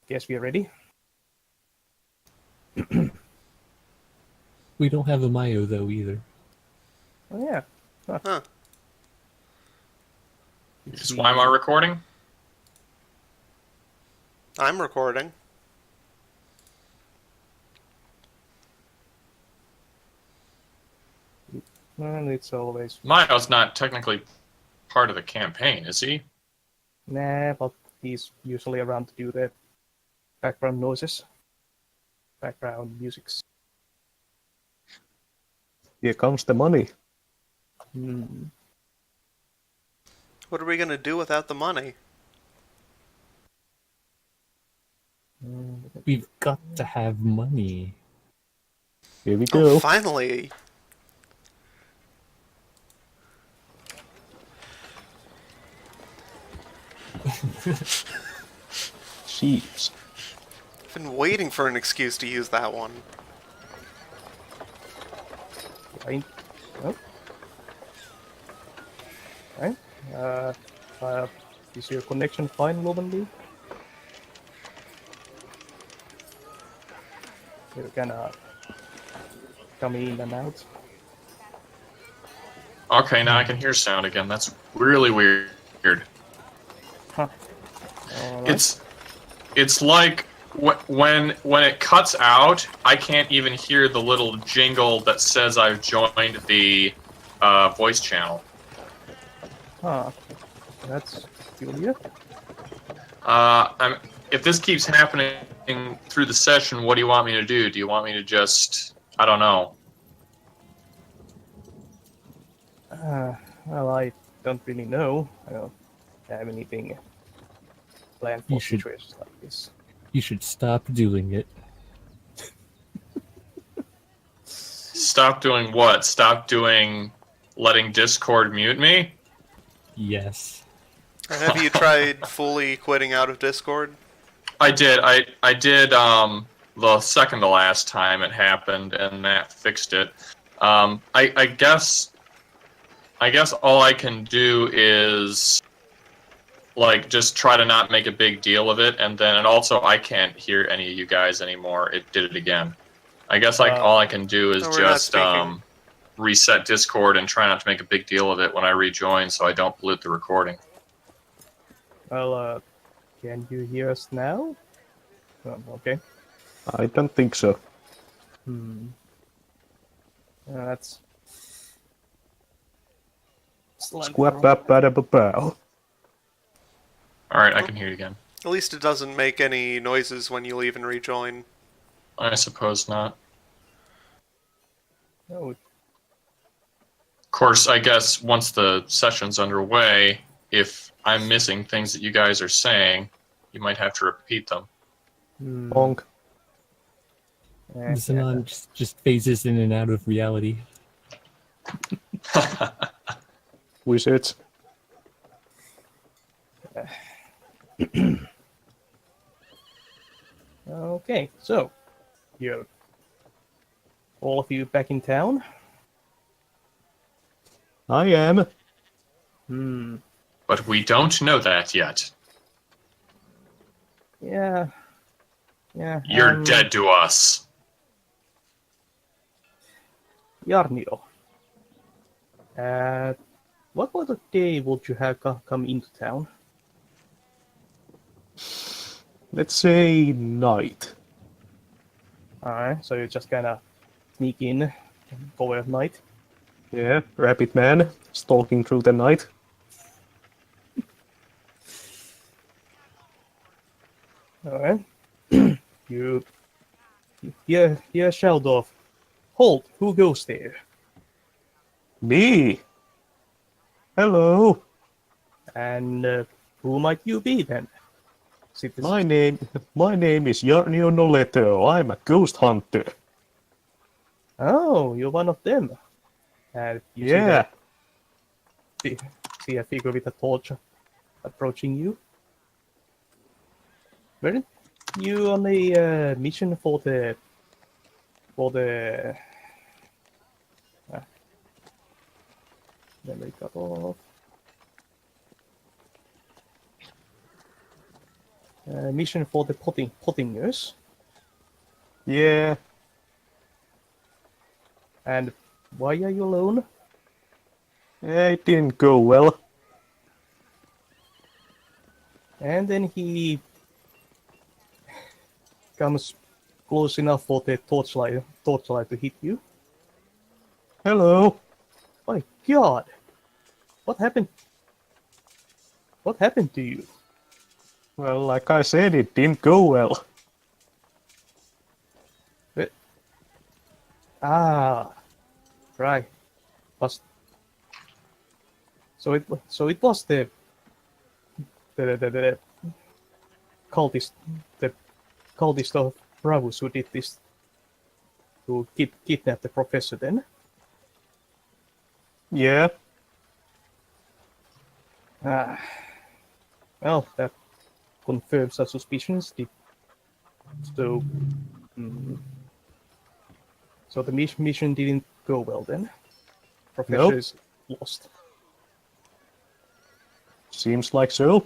Guess we are ready. We don't have a Mayo though either. Oh yeah. Huh. Is Weimar recording? I'm recording. And it's always Mayo's not technically part of the campaign, is he? nah, but he's usually around to do the background noises, background musics. Here comes the money. Hmm. What are we gonna do without the money? We've got to have money. Here we Oh, go. finally! Sheeps. I've been waiting for an excuse to use that one. Right. Oh. Right. Is your connection fine, Lovenly? You're gonna come in and out. Okay, now I can hear sound again. That's really weird. Huh. Alright. It's like when it cuts out, I can't even hear the little jingle that says I've joined the voice channel. Huh. That's peculiar. If this keeps happening through the session, what do you want me to do? Do you want me to just, I don't know. Well, I don't really know. I don't have anything planned for You should- situations like this. You should stop doing it. Stop doing what? Stop doing letting Discord mute me? Yes. Or have you tried fully quitting out of Discord? I did. I did the second to last time it happened, and that fixed it. I guess all I can do is like just try to not make a big deal of it, and also I can't hear any of you guys anymore. It did it again. I guess all I can do is No, we're not just speaking. reset Discord and try not to make a big deal of it when I rejoin, so I don't pollute the recording. Well, can you hear us now? Okay. I don't think so. That's Squap bap bada ba bow. All right, I can hear you again. At least it doesn't make any noises when you leave and rejoin. I suppose not. Oh, Of course, I guess once the session's underway, if I'm missing things that you guys are saying, you might have to repeat them. Bonk. Xenon just phases in and out of reality. Wizards. Okay, so you're all of you back in town. I am. But we don't know that yet. Yeah. You're dead to us. Yarnio. What other day would you have come into town? Let's say night. Alright, so you just kinda sneak in, go at night. Yeah, rabbit man stalking through the night. Alright. you hear Sheldorf. Halt, who goes there? Me. Hello. And who might you be then? Citizen. My name is Yarnio Noleto. I'm a ghost hunter. Oh, you're one of them. And you Yeah. see a figure with a torch approaching you. Weren't you on a mission for the memory cut off. mission for the pottingers. Yeah, And why are you alone? it didn't go well. And then he comes close enough for the torchlight to hit you. Hello. My God, what happened? What happened to you? Well, like I said, it didn't go well. Right. Was so it was the cultist the cultist of Bravus who did this to kidnap the professor then? Yeah, Ah, well, that confirms our suspicions. So, mm, so the mission didn't go well then. Professor Nope. is lost. seems like so.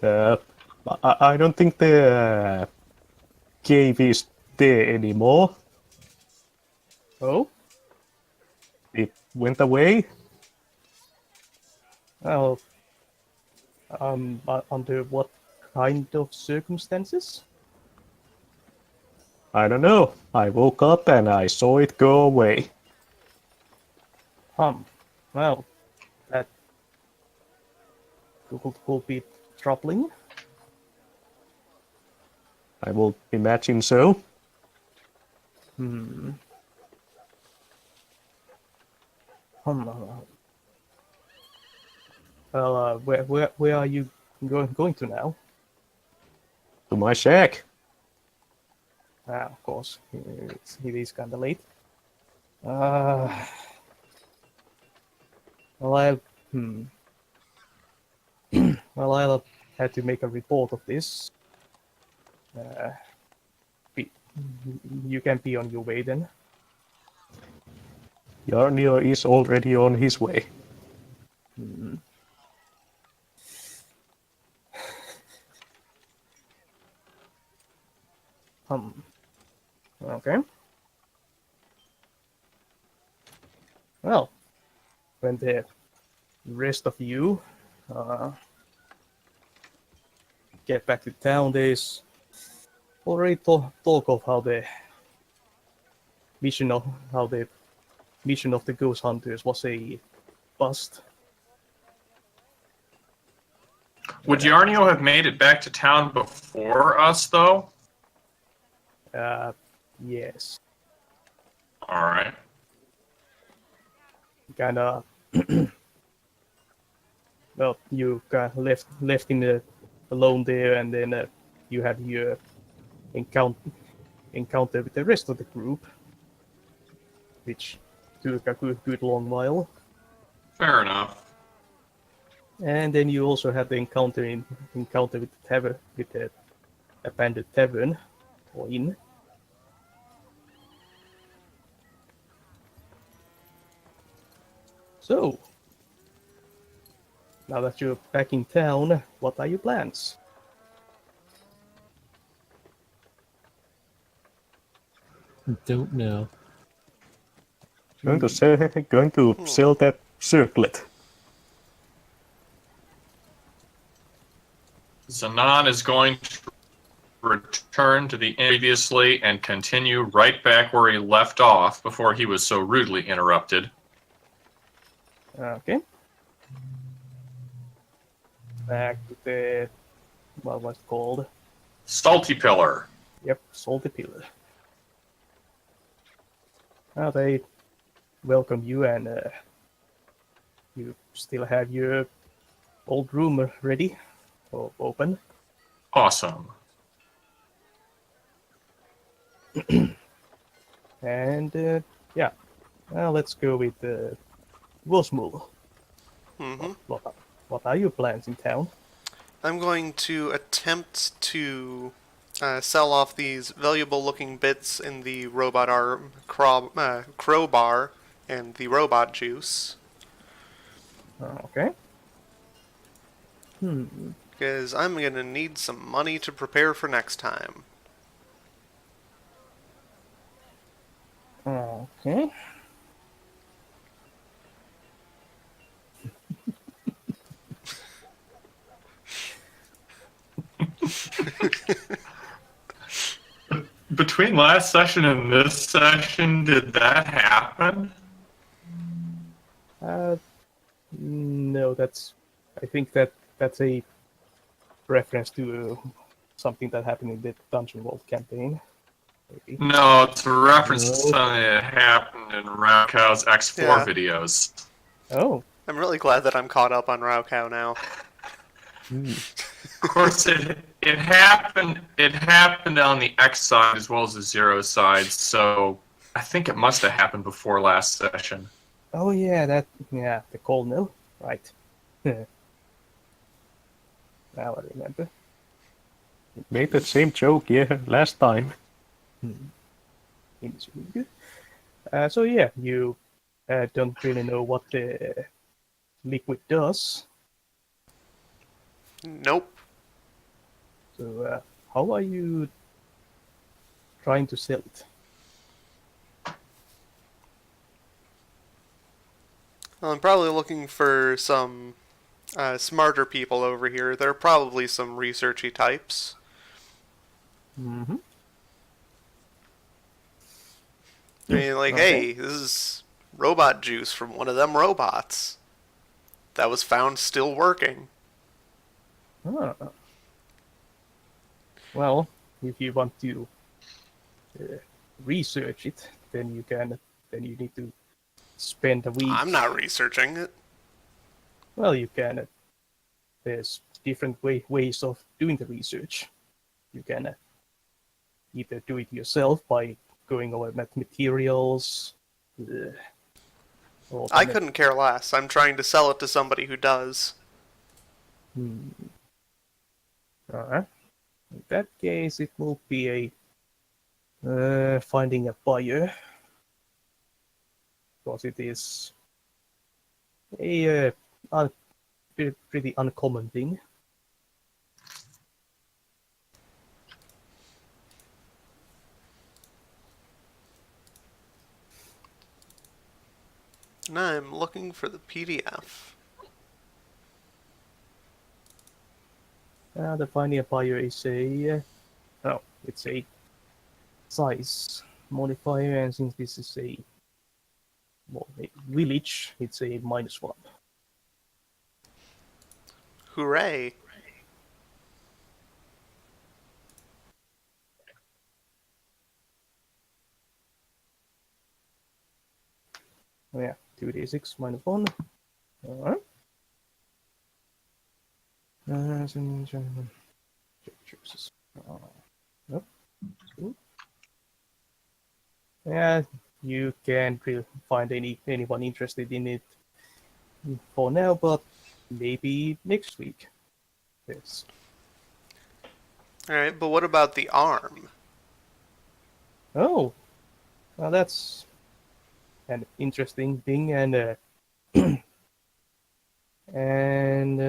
I don't think the cave is there anymore. Oh, It went away. well, under what kind of circumstances? I don't know. I woke up and I saw it go away. Well, that could be troubling. I will imagine so. Hmm. Well, where are you going to now? To my shack. Of course, it is kind of late. Uh, well, well, I'll have to make a report of this. Uh, be, you can be on your way then. Yarnir is already on his way. Okay. Well, when the rest of you get back to town, there's already talk of how the mission of the ghost hunters was a bust. Would Yarnio have made it back to town before us, though? Yes, All right. kind of. Well, you got left in the alone there, and then you had your encounter with the rest of the group, which took a good long while. Fair enough. And then you also had the encounter with the tavern, with the abandoned tavern or inn. So, now that you're back in town, what are your plans? Don't know. Going to sell that circlet. Zanon is going to return to the inn previously and continue right back where he left off before he was so rudely interrupted. Okay. Back to the what's it called? Salty Pillar. Yep, Salty Pillar. They welcome you, and you still have your old room ready or open. Awesome. And yeah, well, let's go with Rosmul. Hmm. What are your plans in town? I'm going to attempt to sell off these valuable-looking bits in the robot arm crowbar and the robot juice. Okay. Because I'm gonna need some money to prepare for next time. Okay. Between last session and this session, did that happen? No, that's. I think that's a reference to something that happened in the Dungeon World campaign. Maybe. No, it's a reference to No. something that happened in Raukow's X4 Yeah. videos. Oh. I'm really glad that I'm caught up on Raukau now. Of course, it happened. It happened on the X side as well as the Zero side. So I think it must have happened before last session. Oh yeah, the cold mill, right? Now I remember. Made that same joke, yeah, last time. Indeed. So yeah, you don't really know what the liquid does. Nope. So how are you trying to sell it? Well, I'm probably looking for some smarter people over here. There are probably some researchy types. Mm-hmm. I mean, like, Okay. hey, this is robot juice from one of them robots that was found still working. Ah. Well, if you want to research it, then you can. Then you need to spend a week. I'm not researching it. Well, you can. There's different ways of doing the research. You can either do it yourself by going over materials. Or I couldn't care less. I'm trying to sell it to somebody who does. Alright. In that case, it will be a finding a buyer, because it is a pretty uncommon thing. And I'm looking for the PDF. The finding a buyer is it's a size modifier, and since this is a village, it's a -1. Hooray. Oh, yeah, 2d6 -1. Alright. Nope. Cool. Yeah, you can't really find anyone interested in it for now, but maybe next week. Yes. Alright, but what about the arm? Oh, well, that's an interesting thing, and and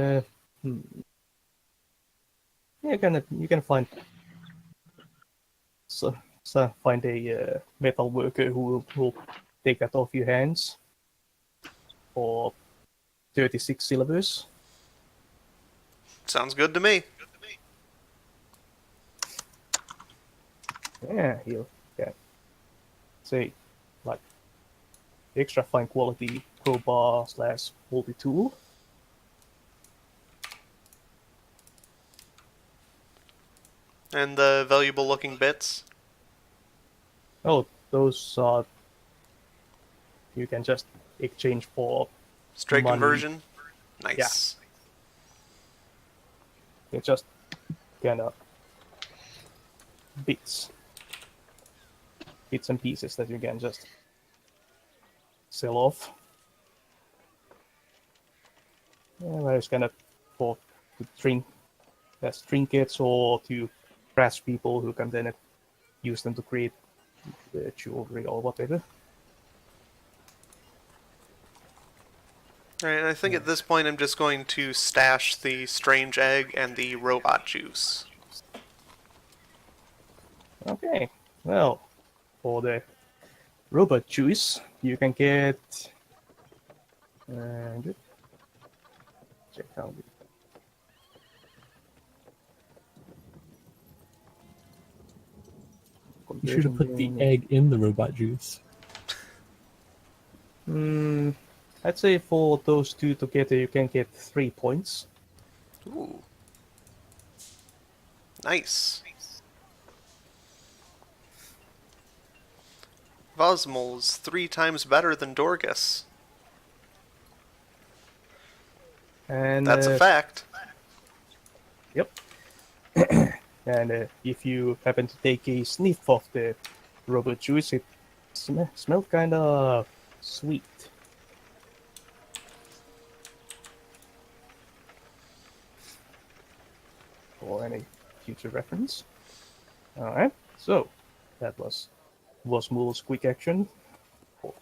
yeah, you can find find a metal worker who will take that off your hands for 36 silvers. Sounds good to me. Yeah, he'll say like extra fine quality crowbar / multi-tool. And the valuable looking bits? Oh, those are you can just exchange for Straight money. conversion? Nice. It's just kind of bits and pieces that you can just sell off. Yeah, there's kind of for as trinkets or to crash people who can then use them to create jewelry or whatever. Alright, I think at this point I'm just going to stash the strange egg and the robot juice. Okay, well, for the robot juice, you can get. And check how. You should have put the Conversion egg in the robot juice. I'd say for those two together, you can get 3 points. Ooh. Nice. Vosmol's 3 times better than Dorgus. And That's a fact. Yep. And if you happen to take a sniff of the robot juice, it smells kind of sweet. For any future reference. Alright, so that was Mool's quick action for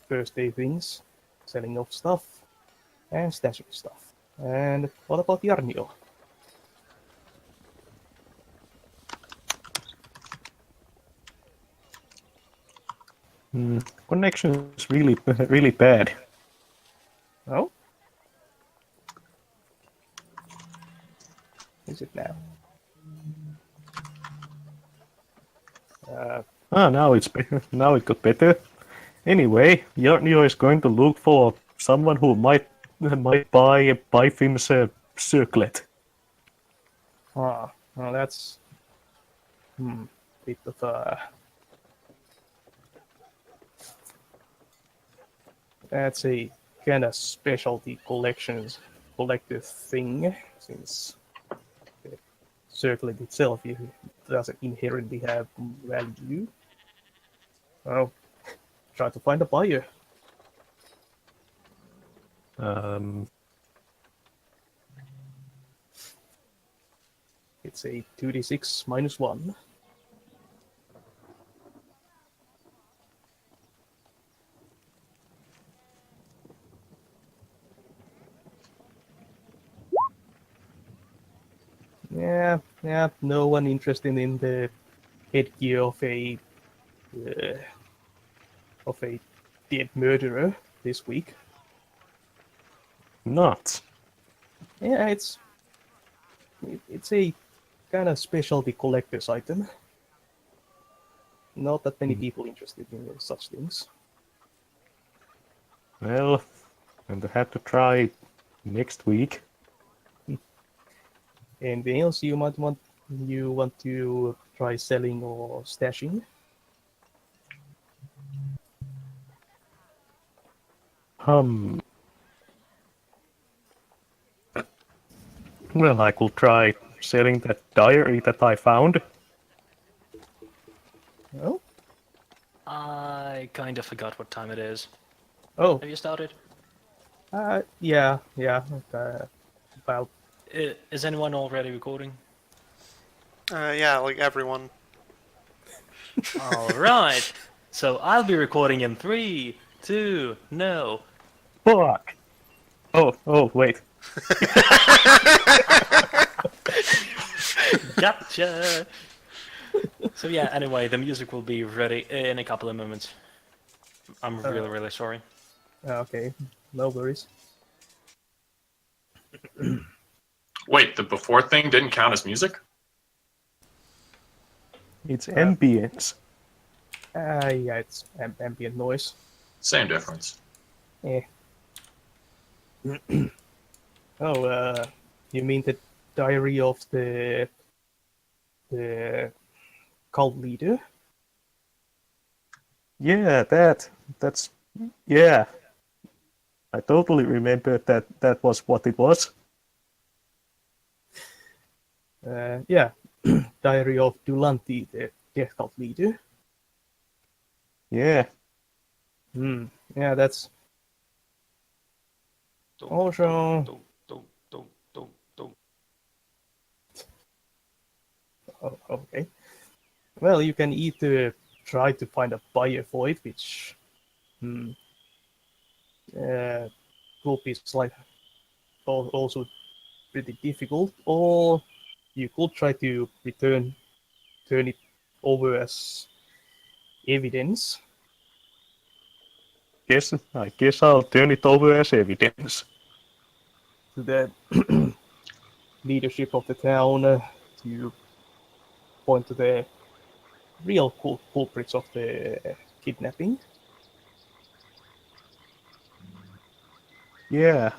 first day things, selling off stuff, and stashing stuff. And what about Yarnio? Connection is really, really bad. Oh? Is it now? Now it's now it got better. Anyway, Yarnio is going to look for someone who might buy Bifim's circlet. Well, that's bit of a. That's a kind of specialty collector thing, since the circlet itself doesn't inherently have value. Well, try to find a buyer. It's a 2d6 minus 1. Yeah, no one interested in the headgear of a dead murderer this week. Not. Yeah, it's a kind of specialty collector's item. Not that many people interested in such things. Well, and I have to try next week. Anything else you want to try selling or stashing? Well, I could try selling that diary that I found. Oh, I kind of forgot what time it is. oh, Have you started? yeah. About Is anyone already recording? Yeah, like everyone. Alright. So I'll be recording in 3, 2, no. Fuck! Oh, wait. Gotcha! So yeah, anyway, the music will be ready in a couple of moments. I'm really, really sorry. okay, no worries. Wait, the before thing didn't count as music? It's ambience. Yeah, it's ambient noise. Same difference. Eh. Oh, you mean the diary of the cult leader? Yeah, that's yeah. I totally remember that was what it was. Yeah, diary of Dulanti, the death cult leader. Yeah. Yeah, that's also. Oh, okay. Well, you can either try to find a buyer for it, which will be also pretty difficult, or you could try to turn it over as evidence. I guess I'll turn it over as evidence. To the leadership of the town to point to the real culprits of the kidnapping. Yeah.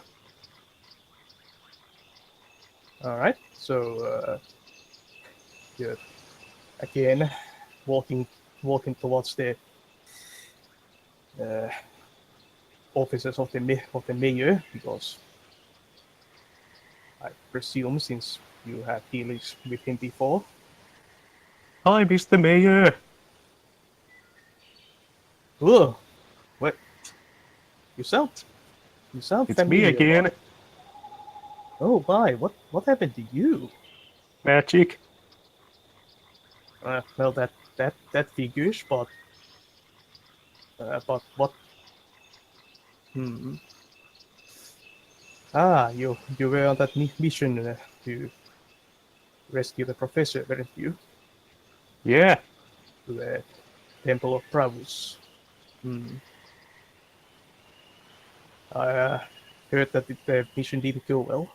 All right, so you're again walking towards the uh, offices of the mayor, because I presume, since you had dealings with him before. Hi, Mr. Mayor. Oh, what? You sound It's me familiar. again. Oh my, what happened to you? Magic. Well, that figures, but what? Hmm. Ah, you were on that mission to rescue the professor, weren't you? Yeah. To the Temple of Pravus. Hmm. I heard that the mission didn't go well.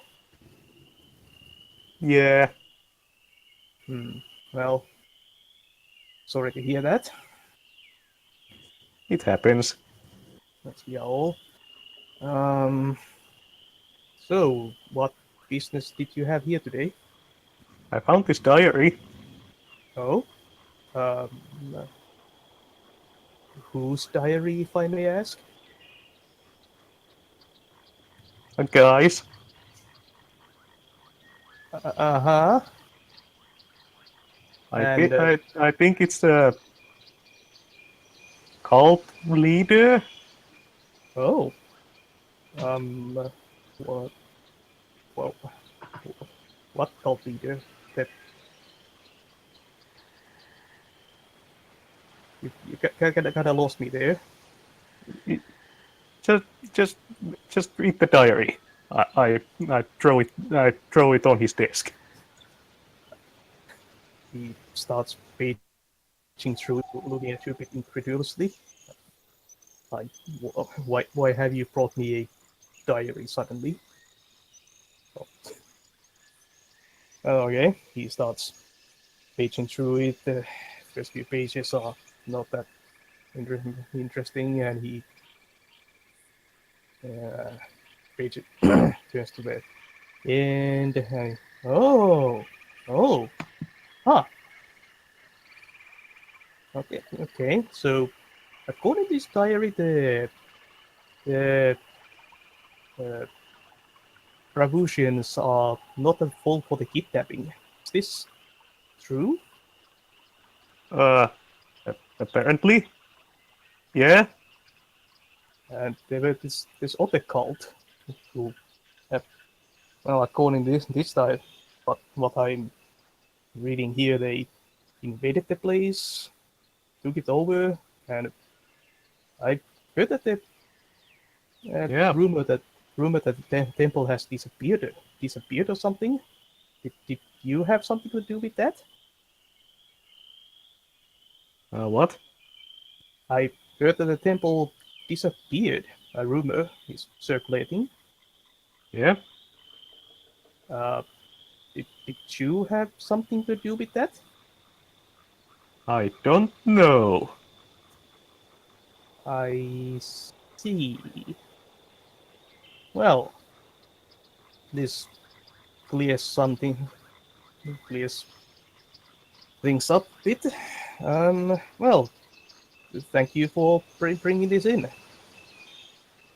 Yeah. Hmm. Well, sorry to hear that. It happens. That's we are all. Um. So, what business did you have here today? I found this diary. Oh. Um. Whose diary, if I may ask? And guys, Uh-huh. And I think it's the cult leader. oh. Um. What? Well, what cult leader? That you kind of lost me there. Just just just read the diary. I throw it on his desk. He starts paging through, looking at you a bit incredulously. Like, why have you brought me a diary suddenly? Oh, okay, he starts paging through it. The first few pages are not that interesting, and he uh, page turns to the end. And, oh, huh. Okay. So, according to this diary, the uh, Pravusians are not at fault for the kidnapping. Is this true? Uh, Apparently, yeah. And there were this other cult who, have, well, according to this diary, but what I'm reading here, they invaded the place, took it over, and I heard that the Yeah. rumor that the temple has disappeared or something. Did you have something to do with that? What? I heard that the temple disappeared. A rumor is circulating. Yeah. Uh, did you have something to do with that? I don't know. I see. Well, this clears something, clears things up a bit. Well, thank you for bringing this in.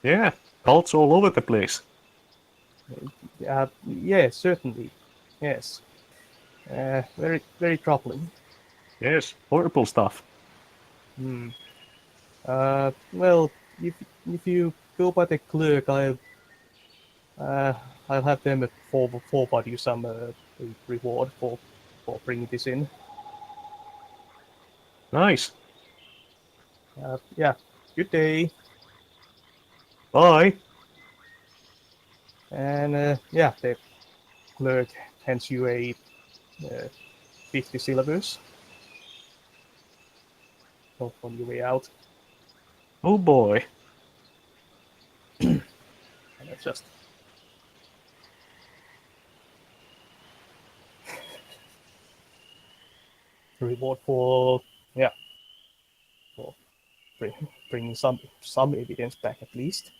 Yeah. Cults all over the place. Yes, certainly. Yes. Very troubling. Yes. Horrible stuff. Hmm. Well, if you go by the clerk, uh, I'll have them forward you some a reward for bringing this in. Nice. Yeah. Good day. Bye. And yeah, the clerk hands you a 50 syllabus on your way out. Oh boy. And it's just reward for yeah for bringing some evidence back at least.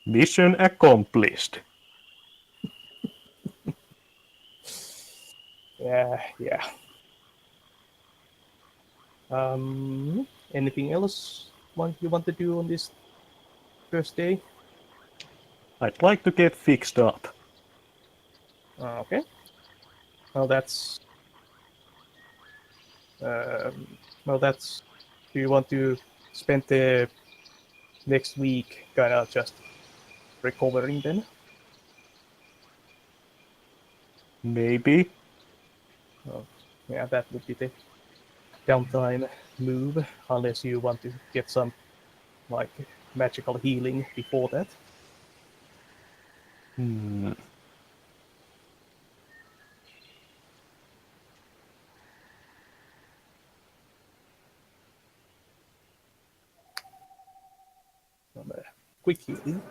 Mission accomplished. Yeah. Anything else you want to do on this first day? I'd like to get fixed up. Okay. Well, that's well, that's. Do you want to spend the next week kind of just recovering then? Maybe. Oh, yeah, that would be the downtime move, unless you want to get some like magical healing before that. Hmm. Some quick healing.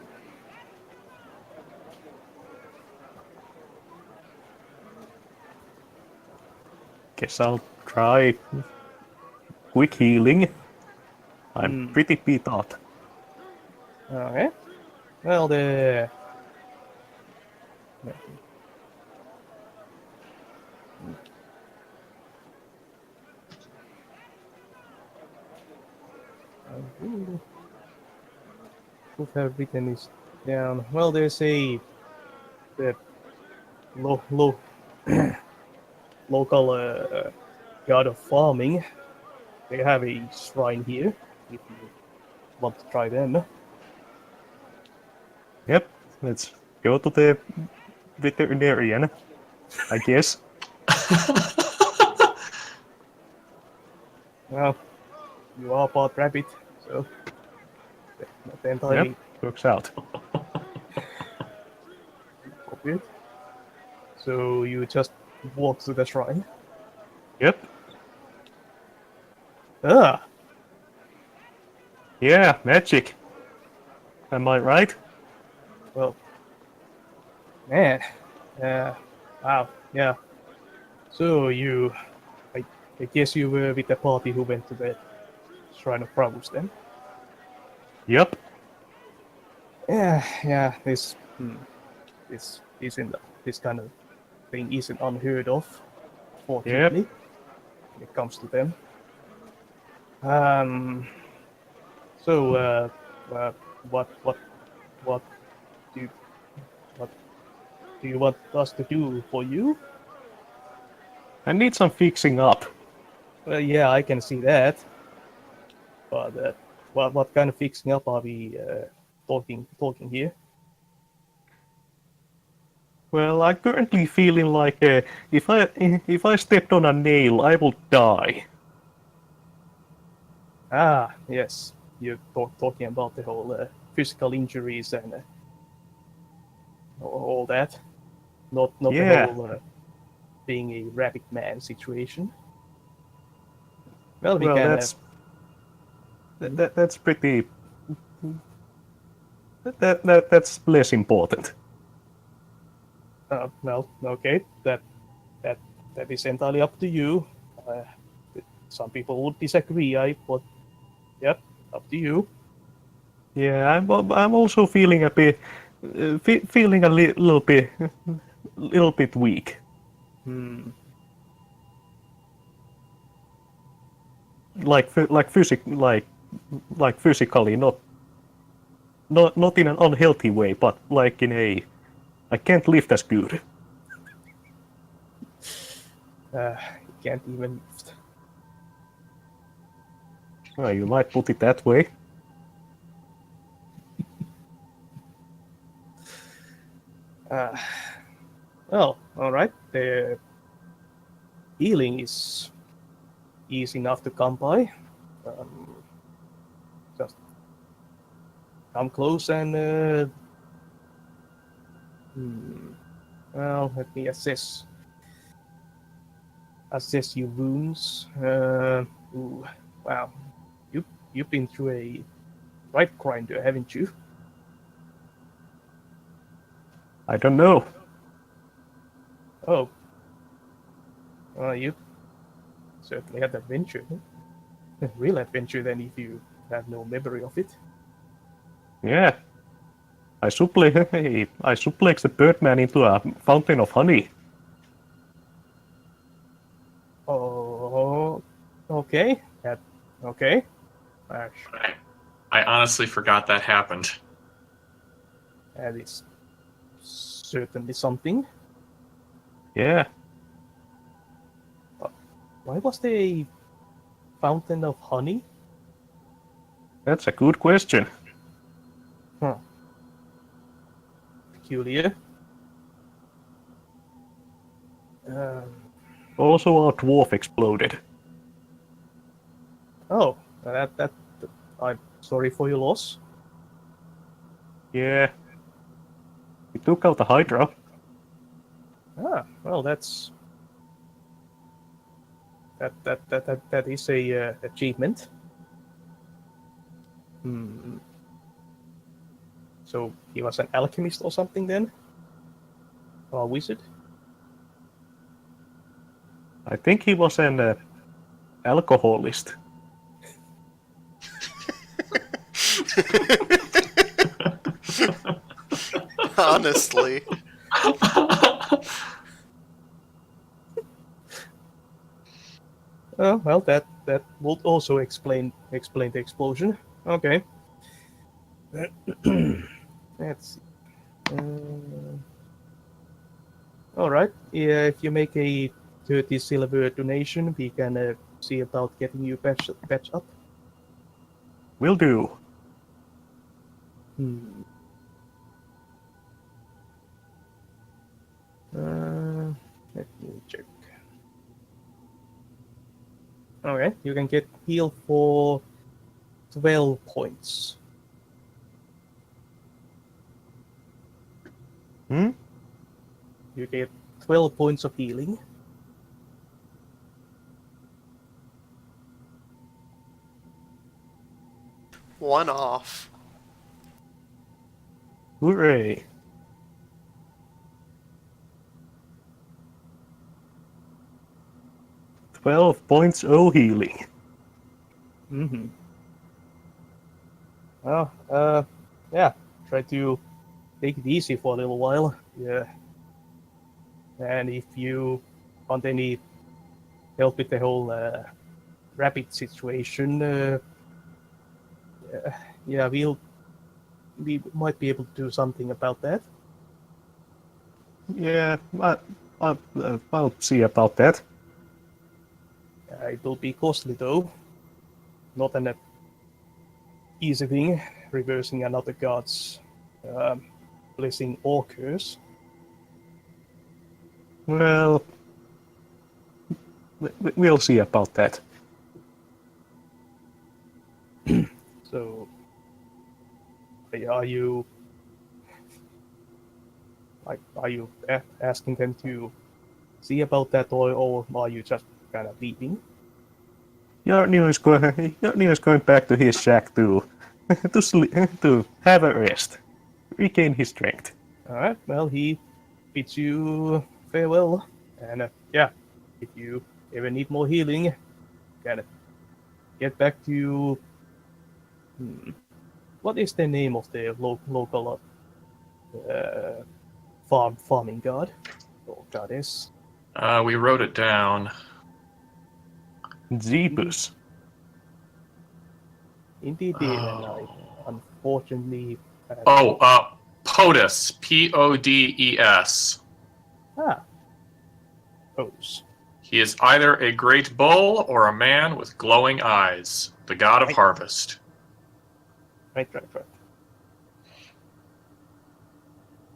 Guess I'll try quick healing. I'm Hmm. pretty beat up. Okay. Well, the who have written this down? Well, there's a the local god of farming. They have a shrine here. If you want to try them. Yep, let's go to the veterinarian, I guess. Well, you are part rabbit, so not Yep, entirely works out. appropriate. So you just walk to the shrine. Yep, Ah, yeah, magic. Am I right? well, man. Uh, wow, yeah. So I, I guess you were with the party who went to the Shrine of Pravus then? Yep, Yeah. This isn't this kind of thing isn't unheard of, yep. fortunately, when it comes to them. Um. So, uh what what do you, what do you want us to do for you? I need some fixing up. Well, yeah, I can see that. But what kind of fixing up are we talking here? Well, I'm currently feeling like if I stepped on a nail, I would die. Ah, yes, you're talking about the whole physical injuries and all that. Not the Yeah, whole being a rabbit man situation. Well, we well, can. that's pretty. That's less important. Well, okay, that that is entirely up to you. Uh, some people would disagree, but yep, up to you. Yeah, I'm also feeling a bit, feeling a little bit weak. Hmm. Like physically, not in an unhealthy way, but like in a I can't lift as good. You can't even. Well, you might put it that way. Uh, well, all right. The healing is easy enough to come by. Um, just come close and well, let me assess your wounds. Ooh, wow, you've been through a right grinder, haven't you? I don't know. Oh, well, you certainly had adventure. Real adventure then, if you have no memory of it. Yeah. I suplex the Birdman into a fountain of honey. Oh, okay. Okay. Ash, I honestly forgot that happened. that is certainly something. Yeah. Why was there a fountain of honey? That's a good question. Huh. Peculiar. Um, Also, our dwarf exploded. oh, I'm sorry for your loss. Yeah. We took out the Hydra. Ah, well, that is a achievement. Hmm. So he was an alchemist or something then, or a wizard? I think he was an alcoholist. Honestly. Oh, well, that would also explain the explosion. Okay. Let's see. All right. Yeah, if you make a 30 silver donation, we can see about getting you patched up. Will do. Hmm. Let me check. Okay, you can get healed for 12 points. Hmm? You get 12 points of healing. One off. Hooray. £12 healing. Mm-hmm. Well, yeah. Try to take it easy for a little while. Yeah. And if you want any help with the whole rapid situation, yeah, we might be able to do something about that. Yeah, I'll see about that. It will be costly though. Not an easy thing, reversing another god's um, blessing or curse. Well, we'll see about that. So, are you asking them to see about that, or are you just kind of leaving? Yarnio is going back to his shack to to sleep, to have a rest, regain his strength. All right. Well, he bids you farewell, and yeah, if you ever need more healing, kind of get back to. Hmm, what is the name of the local uh, farming god or goddess? We wrote it down. Zeebus. Indeed, did, and I unfortunately had PODES. PODES. ah pose. He is either a great bull or a man with glowing eyes, the god of Right. harvest. Right.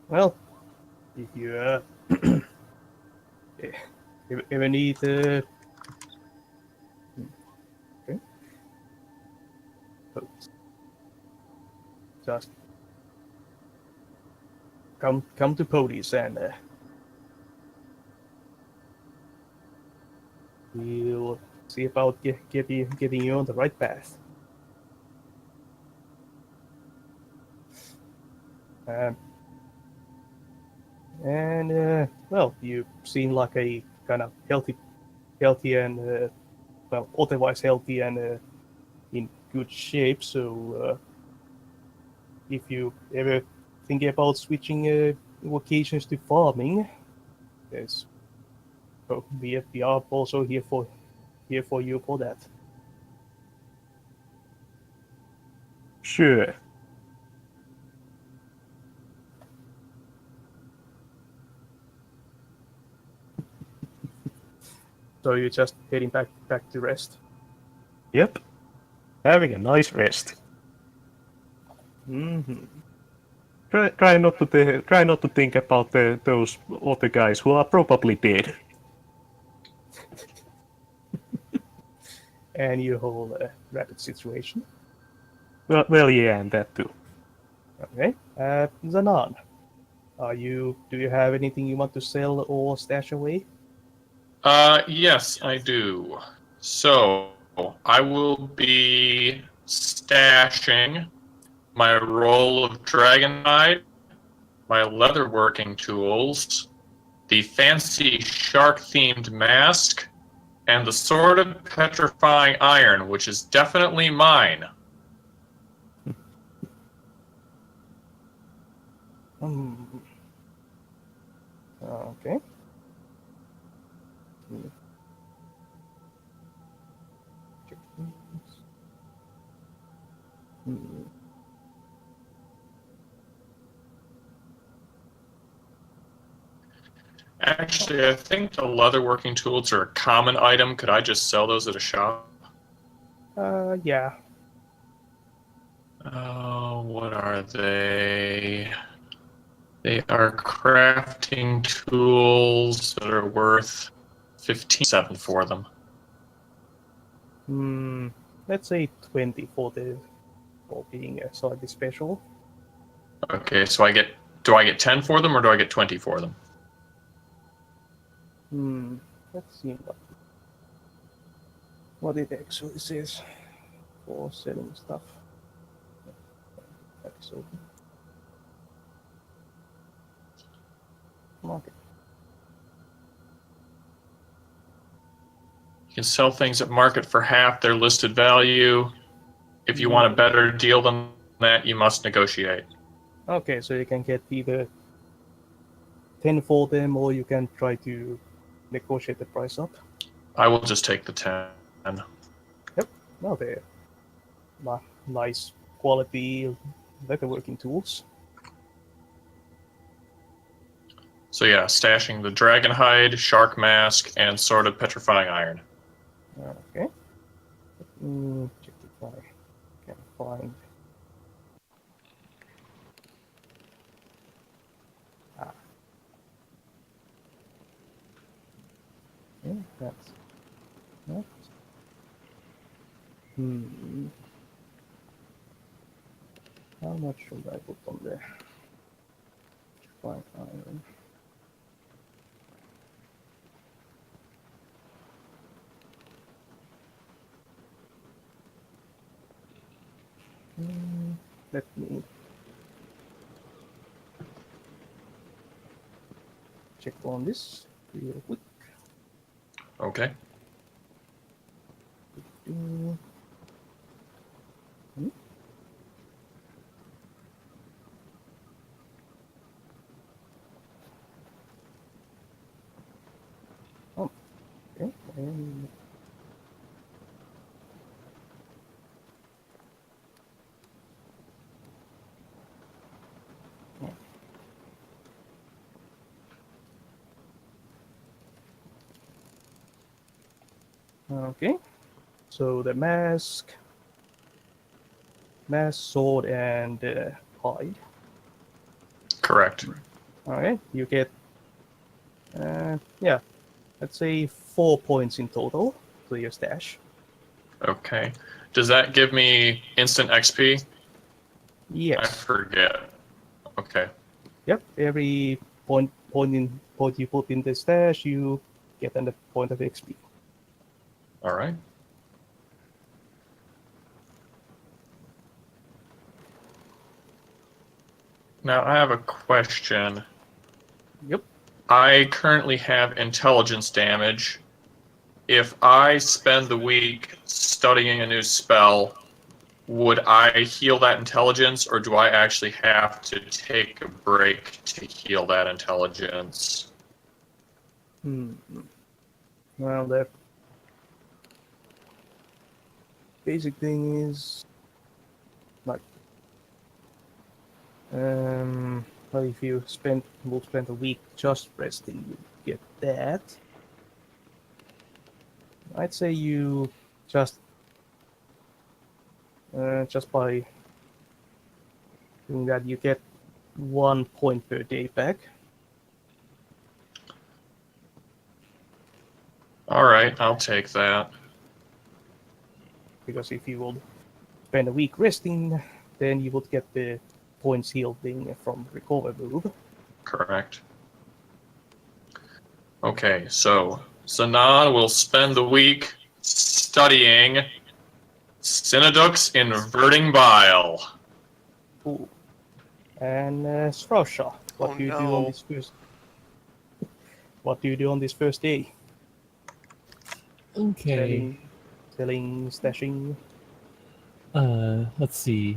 Well, if you ever need okay. Pose. Just come to Podi's and we'll see about getting you on the right path. Well, you seem like a kind of healthy and well, otherwise healthy and in good shape. So if you ever think about switching vocations to farming, there's we are also here for you for that. Sure. So you're just heading back to rest. Yep. Having a nice rest. Mm-hmm. Try not to think about those other guys who are probably dead. And your whole rapid situation. Well, yeah, and that too. Okay. Zanan, do you have anything you want to sell or stash away? Yes, I do. So I will be stashing my roll of dragonhide, my leatherworking tools, the fancy shark-themed mask, and the sword of petrifying iron, which is definitely mine. Hmm. Okay. Check these. Hmm. Actually, I think the leatherworking tools are a common item. Could I just sell those at a shop? Yeah. Oh, what are they? They are crafting tools that are worth 15.7 for them. Let's say 20 for being slightly special. Okay, so do I get 10 for them or do I get 20 for them? Let's see what it actually says for selling stuff. That is open. Market. You can sell things at market for half their listed value. If you want a better deal than that, you must negotiate. Okay, so you can get either 10 for them or you can try to negotiate the price up. I will just take the 10. Yep, now they're nice quality leatherworking tools. So yeah, stashing the dragonhide, shark mask, and sword of petrifying iron. Okay. Check if I can find. Yeah, that's that. How much should I put on there? Fine iron. Let me check on this real quick. Okay. Hmm? Oh, okay. Okay. So the mask, sword, and hide. Correct. Okay, you get, yeah, let's say 4 points in total to your stash. Okay. Does that give me instant XP? I Yes. forget. Okay. Yep, every point you put in the stash, you get a point of XP. All right. Now I have a question. Yep. I currently have intelligence damage. If I spend the week studying a new spell, would I heal that intelligence, or do I actually have to take a break to heal that intelligence? Well, the basic thing is like, well, if you will spend a week just resting, you get that. I'd say you just by doing that, you get 1 point per day back. All right, I'll take that. Because if you will spend a week resting, then you would get the points healed thing from recover move. Correct. Okay, so Zanan will spend the week studying Synodux Inverting Bile. Ooh. And Srausha, what Oh, do you do on no. this first? What do you do on this first day? Okay. Selling, stashing. Let's see.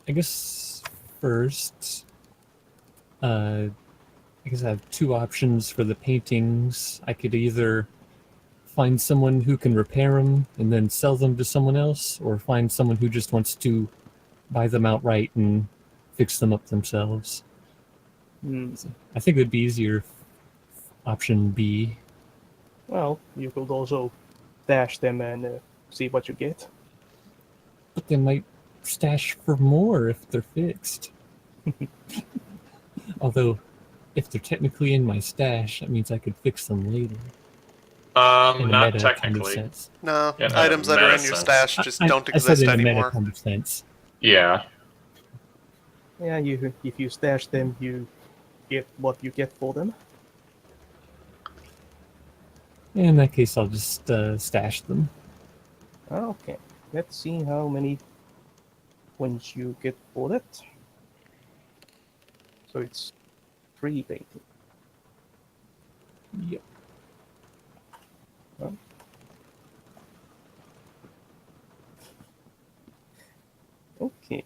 I guess first, I guess I have two options for the paintings. I could either find someone who can repair them and then sell them to someone else, or find someone who just wants to buy them outright and fix them up themselves. So I think it would be easier option B. Well, you could also stash them and see what you get. But they might stash for more if they're fixed. Although, if they're technically in my stash, that means I could fix them later. In a Not meta technically. kind of sense. No, Yeah, items that are in your medicine. stash just don't I said exist in a meta anymore. kind of sense. Yeah. Yeah, if you stash them, you get what you get for them. In that case, I'll just stash them. Okay, let's see how many points you get for that. So it's 3 painting. Yep. Huh? Okay.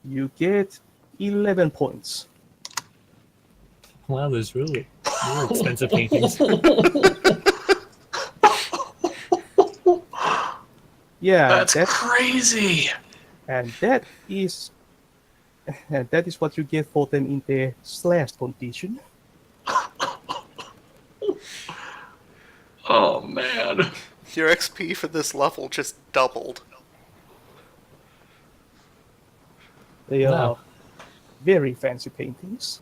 You get 11 points. Wow, there's really expensive paintings. Yeah, That's crazy. and that is what you get for them in the slashed condition. Oh, man. Your XP for this level just doubled. They Wow. are very fancy paintings.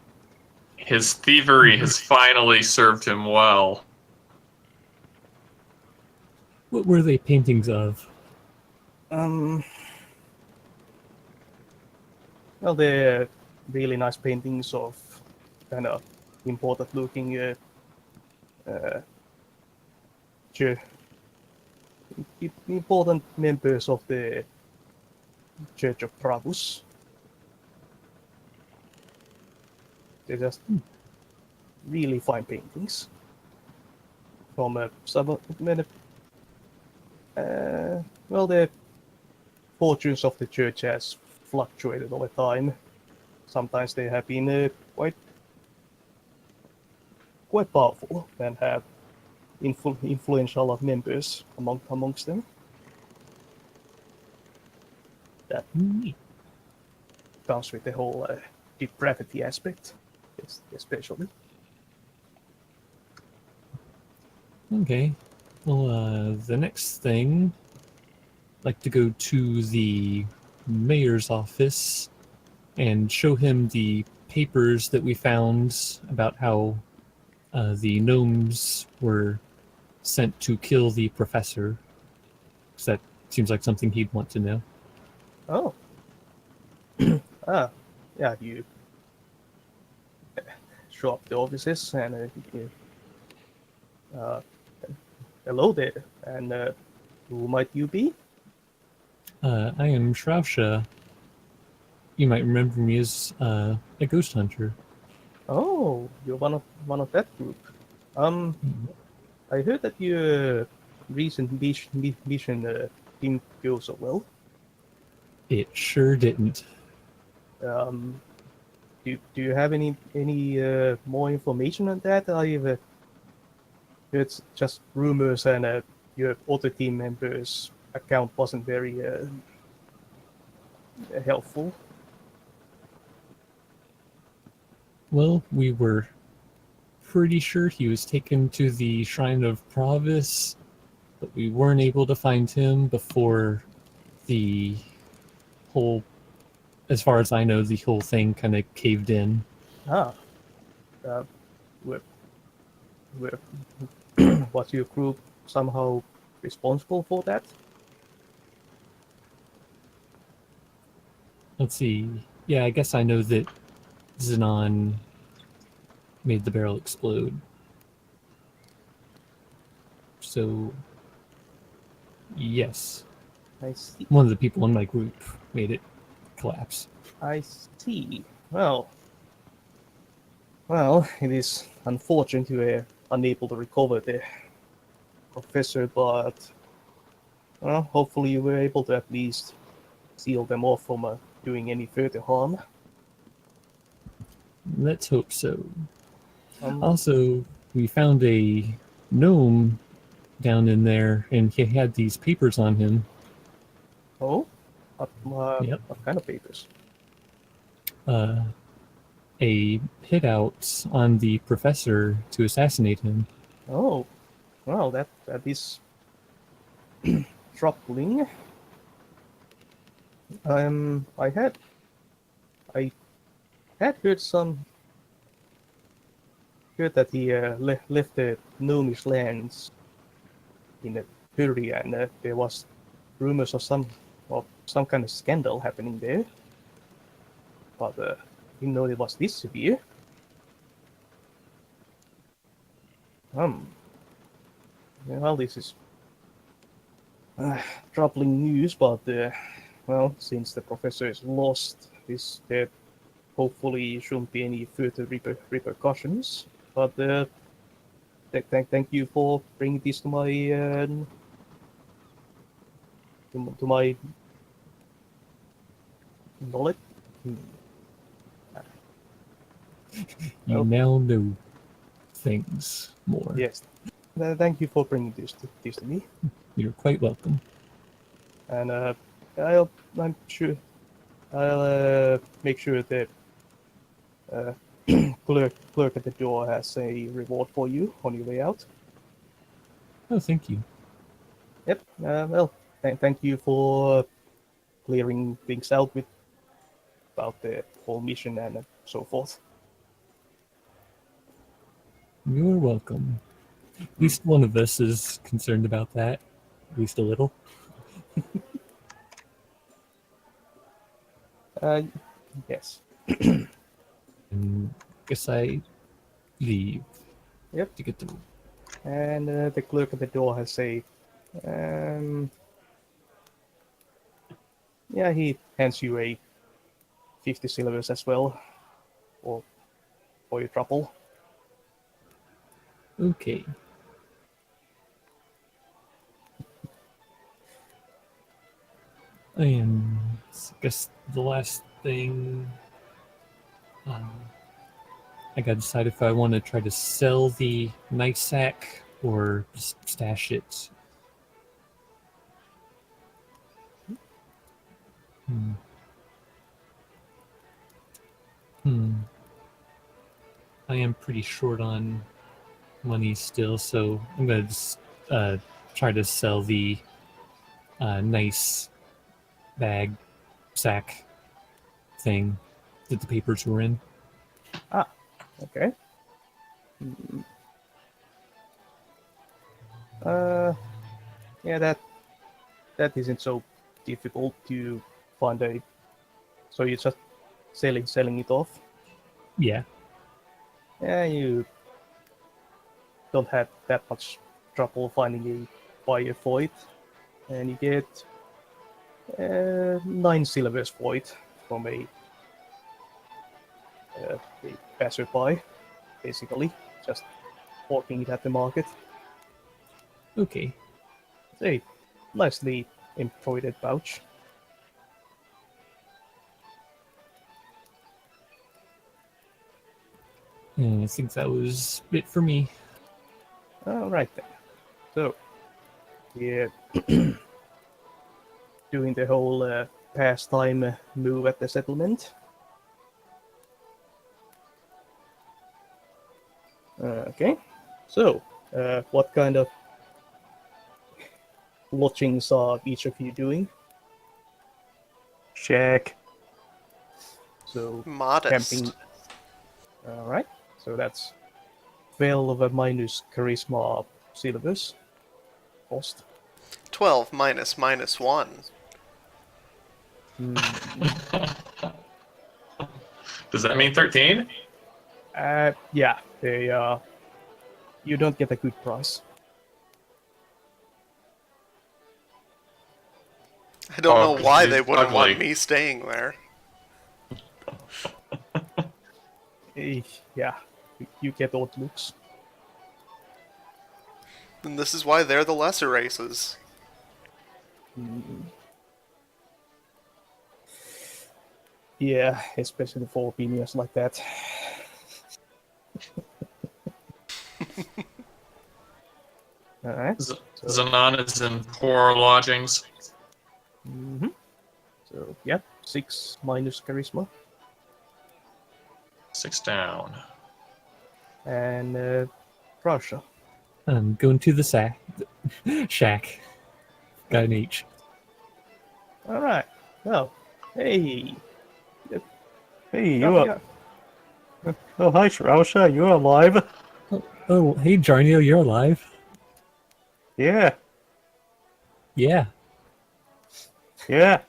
His thievery has finally served him well. What were they paintings of? Well, they're really nice paintings of kind of important looking important members of the Church of Pravus. They're just really fine paintings from well, the fortunes of the church has fluctuated over time. Sometimes they have been quite powerful and have influential members amongst them. That comes with the whole depravity aspect, especially. Okay. Well, the next thing, I'd like to go to the mayor's office and show him the papers that we found about how the gnomes were sent to kill the professor. 'Cause that seems like something he'd want to know. Oh. Yeah, you show up the offices and uh, hello there. And who might you be? I am Shrousha. You might remember me as a ghost hunter. Oh, you're one of that group. Um, I heard that your recent mission didn't go so well. It sure didn't. Um, do you have any more information on that? I've heard just rumors, and your other team members' account wasn't very helpful. Well, we were pretty sure he was taken to the Shrine of Provis, but we weren't able to find him before the whole, as far as I know, the whole thing kind of caved in. Ah, uh, were, were, was your group somehow responsible for that? Let's see. Yeah, I guess I know that Xenon made the barrel explode. So, yes, I see. one of the people in my group made it collapse. I see. Well, it is unfortunate you were unable to recover the professor, but well, hopefully you were able to at least seal them off from doing any further harm. Let's hope so. Um, Also, we found a gnome down in there, and he had these papers on him. oh, Yep. what kind of papers? A hit out on the professor to assassinate him. Oh, well, that is troubling. I had heard that he left the gnomish lands in a hurry, and there was rumors of some kind of scandal happening there. But didn't know it was this severe. Well, this is troubling news, but well, since the professor is lost, there hopefully shouldn't be any further repercussions. But thank you for bringing this to my knowledge. You Oh. now know things more. Yes, thank you for bringing this to me. You're quite welcome. And I'm sure I'll make sure that uh, clerk at the door has a reward for you on your way out. Oh, thank you. Yep. Well, thank you for clearing things out with about the whole mission and so forth. You're welcome. At least one of us is concerned about that. At least a little. Yes. And guess I leave Yep. to get the. And the clerk at the door has a yeah, he hands you a 50 silvers as well, for your trouble. Okay. And I guess the last thing. I gotta decide if I want to try to sell the nice sack or just stash it. I am pretty short on money still, so I'm gonna just try to sell the nice bag sack thing that the papers were in. Okay. Yeah, that that isn't so difficult to find a. So you're just selling it off. Yeah. Yeah, you don't have that much trouble finding a buyer for it, and you get 9 silvers for it from a passerby, basically, just hawking it at the market. Okay. It's a nicely embroidered pouch. And I think that was it for me. Alright then. So, yeah, doing the whole pastime move at the settlement. Okay, so what kind of lodgings are each of you doing? Check. So, Modest. camping. Alright, so that's 12 minus charisma silvers cost. 12 minus -1. Does that mean 13? Yeah, they you don't get a good price. I don't know 'Cause why he's they wouldn't ugly. want me staying there. Yeah, you get odd looks. And this is why they're the lesser races. Yeah, especially for opinions like that. Alright. Zanon is in poor lodgings. So, yeah, 6 minus charisma. 6 down. And Prussia. I'm going to the shack. Got an H. Alright. Oh, hey. Hey, you are. Oh, hi, Shrousha. You're alive. Oh, hey, Jarnio, you're alive. Yeah. Yeah. Yeah.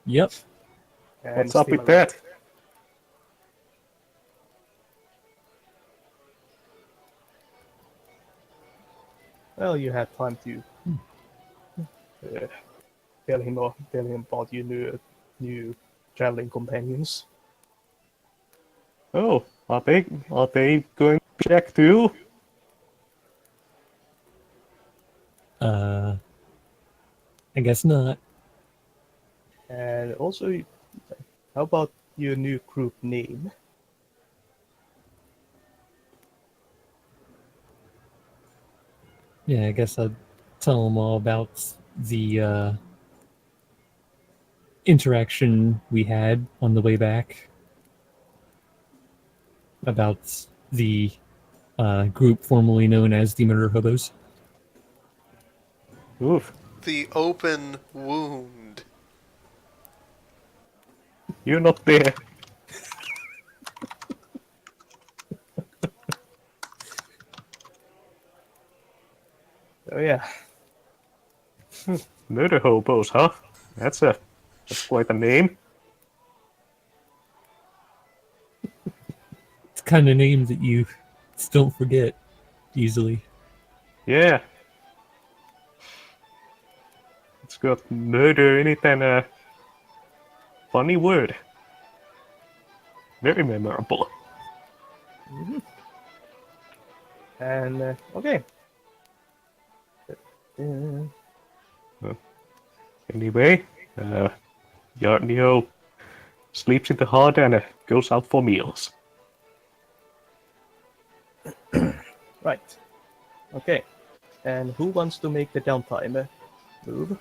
Yep. And What's up still with alive. that? Well, you had time to tell him about your new traveling companions. Oh, are they going to check too? I guess not. And also, how about your new group name? Yeah, I guess I'd tell them all about the interaction we had on the way back. About the group formerly known as the Murder Hobos. Oof. The open wound. You're not there. Oh yeah, Murder hobos, huh? That's quite a name. It's the kind of name that you just don't forget easily. Yeah. It's got murder in it and a funny word. Very memorable. and okay. Uh, Anyway, Yarnio sleeps in the hut and goes out for meals. right. Okay. And who wants to make the downtime move?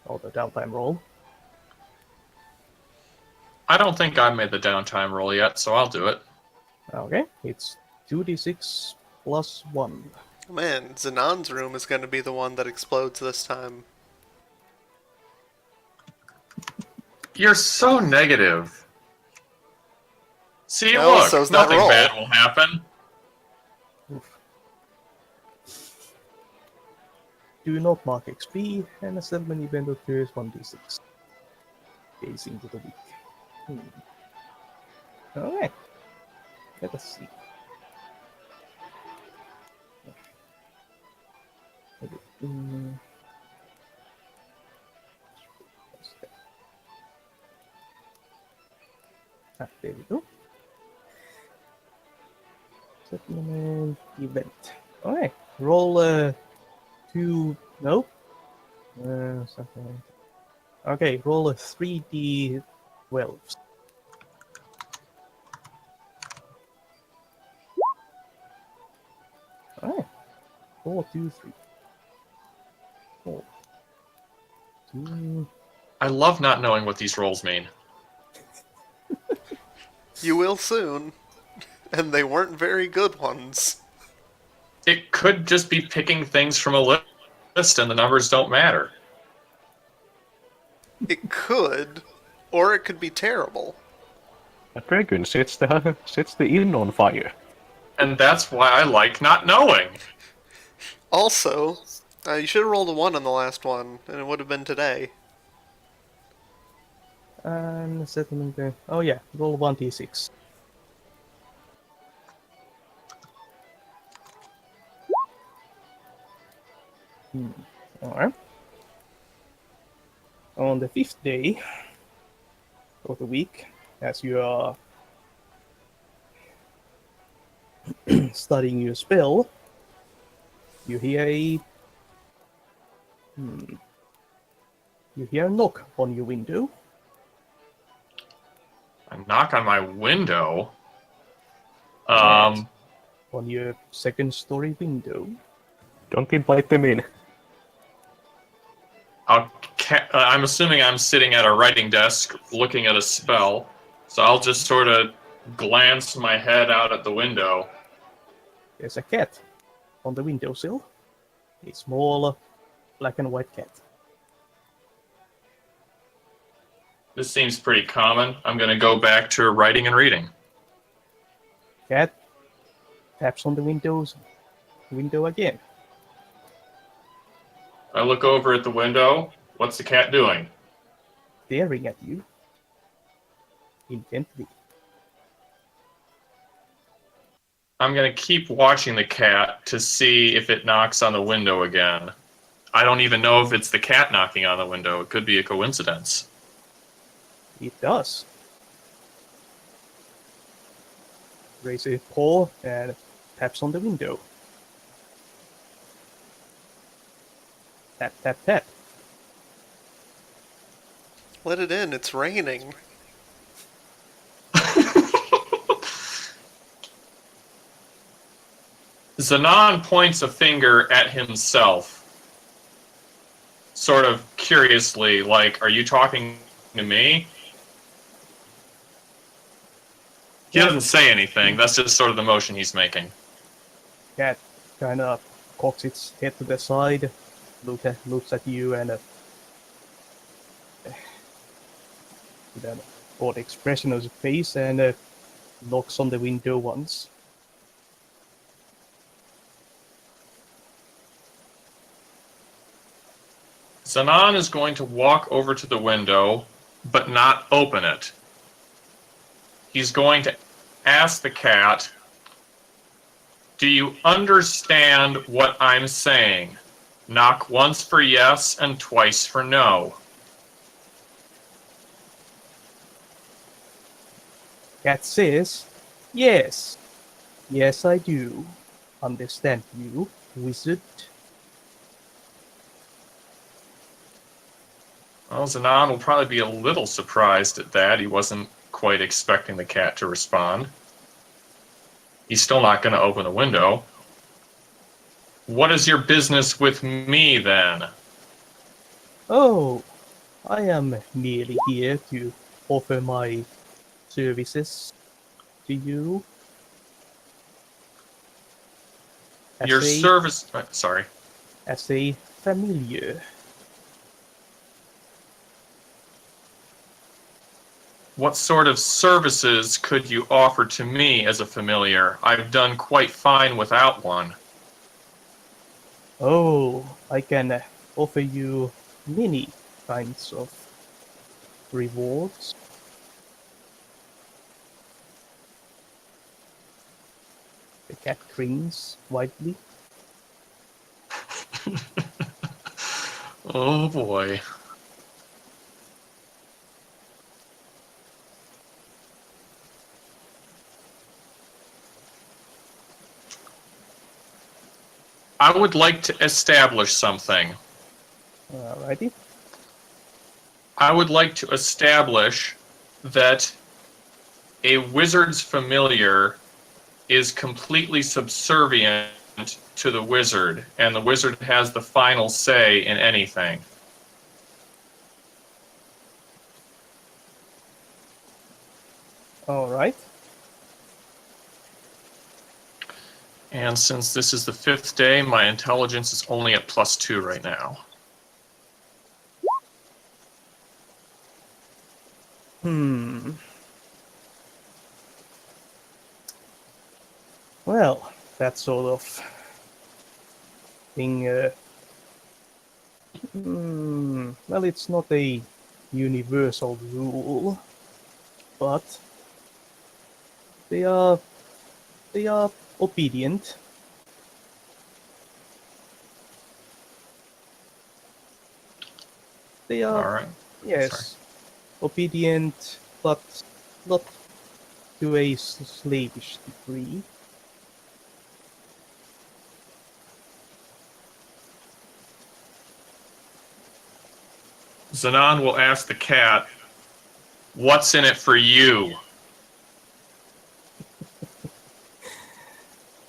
Or the downtime roll? I don't think I made the downtime roll yet, so I'll do it. Okay. It's 2d6 plus 1. Man, Zanon's room is going to be the one that explodes this time. You're so negative. See, No, look, so's that nothing roll. bad will happen. do not mark XP, and a settlement event occurs 1d6 days into the week. Alright, let us see. There we go. Settlement event. Alright, roll 2. Nope. Something. Okay, roll a 3d12. Alright. 4, 2, 3. 4. 2. I love not knowing what these rolls mean. You will soon. And they weren't very good ones. It could just be picking things from a list and the numbers don't matter. It could, or it could be terrible. A dragon sets the inn on fire. And that's why I like not knowing. Also, you should have rolled a 1 on the last one, and it would have been today. And settlement. Oh yeah, roll 1d6. Alright. On the 5th day of the week, as you are studying your spell, you hear a knock on your window. A knock on my window. On your second-story window. Don't invite them in. I'm assuming I'm sitting at a writing desk looking at a spell, so I'll just sort of glance my head out at the window. There's a cat on the windowsill. A small black and white cat. This seems pretty common. I'm going to go back to writing and reading. Cat taps on the window again. I look over at the window. What's the cat doing? Staring at you intently. I'm going to keep watching the cat to see if it knocks on the window again. I don't even know if it's the cat knocking on the window. It could be a coincidence. It does. Raises a paw and taps on the window. Tap, tap, tap. Let it in, it's raining. Zanon points a finger at himself, sort of curiously, like, are you talking to me? He doesn't say anything. That's just sort of the motion he's making. Cat kind of cocks its head to the side, looks at you, and with an odd expression on his face, and knocks on the window once. Zanon is going to walk over to the window, but not open it. He's going to ask the cat, do you understand what I'm saying? Knock once for yes and twice for no. Cat says, yes. Yes, I do. Understand you, wizard. Well, Zanon will probably be a little surprised at that. He wasn't quite expecting the cat to respond. He's still not going to open the window. What is your business with me, then? Oh, I am merely here to offer my services to you. Your service... Sorry. As a familiar. What sort of services could you offer to me as a familiar? I've done quite fine without one. Oh, I can offer you many kinds of rewards. The cat grins widely. Oh boy. I would like to establish something. Alrighty. I would like to establish that a wizard's familiar is completely subservient to the wizard, and the wizard has the final say in anything. Alright. And since this is the 5th day, my intelligence is only at +2 right now. Well, that sort of thing. Well, it's not a universal rule, but they are they are obedient. They All are, right. yes, obedient, but not to a slavish degree. Zanon will ask the cat, "What's in it for you?"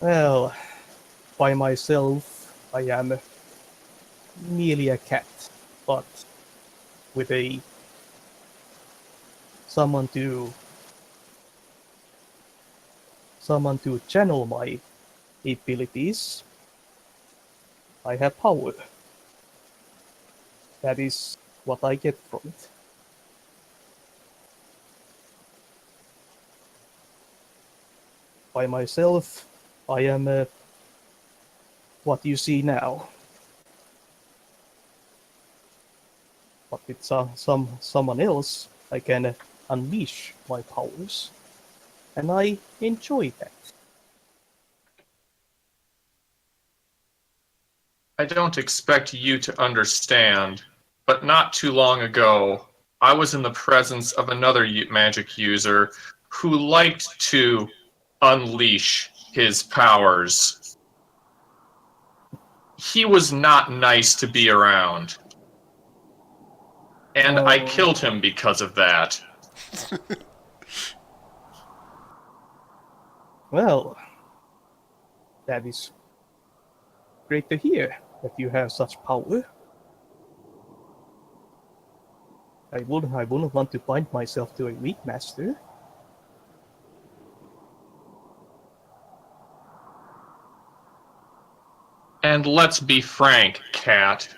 Well, by myself, I am merely a cat, but with a someone to channel my abilities, I have power. That is what I get from it. By myself, I am what you see now. But with someone else, I can unleash my powers, and I enjoy that. I don't expect you to understand, but not too long ago, I was in the presence of another magic user who liked to unleash his powers. He was not nice to be around, and I Oh, killed him because of that. well, that is great to hear that you have such power. I wouldn't want to bind myself to a weak master. And let's be frank, Cat.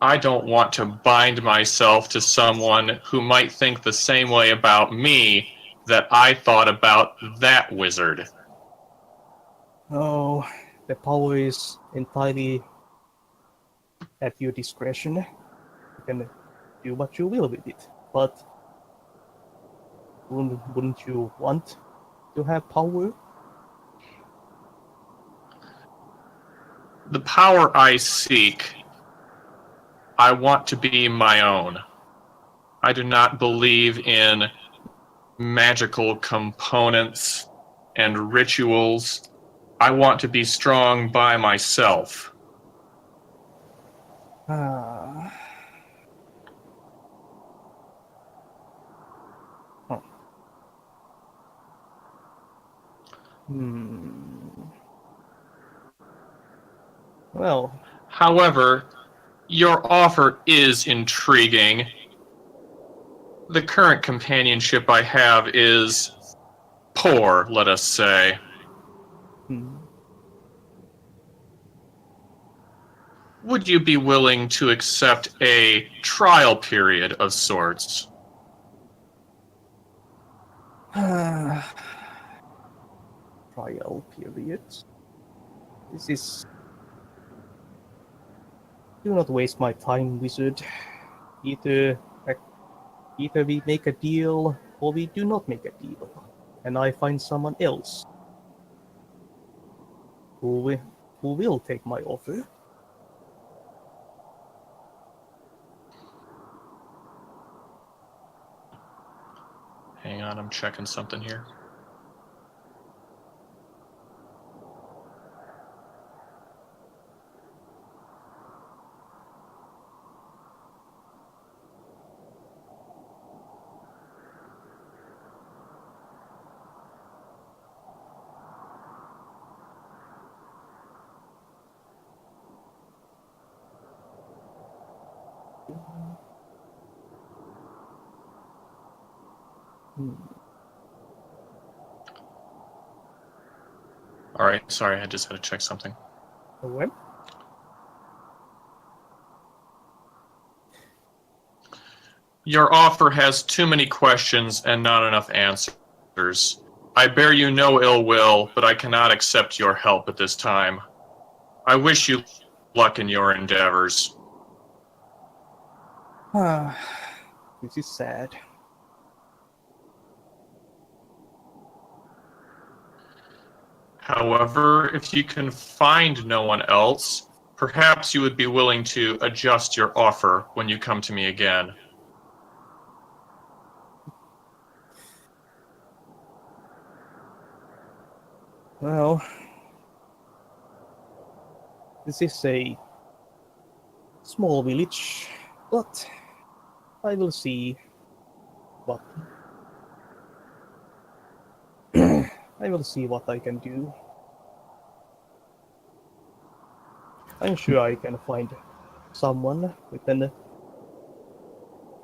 I don't want to bind myself to someone who might think the same way about me that I thought about that wizard. Oh, the power is entirely at your discretion. You can do what you will with it. But wouldn't you want to have power? The power I seek, I want to be my own. I do not believe in magical components and rituals. I want to be strong by myself. Ah. Huh. Well, However, your offer is intriguing. The current companionship I have is poor, let us say. hmm. Would you be willing to accept a trial period of sorts? Trial periods. This is Do not waste my time, wizard. Either, either we make a deal, or we do not make a deal, and I find someone else who will take my offer. Hang on, I'm checking something here. All right, sorry, I just had to check something. Well, Your offer has too many questions and not enough answers. I bear you no ill will, but I cannot accept your help at this time. I wish you luck in your endeavors. this is sad. However, if you can find no one else, perhaps you would be willing to adjust your offer when you come to me again. Well, this is a small village, but I will see what I will see what I can do. I'm sure I can find someone with an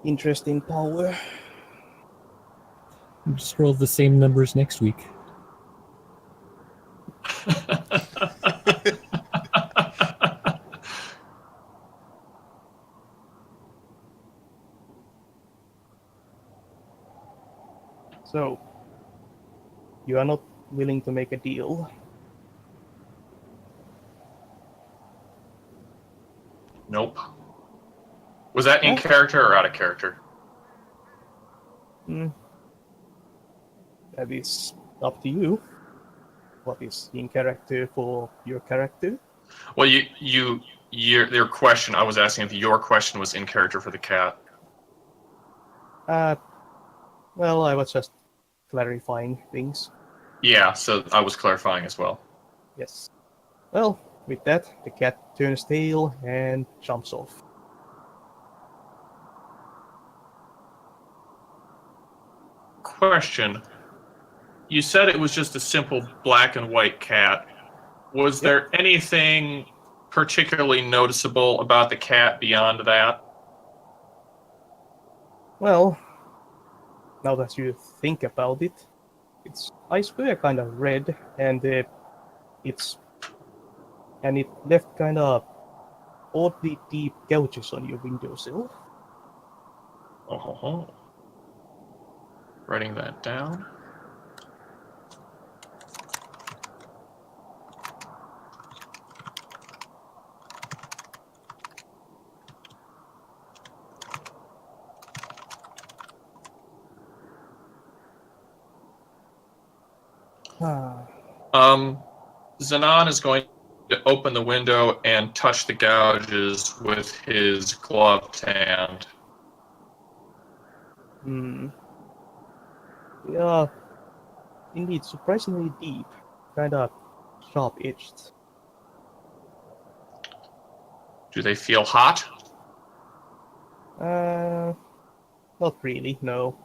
interesting power. Just roll the same numbers next week. So, you are not willing to make a deal? Nope. Was that in Huh? character or out of character? That is up to you. What is in character for your character? Well, your question, I was asking if your question was in character for the cat. Well, I was just clarifying things. Yeah, so I was clarifying as well. Yes. Well, with that, the cat turns tail and jumps off. Question. You said it was just a simple black and white cat. Was Yep. there anything particularly noticeable about the cat beyond that? Well, now that you think about it, its eyes were kind of red, and it left kind of oddly deep gouges on your windowsill. Oh. Writing that down. Zanon is going to open the window and touch the gouges with his gloved hand. Yeah, indeed, surprisingly deep, kind of sharp-edged. Do they feel hot? Not really, no.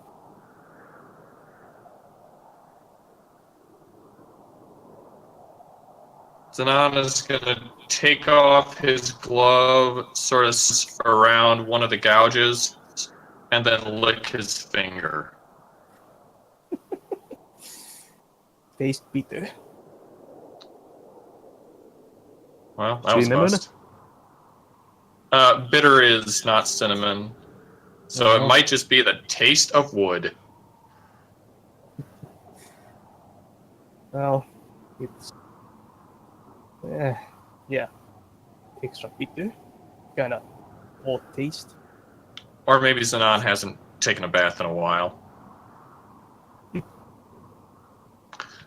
Zanon is going to take off his glove, sort of around one of the gouges, and then lick his finger. Taste bitter. Well, that was a Cinnamon? bust. Bitter is not cinnamon, so Oh. it might just be the taste of wood. Well, it's yeah, extra bitter. kind of odd taste. Or maybe Zanon hasn't taken a bath in a while.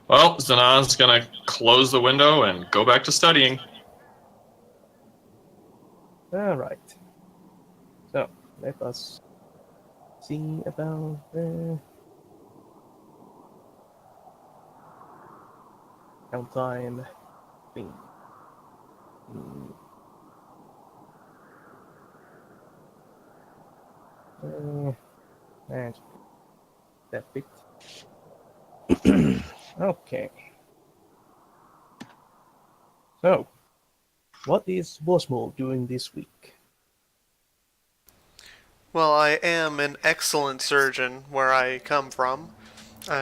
Well, Zanon's gonna close the window and go back to studying. All right. So let us see about the downtime thing. And that bit. Okay. So, what is Bellmoore doing this week? Well, I am an excellent surgeon where I come from,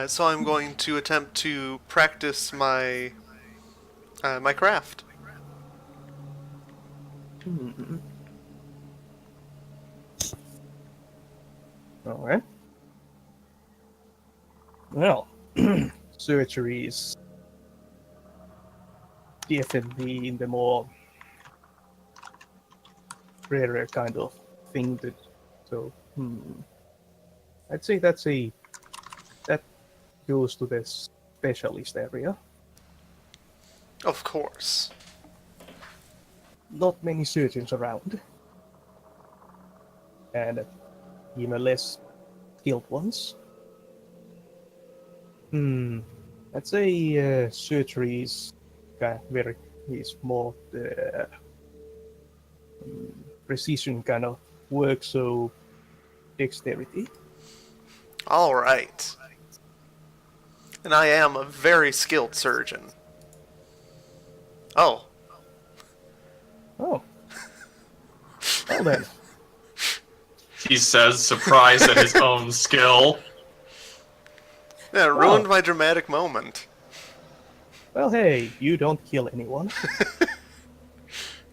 so I'm going to attempt to practice my my craft. Alright. Well, surgery is definitely the more rarer kind of thing to so I'd say that goes to the specialist area. Of course. Not many surgeons around. And even less skilled ones. I'd say surgery is more the precision kind of work, so dexterity. All right. And I am a very skilled surgeon. Oh. Oh. Well then. He says, surprised at his own skill. Yeah, it ruined my dramatic moment. Well, hey, you don't kill anyone.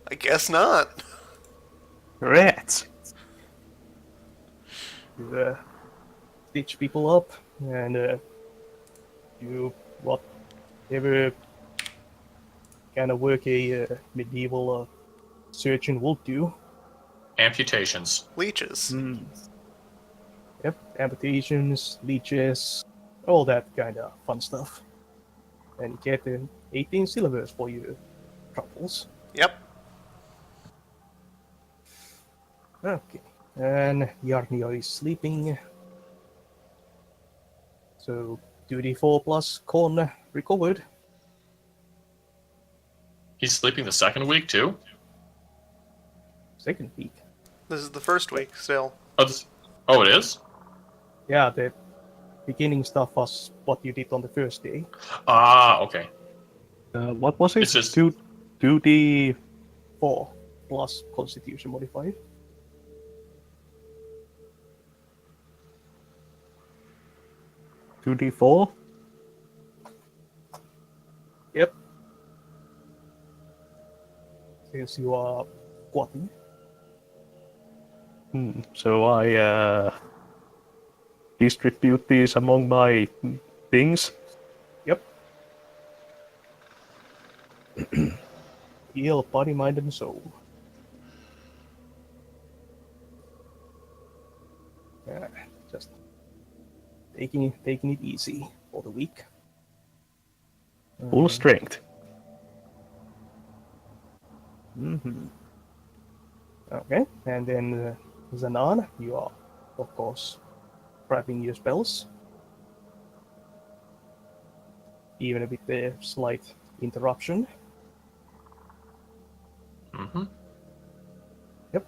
I guess not. Rats. You stitch people up, and you whatever kind of work a medieval surgeon will do. Amputations. Leeches. Yep, amputations, leeches, all that kind of fun stuff. And you get 18 silvers for your troubles. Yep. Okay, and Yarnio is sleeping. So 2d4 plus con recovered. He's sleeping the second week, too? Second week. This is the first week still. Oh, it is? Yeah, the beginning stuff was what you did on the first day. Ah, okay. What was it? It's just- 2D 4 plus constitution modifier. two D4? Yep. Since you are squatting. So I distribute these among my things. Yep. Heal body, mind, and soul. Yeah, just taking it easy for the week. Full strength. Okay, and then Zanan, you are, of course, prepping your spells. Even with a slight interruption. Mm-hmm. Yep.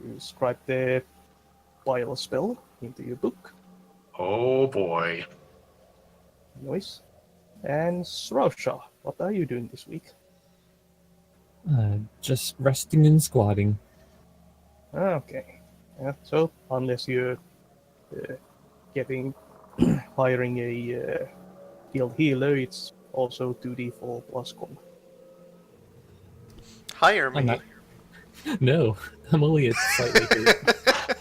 You scribe the vial spell into your book. Oh, boy. Nice. And Srausha, what are you doing this week? Just resting and squatting. Okay. Yeah, so, unless you're hiring a guild healer, it's also 2d4 plus con. Hire me. I'm not. No, I'm only a slightly hurt.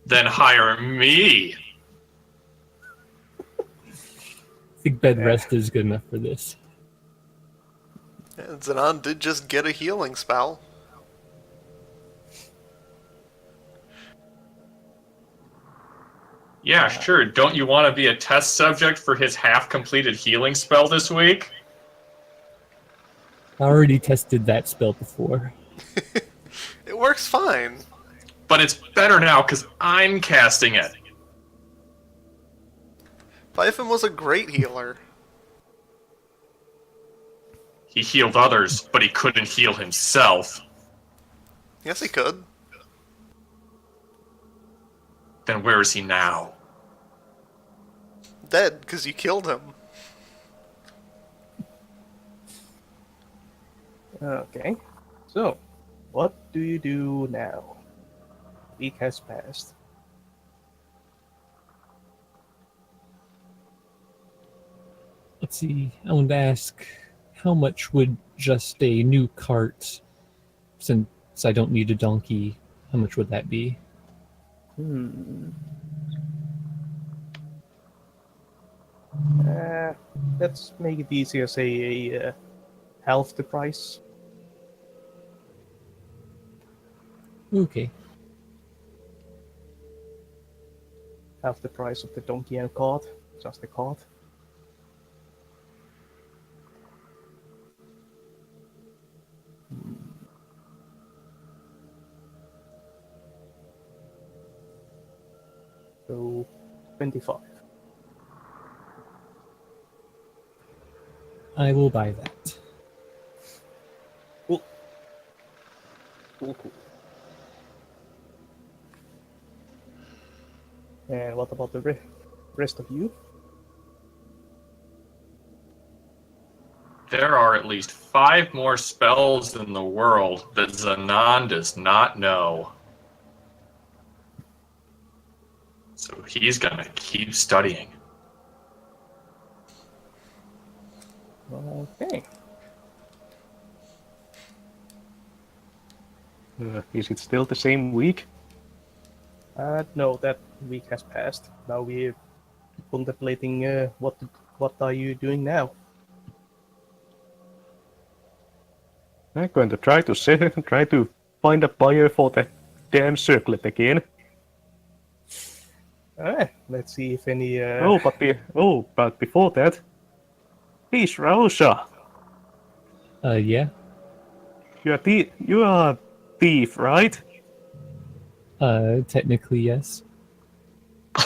Then hire me. I think bed rest is good enough for this. And Zanon did just get a healing spell. Yeah, sure. Don't you want to be a test subject for his half-completed healing spell this week? I already tested that spell before. It works fine. But it's better now because I'm casting it. Byfim was a great healer. He healed others, but he couldn't heal himself. Yes, he could. Then where is he now? Dead, because you killed him. Okay. So, what do you do now? Week has passed. Let's see. I wanted to ask, how much would just a new cart, since I don't need a donkey, how much would that be? Let's make it easier, say half the price. Okay. Half the price of the donkey and cart. Just the cart. So, 25. I will buy that. Cool. Cool. And what about the rest of you? There are at least 5 more spells in the world that Zanon does not know. So he's gonna keep studying. Okay. Is it still the same week? No, that week has passed. Now we're contemplating what are you doing now? I'm going to try to find a buyer for the damn circlet again. Alright, let's see if any. But before that, please, Rausha, Yeah. you are a thief, right? Technically, yes.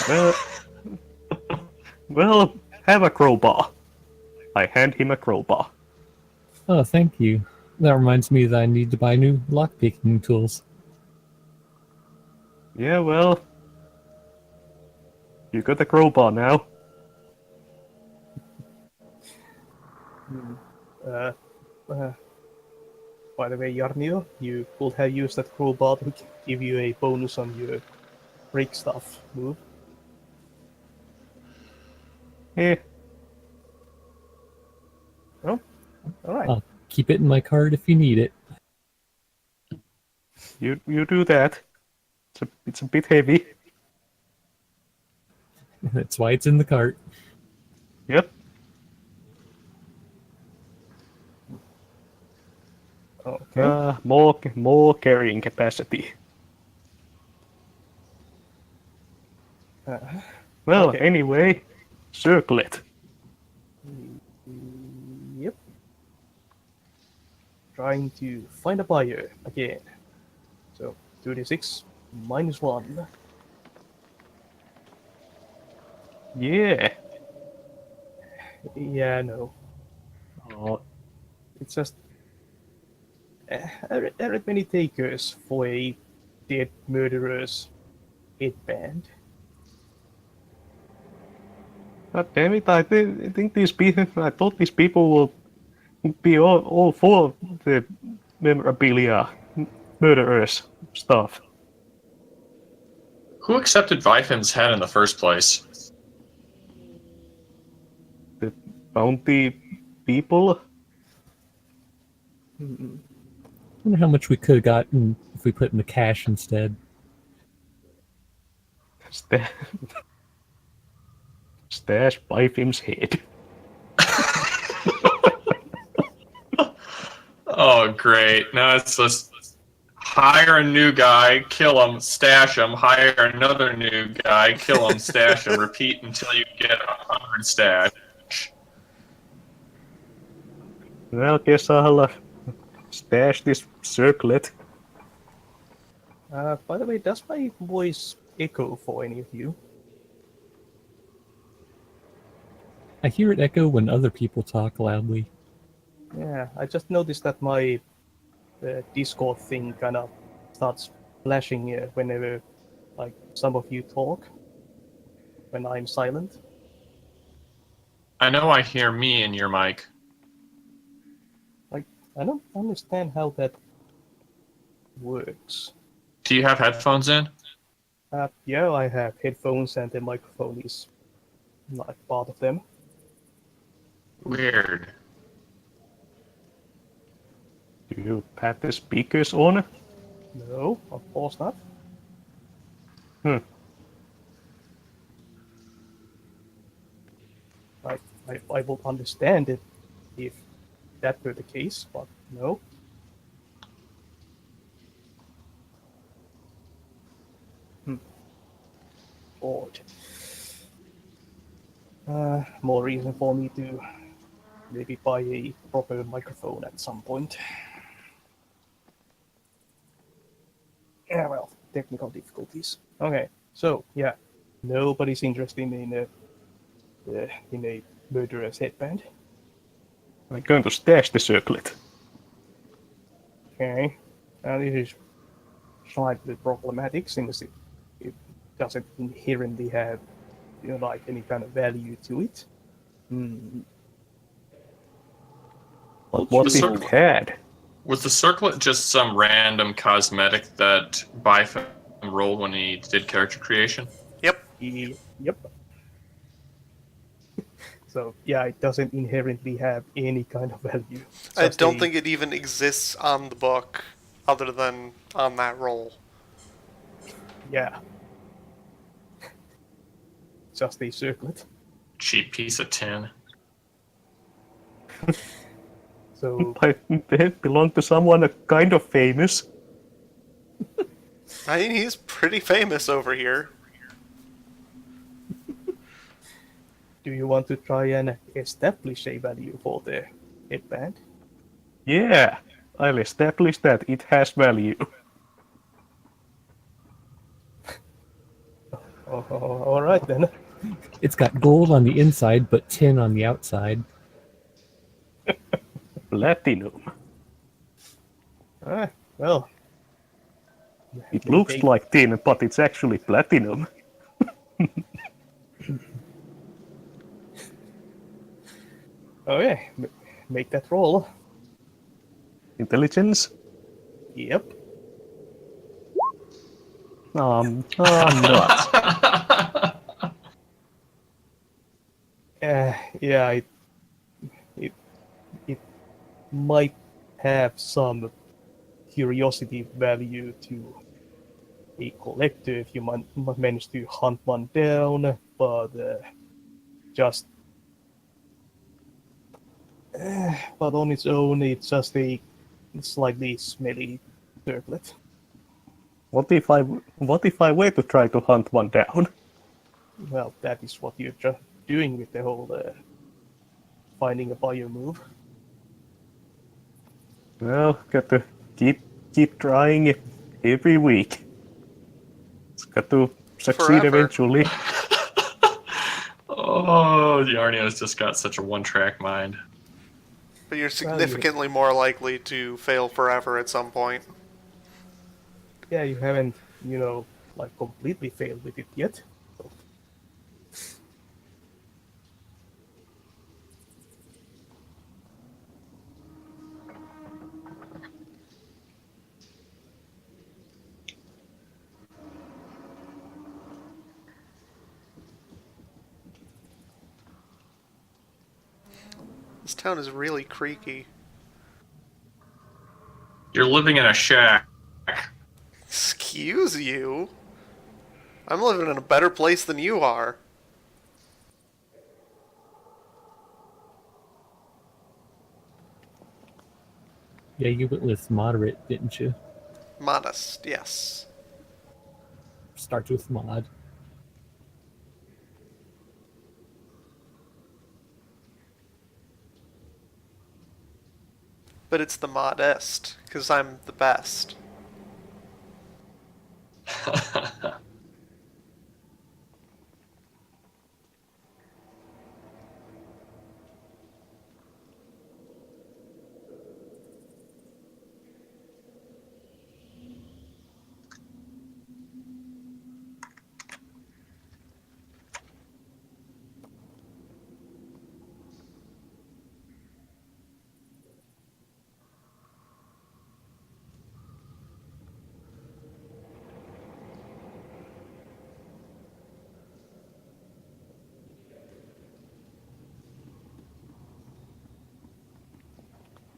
Well, well, have a crowbar. I hand him a crowbar. Oh, thank you. That reminds me that I need to buy new lockpicking tools. Yeah, well, you got a crowbar now. By the way, Yarnio, you could have used that crowbar to give you a bonus on your break stuff move. Eh, Oh, alright. I'll keep it in my cart if you need it. you do that. It's a bit heavy. That's why it's in the cart. Yep. Okay. More carrying capacity. Well, okay. anyway, circlet. Yep. Trying to find a buyer again. So 2d6 minus 1. Yeah. Yeah, no. Oh, It's just there aren't many takers for a dead murderer's headband. God damn it! I think these people. I thought these people will be all for the memorabilia, murderers stuff. Who accepted Vifim's head in the first place? The bounty people. I wonder how much we could have gotten if we put in the cash instead. Stash Bifim's head. Oh, great. Now it's just hire a new guy, kill him, stash him, hire another new guy, kill him, stash him, repeat until you get 100 stash. Well, guess I'll stash this circlet. By the way, does my voice echo for any of you? I hear it echo when other people talk loudly. Yeah, I just noticed that my Discord thing kind of starts flashing whenever, like, some of you talk when I'm silent. I know I hear me in your mic. Like, I don't understand how that works. Do you have headphones in? Yeah, I have headphones and the microphone is like part of them. Weird. Do you have the speakers on? No, of course not. Hmm. I will understand it if that were the case, but no. Odd. More reason for me to maybe buy a proper microphone at some point. Yeah, well, technical difficulties. Okay, so yeah, nobody's interested in a murderer's headband. I'm going to stash the circlet. Okay, now this is slightly problematic since it doesn't inherently have, like any kind of value to it. But what The if circlet- it had? Was the circlet just some random cosmetic that Bifam rolled when he did character creation? Yep. Yep. So yeah, it doesn't inherently have any kind of value. It's I just don't a- think it even exists on the book other than on that roll. Yeah. Just a circlet. Cheap piece of tin. So But it belonged to someone kind of famous. I mean, he's pretty famous over here. do you want to try and establish a value for the headband? Yeah, I'll establish that it has value. All right then. It's got gold on the inside, but tin on the outside. Platinum. Well. It maybe looks like tin, but it's actually platinum. Okay, make that roll. Intelligence? Yep. Nuts. Yeah, it might have some curiosity value to a collector if you manage to hunt one down, but just but on its own, it's just a slightly smelly circlet. What if I were to try to hunt one down? Well, that is what you're just doing with the whole finding a buyer move. Well, got to keep trying it every week. It's got to succeed Forever. eventually. Oh, the Arnio's just got such a one-track mind. But you're significantly more likely to fail forever at some point. Yeah, you haven't, like completely failed with it yet. So. This town is really creaky. You're living in a shack. Excuse you? I'm living in a better place than you are. Yeah, you went with moderate, didn't you? Modest, yes. Starts with mod. But it's the modest, because I'm the best.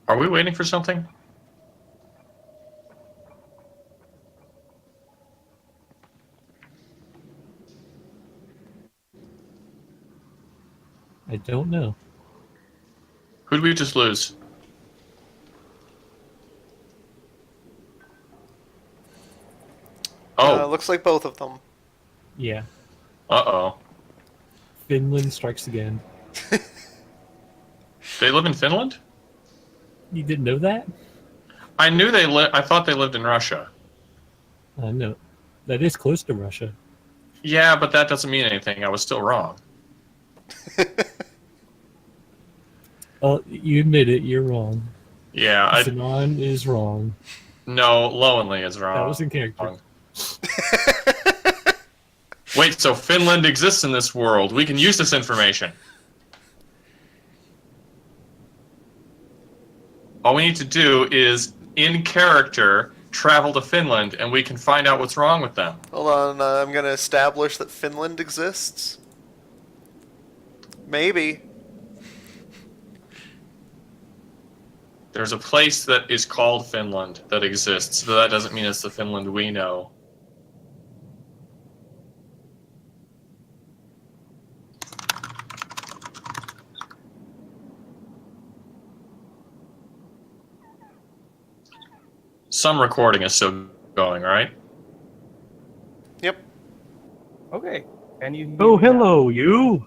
Are we waiting for something? I don't know. Who'd we just lose? Oh, Looks like both of them. Yeah. uh-oh. Finland strikes again. They live in Finland? You didn't know that? I knew I thought they lived in Russia. No. That is close to Russia. Yeah, but that doesn't mean anything. I was still wrong. Oh, you admit it, you're wrong. Yeah, Xenon is wrong. no, Lowenly is wrong. That was in character. Wait, so Finland exists in this world. We can use this information. All we need to do is, in character, travel to Finland, and we can find out what's wrong with them. Hold on, I'm gonna establish that Finland exists. Maybe. There's a place that is called Finland that exists, but that doesn't mean it's the Finland we know. Some recording is still going, right? Yep. Okay. Can you hear Oh, me now? hello, you!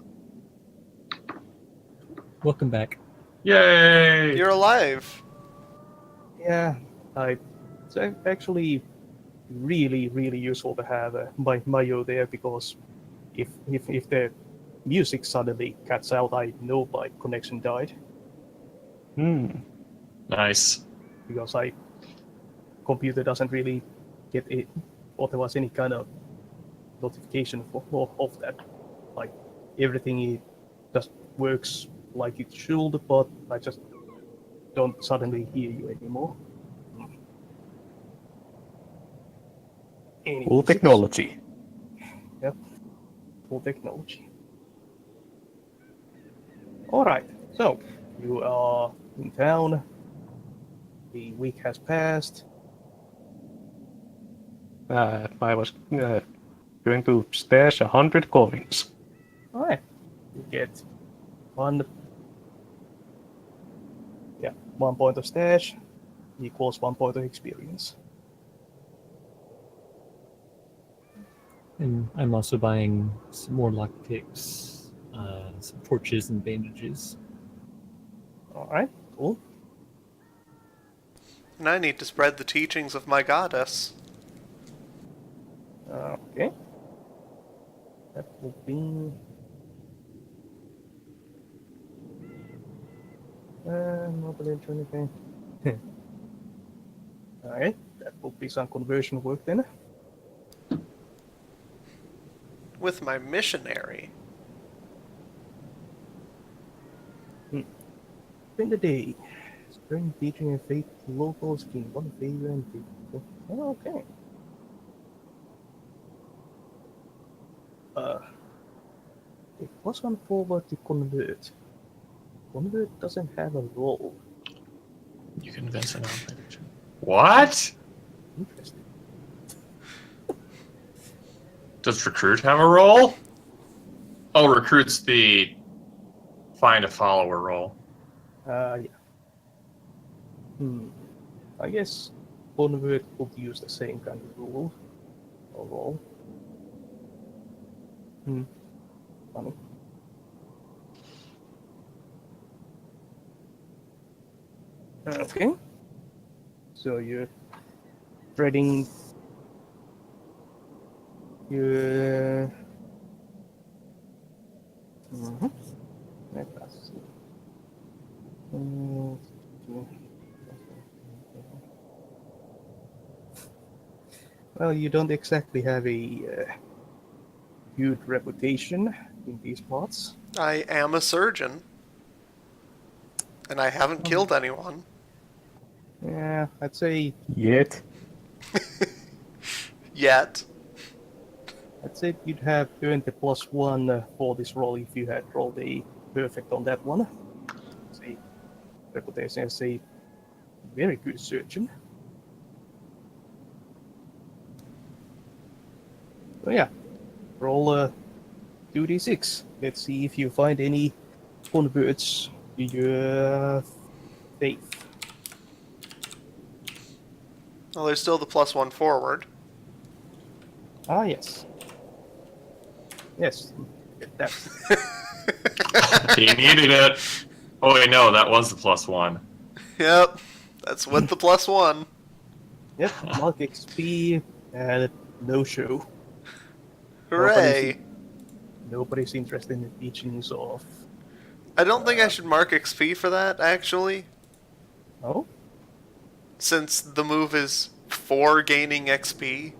Welcome back. Yay! You're alive. Yeah, it's actually really, really useful to have my Mayo there, because if the music suddenly cuts out, I know my connection died, Hmm. Nice. because computer doesn't really get it, otherwise any kind of notification of that. Like everything just works like it should, but I just don't suddenly hear you anymore. Cool Anyways, technology. Yep, cool technology. Alright, so you are in town. The week has passed. I was going to stash 100 coins. Alright, you get one point of stash equals 1 point of experience. And I'm also buying some more lockpicks, some torches and bandages. Alright, cool. And I need to spread the teachings of my goddess. Okay. That will be... not really anything. Alright, that will be some conversion work then. With my missionary. Spend the day. Spring teaching and faith to locals, gain one favor and faith. Okay. It was on forward to convert. Convert doesn't have a role. You convince an non-page. What? Interesting. Does recruit have a role? Oh, recruit's the find a follower role. Yeah. I guess convert would use the same kind of rule overall. Funny. Okay. So you're threading your. Let's see. Well, you don't exactly have a huge reputation in these parts. I am a surgeon, and I haven't killed anyone. Yeah, I'd say Yet. Yet. you'd have earned the +1 for this roll if you had rolled a perfect on that one. Say, reputation as a very good surgeon. So yeah, roll 2d6. Let's see if you find any converts to your faith. Well, there's still the +1 forward. Ah, yes. Yes, that. He needed it. Oh wait, no, that was the +1. Yep, that's with the +1. Yep, mark XP and no show. Hooray! Nobody's interested in the teachings of. I don't think I should mark XP for that, actually, Oh? since the move is for gaining XP.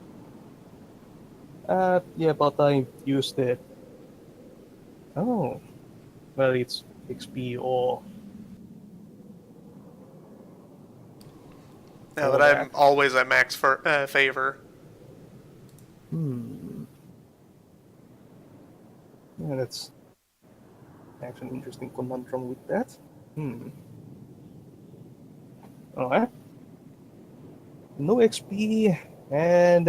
Yeah, but I used it. Oh. Well, it's XP or. Now Or that I'm that. always at max for favor. Yeah, that's actually an interesting conundrum with that. Alright. No XP, and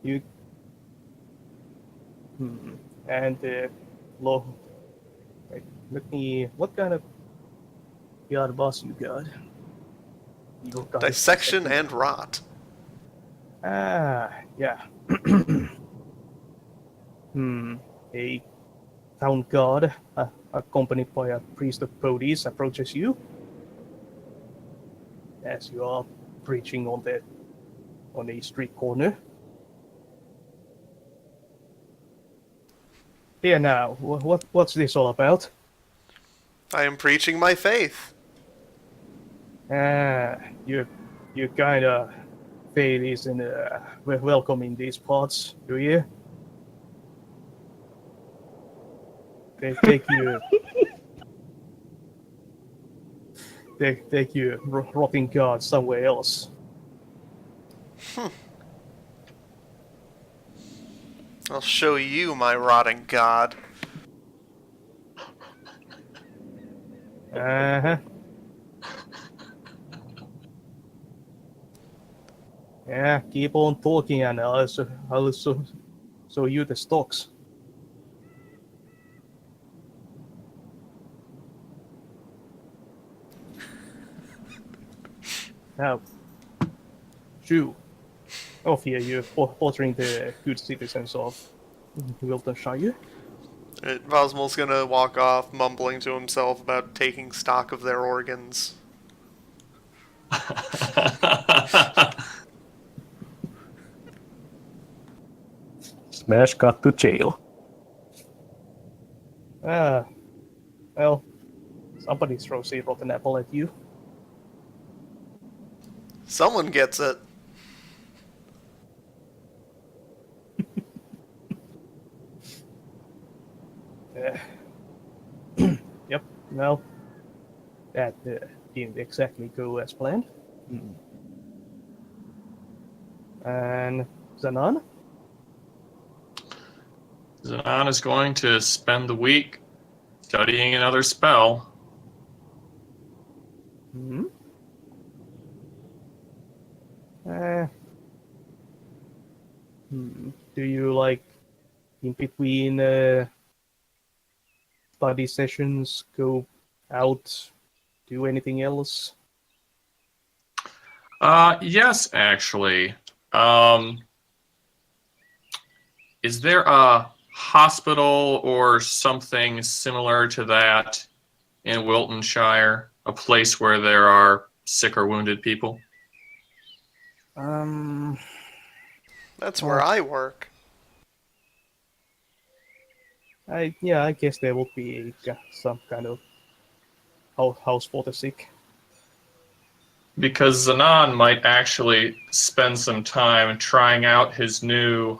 you. And low. Wait, let me. What kind of god boss you got? You got Dissection and rot. Ah, yeah. A town guard, accompanied by a priest of Bodis, approaches you as you are preaching on a street corner. Here now, what's this all about? I am preaching my faith. Ah, you kinda faith isn't welcome in these parts, do you? They take you. Take you rotting god somewhere else. I'll show you my rotting god. Uh-huh. Yeah, keep on talking and I'll show you the stocks. Now, shoo. Off here, you're bothering the good citizens of Wiltonshire. Vosmel's gonna walk off, mumbling to himself about taking stock of their organs. Smash cut to jail. Ah, well, somebody throws a rotten apple at you. Someone gets it. Yep, well, that didn't exactly go as planned. And Zanan? Zanon is going to spend the week studying another spell. Do you like in between study sessions go out, do anything else? Yes, actually. Is there a hospital or something similar to that in Wiltonshire? A place where there are sick or wounded people? That's Well, where I work. I guess there would be some kind of house for the sick. Because Zanan might actually spend some time trying out his new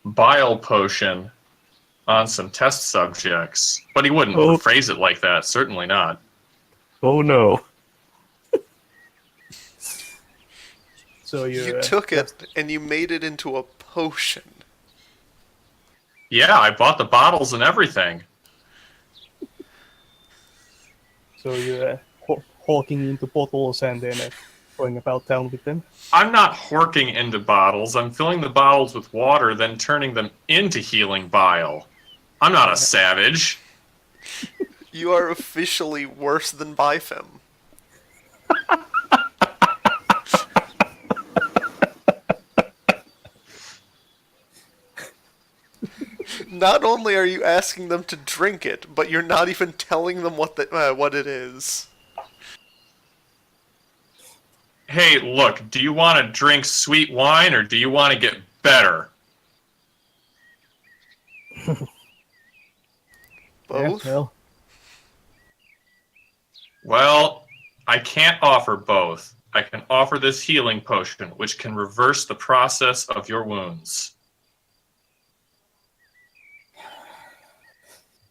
bile potion on some test subjects. But he wouldn't Oh. phrase it like that, certainly not. Oh no. So You took it and you made it into a potion. Yeah, I bought the bottles and everything. So you're hawking into bottles and then going about town with them. I'm not horking into bottles. I'm filling the bottles with water, then turning them into healing bile. I'm not a savage. You are officially worse than Bifem. Not only are you asking them to drink it, but you're not even telling them what it is. Hey, look, do you want to drink sweet wine or do you want to get better? Both? Yeah, well, Well, I can't offer both. I can offer this healing potion, which can reverse the process of your wounds.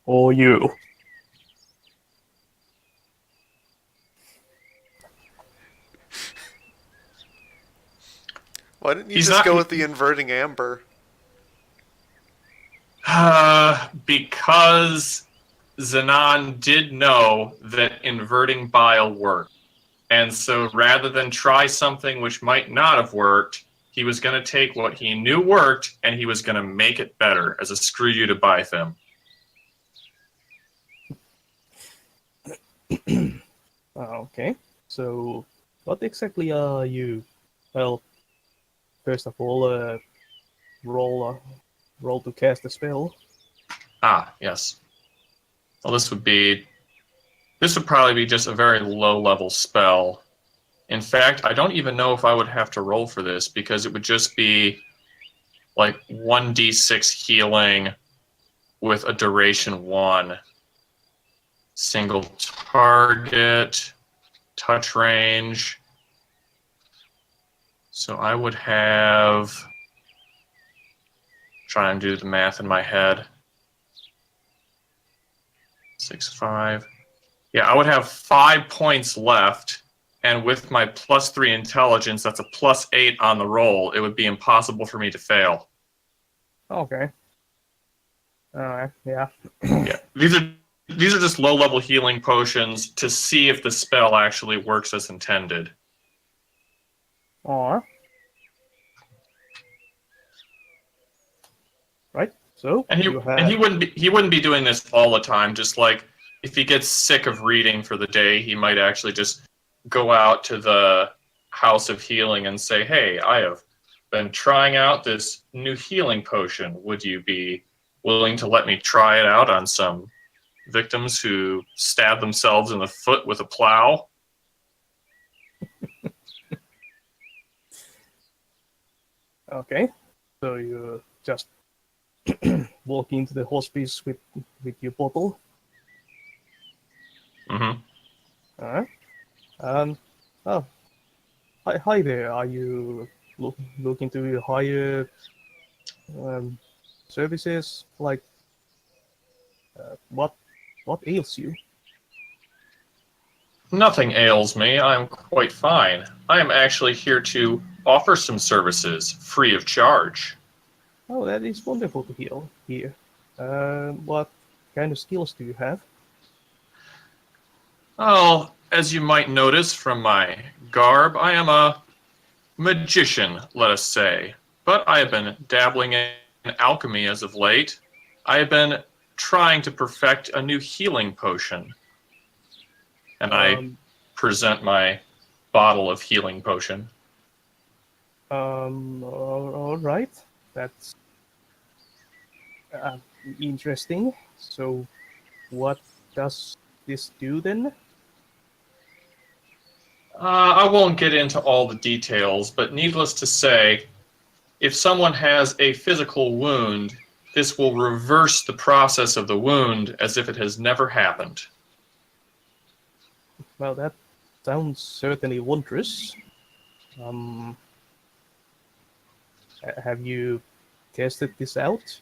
Or you. Why didn't you He's just not- go with the inverting amber? Because Zanan did know that inverting bile worked. And so rather than try something which might not have worked, he was going to take what he knew worked and he was going to make it better as a screw you to Bifem. Okay. So, what exactly are you? Well, first of all, roll to cast a spell. Ah, yes. Well, this would probably be just a very low-level spell. In fact, I don't even know if I would have to roll for this because it would just be like 1d6 healing with a duration 1. Single target, touch range. So I would have... Try and do the math in my head. 6, 5. Yeah, I would have 5 points left, and with my +3 intelligence, that's a +8 on the roll. It would be impossible for me to fail. Okay. Alright, yeah. Yeah, these are just low-level healing potions to see if the spell actually works as intended. Alright. Right, so And he you have... and he wouldn't be doing this all the time. Just like if he gets sick of reading for the day, he might actually just go out to the House of Healing and say, "Hey, I have been trying out this new healing potion. Would you be willing to let me try it out on some victims who stab themselves in the foot with a plow?" Okay, so you just walk into the hospice with your bottle. Mm-hmm. Alright. Oh, hi there. Are you looking to hire services? Like, what ails you? Nothing ails me. I'm quite fine. I am actually here to offer some services free of charge. Oh, that is wonderful to hear. What kind of skills do you have? Well, as you might notice from my garb, I am a magician, let us say. But I have been dabbling in alchemy as of late. I have been trying to perfect a new healing potion. And I present my bottle of healing potion. All right. That's uh, interesting. So, what does this do then? I won't get into all the details, but needless to say, if someone has a physical wound, this will reverse the process of the wound as if it has never happened. Well, that sounds certainly wondrous. Um, have you tested this out?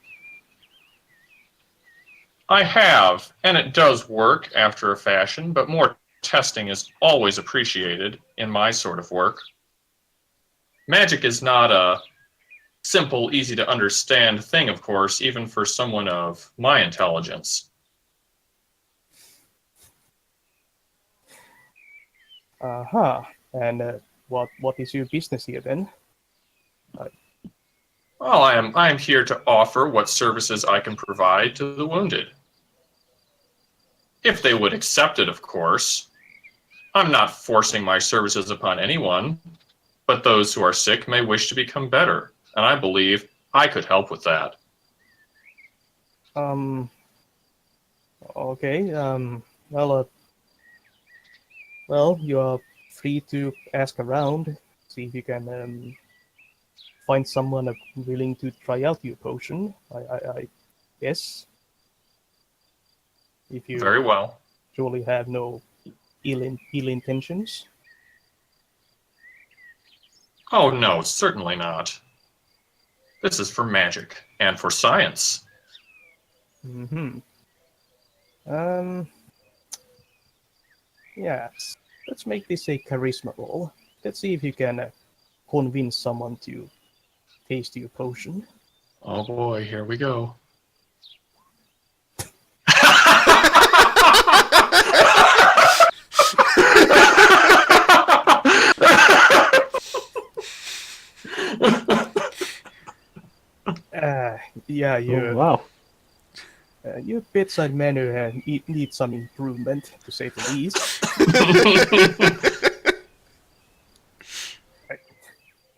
I have, and it does work after a fashion, but more testing is always appreciated in my sort of work. Magic is not a simple, easy to understand thing, of course, even for someone of my intelligence. Uh-huh. And what is your business here then? Well, I am here to offer what services I can provide to the wounded. If they would accept it, of course. I'm not forcing my services upon anyone, but those who are sick may wish to become better, and I believe I could help with that. Okay. Well, you are free to ask around, see if you can find someone willing to try out your potion. I guess. If you Very well. truly have no ill intentions. Oh, no, certainly not. This is for magic and for science. Mm-hmm. Yes. Let's make this a charisma roll. Let's see if you can convince someone to taste your potion. Oh boy, here we go. Yeah, Oh, wow. your bedside manner needs some improvement, to say the least.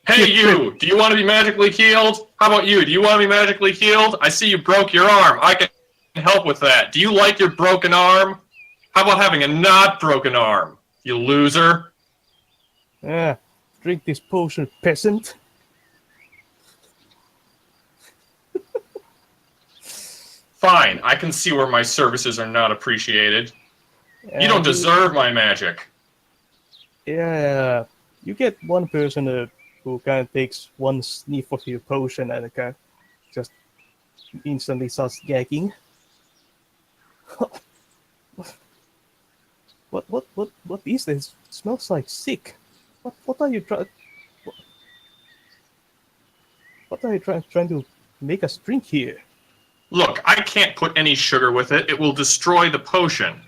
Hey, you! Do you want to be magically healed? How about you? Do you want to be magically healed? I see you broke your arm. I can help with that. Do you like your broken arm? How about having a not broken arm, you loser? Drink this potion, peasant. Fine, I can see where my services are not appreciated. You don't deserve my magic. Yeah, you get one person who kind of takes one sniff of your potion and kind of just instantly starts gagging. What is this? It smells like sick. What are you trying? What are you trying to make us drink here? Look, I can't put any sugar with it. It will destroy the potion.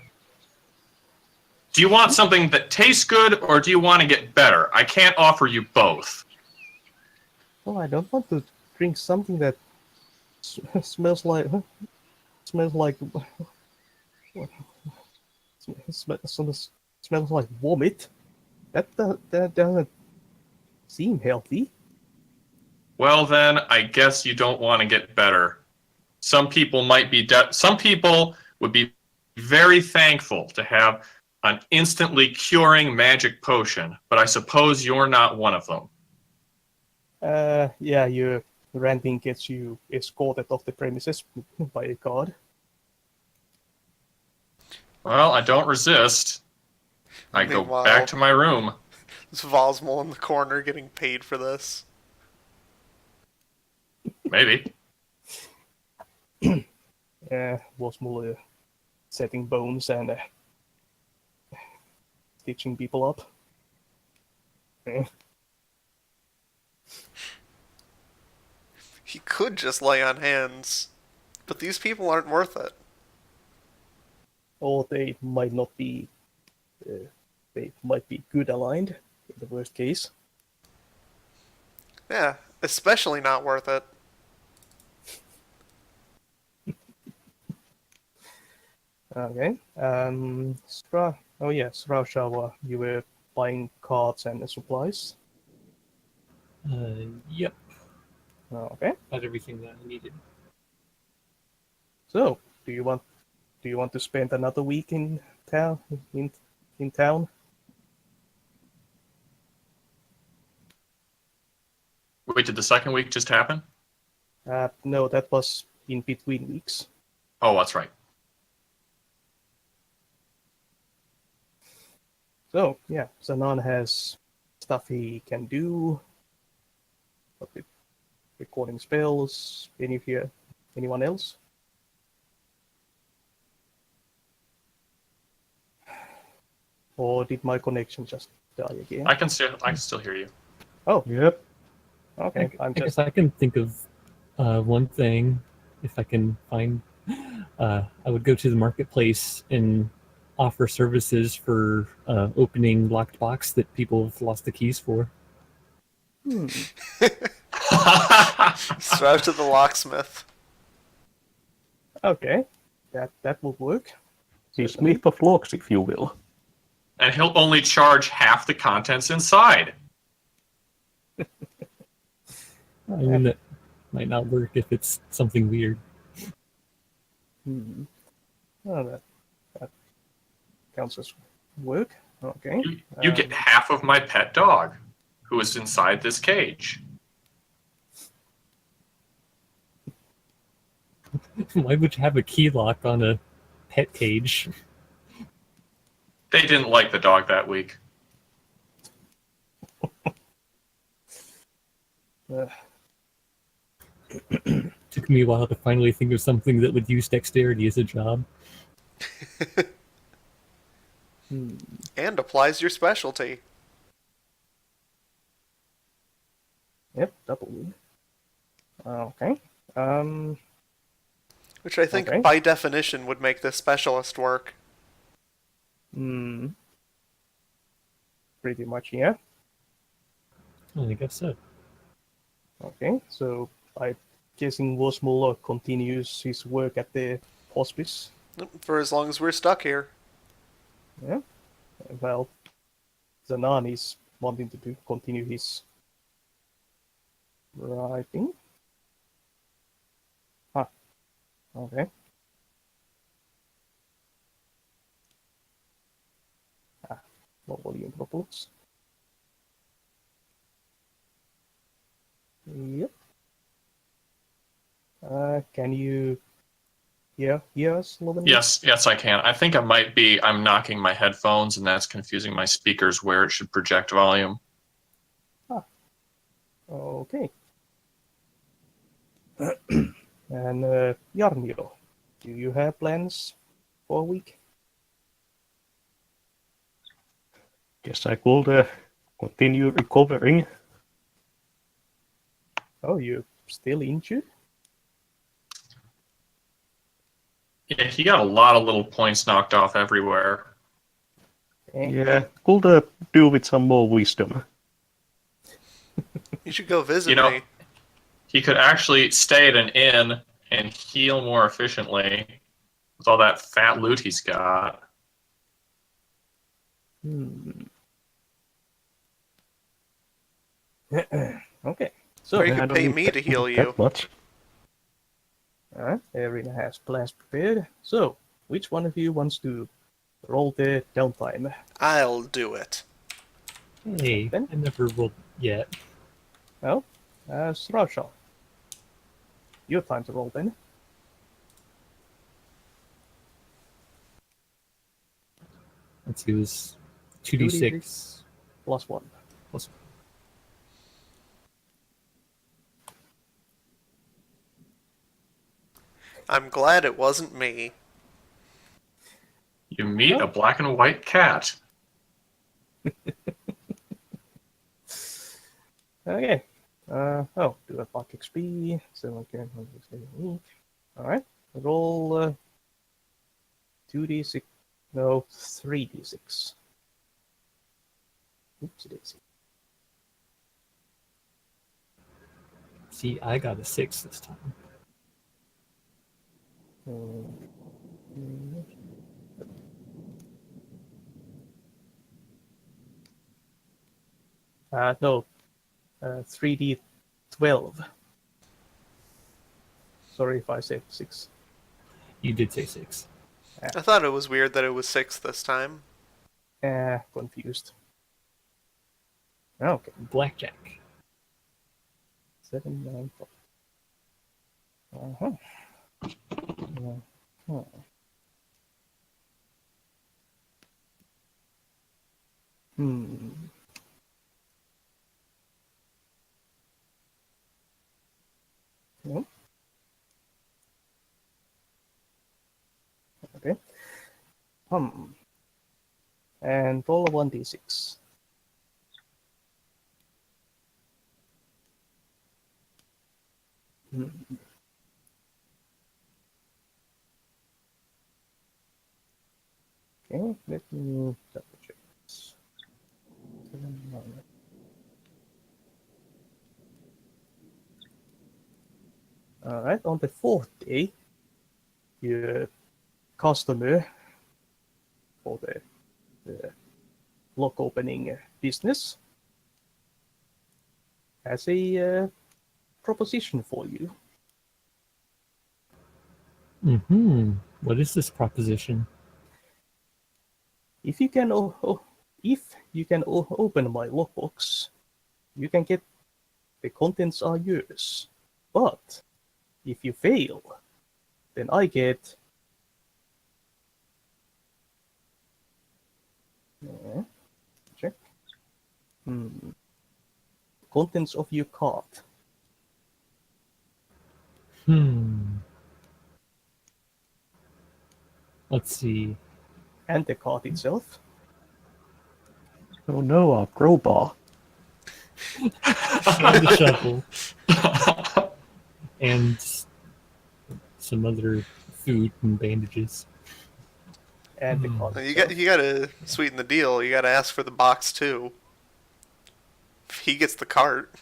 Do you want something that tastes good, or do you want to get better? I can't offer you both. Oh, I don't want to drink something that smells like smells like smells like vomit. That doesn't seem healthy. Well, then, I guess you don't want to get better. Some people might be some people would be very thankful to have an instantly curing magic potion, but I suppose you're not one of them. Yeah, your ranting gets you escorted off the premises by a guard. Well, I don't resist. I go Meanwhile, back to my room. Is Vosmol in the corner getting paid for this? Maybe. Was more setting bones and stitching people up. He could just lay on hands, but these people aren't worth it. Or they might not be. They might be good aligned in the worst case. Yeah, especially not worth it. Okay. Oh yeah, Sraushawa, you were buying cards and supplies? Yep, Okay. got everything that I needed. So, do you want to spend another week in town? In town? Wait, did the second week just happen? No, that was in between weeks. Oh, that's right. So, yeah, Zanan has stuff he can do. But with recording spells, anyone else? Or did my connection just die again? I can still hear you. Oh, Yep. okay. I guess I can think of one thing. If I can find, I would go to the marketplace and offer services for opening locked box that people have lost the keys for. Strive to the locksmith. Okay, that will work. The Smith of Locks, if you will. And he'll only charge half the contents inside. I mean, that might not work if it's something weird. Oh, that counts as work. Okay. You get half of my pet dog, who is inside this cage. Why would you have a key lock on a pet cage? They didn't like the dog that week. Took me a while to finally think of something that would use dexterity as a job. And applies your specialty. Yep, double wood. Okay. Which I think Okay. by definition would make this specialist work. Pretty much, yeah. I guess so. Okay, so I'm guessing Wosmuller continues his work at the hospice. For as long as we're stuck here. Yeah. Well, Zanan is wanting to continue his writing. Huh. Okay. No volume problems. Yep. Can you hear us, Logan? Yes, I can. I think I'm knocking my headphones, and that's confusing my speakers where it should project volume. Okay. And Jarnio, do you have plans for a week? Guess I could continue recovering. Oh, you're still injured? Yeah, he got a lot of little points knocked off everywhere. Yeah, could do with some more wisdom. You should go visit You know, me. he could actually stay at an inn and heal more efficiently with all that fat loot he's got. Okay. So, Or you I could don't pay need me to heal you. That much. Erina has plans prepared. So, which one of you wants to roll the downtime? I'll do it. Hey, Ben? I never rolled yet. Well, Srasha. Your time to roll then. Let's see, it was 2d6 plus 1. plus. I'm glad it wasn't me. You meet a black and white cat. Okay. Do a buck XP. So I can week. Alright. Roll 2d6. No, 3d6. Oops, daisy. See, I got a 6 this time. No, 3D12. Sorry if I said 6. You did say 6. I thought it was weird that it was 6 this time. Confused. Okay, Blackjack. 7, 9, 4. Uh-huh. Hmm. Nope. Okay. And roll a 1d6. Hmm. Okay, let me double check this. 7, 9. Alright, on the fourth day, your customer for the lock opening business has a proposition for you. Mm-hmm. What is this proposition? If you can open my lockbox, you can get the contents are yours. But if you fail, then I get check. Contents of your cart. Let's see. And the cart itself. Oh no, our crowbar. And the shovel. And some other food and bandages. And the cart You itself. gotta sweeten the deal. You gotta ask for the box too. He gets the cart.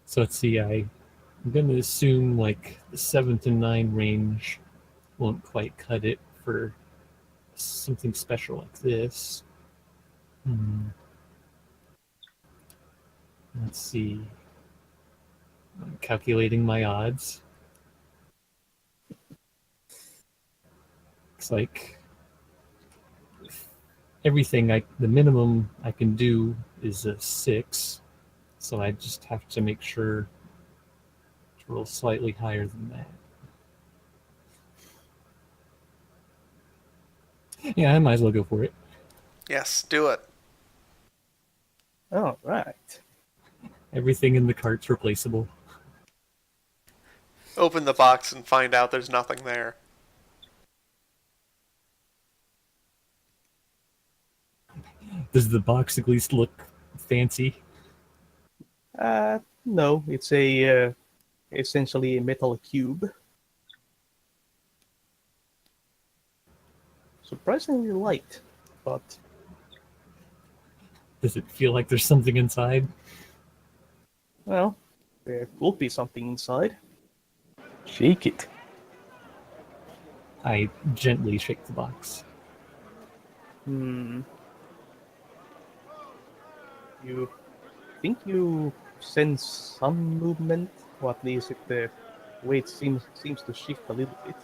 So let's see, I'm going to assume like the 7 to 9 range won't quite cut it for something special like this. Let's see. I'm calculating my odds. Looks like the minimum I can do is a 6. So I just have to make sure to roll slightly higher than that. Yeah, I might as well go for it. Yes, do it. All right. Everything in the cart's replaceable. Open the box and find out there's nothing there. Does the box at least look fancy? No, it's essentially a metal cube. Surprisingly light, but Does it feel like there's something inside? well, there could be something inside. Shake it. I gently shake the box. You think you sense some movement, or at least the weight seems to shift a little bit.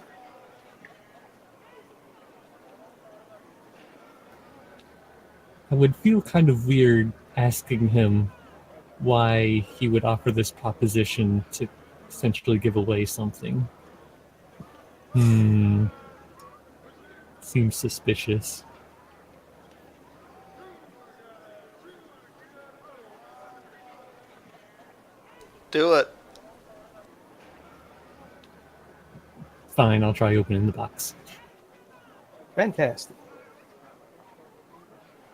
I would feel kind of weird asking him why he would offer this proposition to essentially give away something. Seems suspicious. Do it. Fine, I'll try opening the box. Fantastic.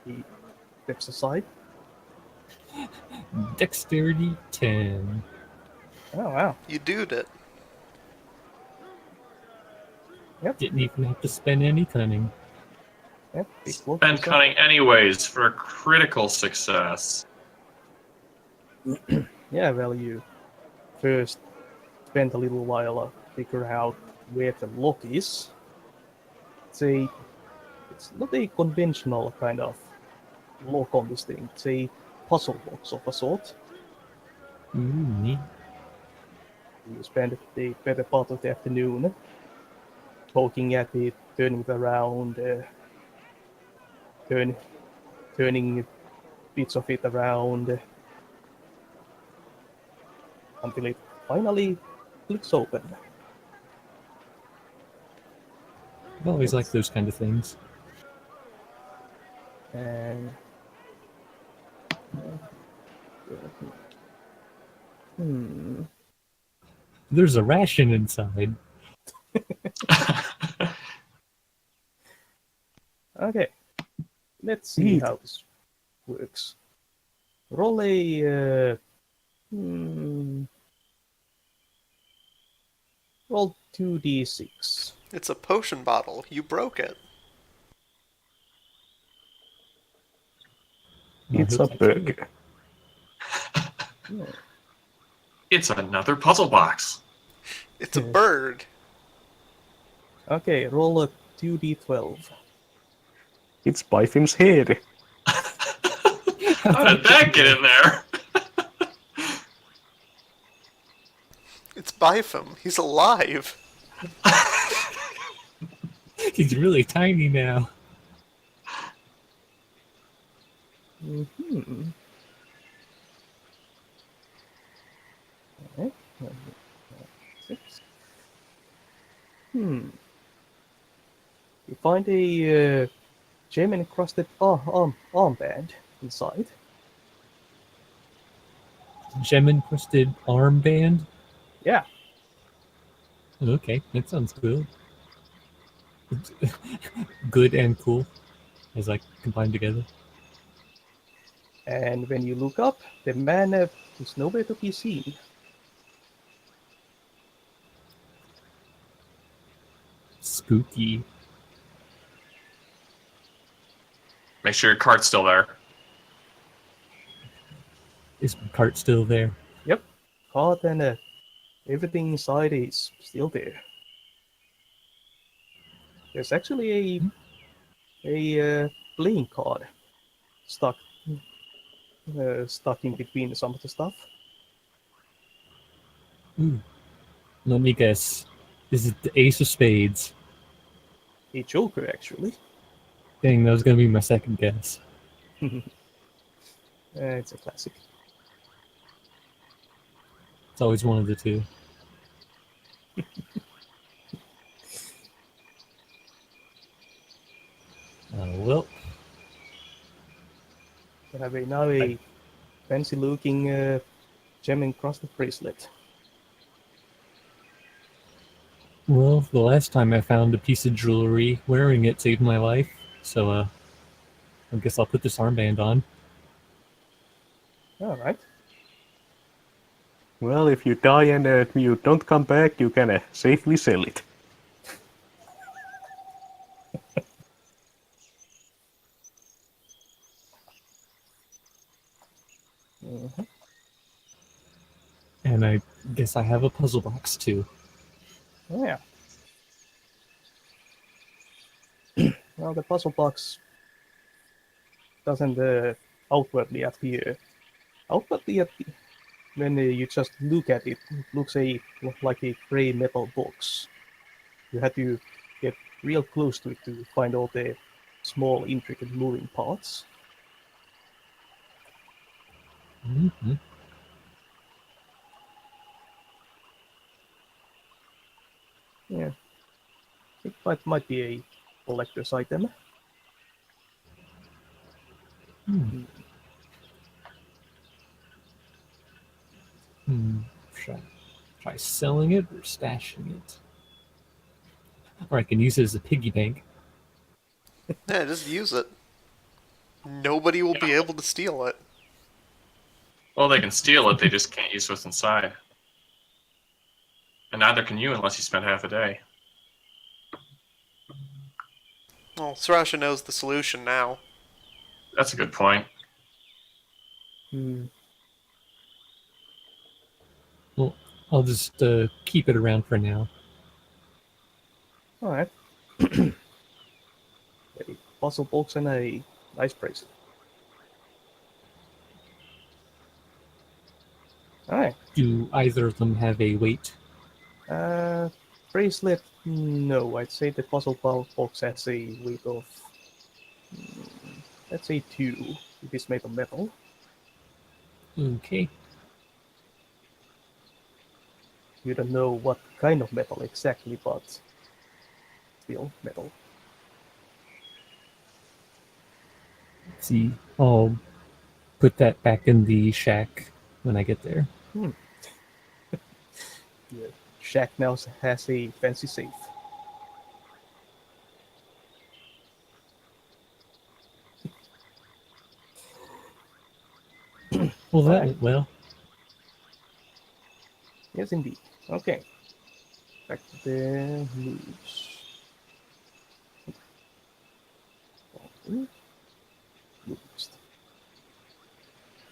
He steps aside. Dexterity 10. Oh wow. You doed it. Didn't even have to spend any cunning. Yep, he closes Spend up. cunning anyways for a critical success. Yeah, well, you first spend a little while figure out where the lock is, it's not a conventional kind of lock on this thing. It's a puzzle box of a sort. Ooh, neat. You spend the better part of the afternoon poking at it, turning it around, turning bits of it around until it finally clicks open. I've always liked those kind of things. And hmm. There's a ration inside. Okay, let's see Neat. how this works. Roll a roll 2d6. It's a potion bottle. You broke it. I It's a hope that's bug. Yeah. It's another puzzle box. It's a bird. Okay, roll a 2d12. It's Byfim's head. How did that get in there? It's Bifum. He's alive. He's really tiny now. Mm-hmm. Okay. 6. You find a gem-encrusted armband inside. Gem-encrusted armband? Yeah. Okay, that sounds good. Good and cool, as like combined together. And when you look up, the man is nowhere to be seen. Spooky. Make sure your cart's still there. Is my cart still there? Yep. Card and everything inside is still there. There's actually a playing card stuck in between some of the stuff. Ooh. Let me guess. This is the Ace of Spades. A joker, actually. Dang, that was gonna be my second guess. It's a classic. It's always one of the two. Well, You have now a fancy-looking gem-encrusted bracelet. well, the last time I found a piece of jewelry, wearing it saved my life. So, I guess I'll put this armband on. All right. Well, if you die and you don't come back, you can safely sell it. And I guess I have a puzzle box too. Oh, yeah. Well, the puzzle box doesn't outwardly appear. When you just look at it, it looks like a gray metal box. You had to get real close to it to find all the small, intricate moving parts. Mm-hmm. Yeah, it might be a collector's item. Try selling it or stashing it. Or I can use it as a piggy bank. Yeah, just use it. Nobody will be able to steal it. Well, they can steal it, they just can't use what's inside. And neither can you unless you spend half a day. Well, Srasha knows the solution now. That's a good point. Well, I'll just keep it around for now. All right. puzzle box and a ice bracelet. Alright. Do either of them have a weight? Bracelet, no. I'd say the puzzle box has a weight of, let's say 2. It is made of metal. Okay. You don't know what kind of metal exactly, but still metal. Let's see. I'll put that back in the shack when I get there. The shack now has a fancy safe. Well, that Alright. went well. Yes, indeed. Okay. Back to the moves.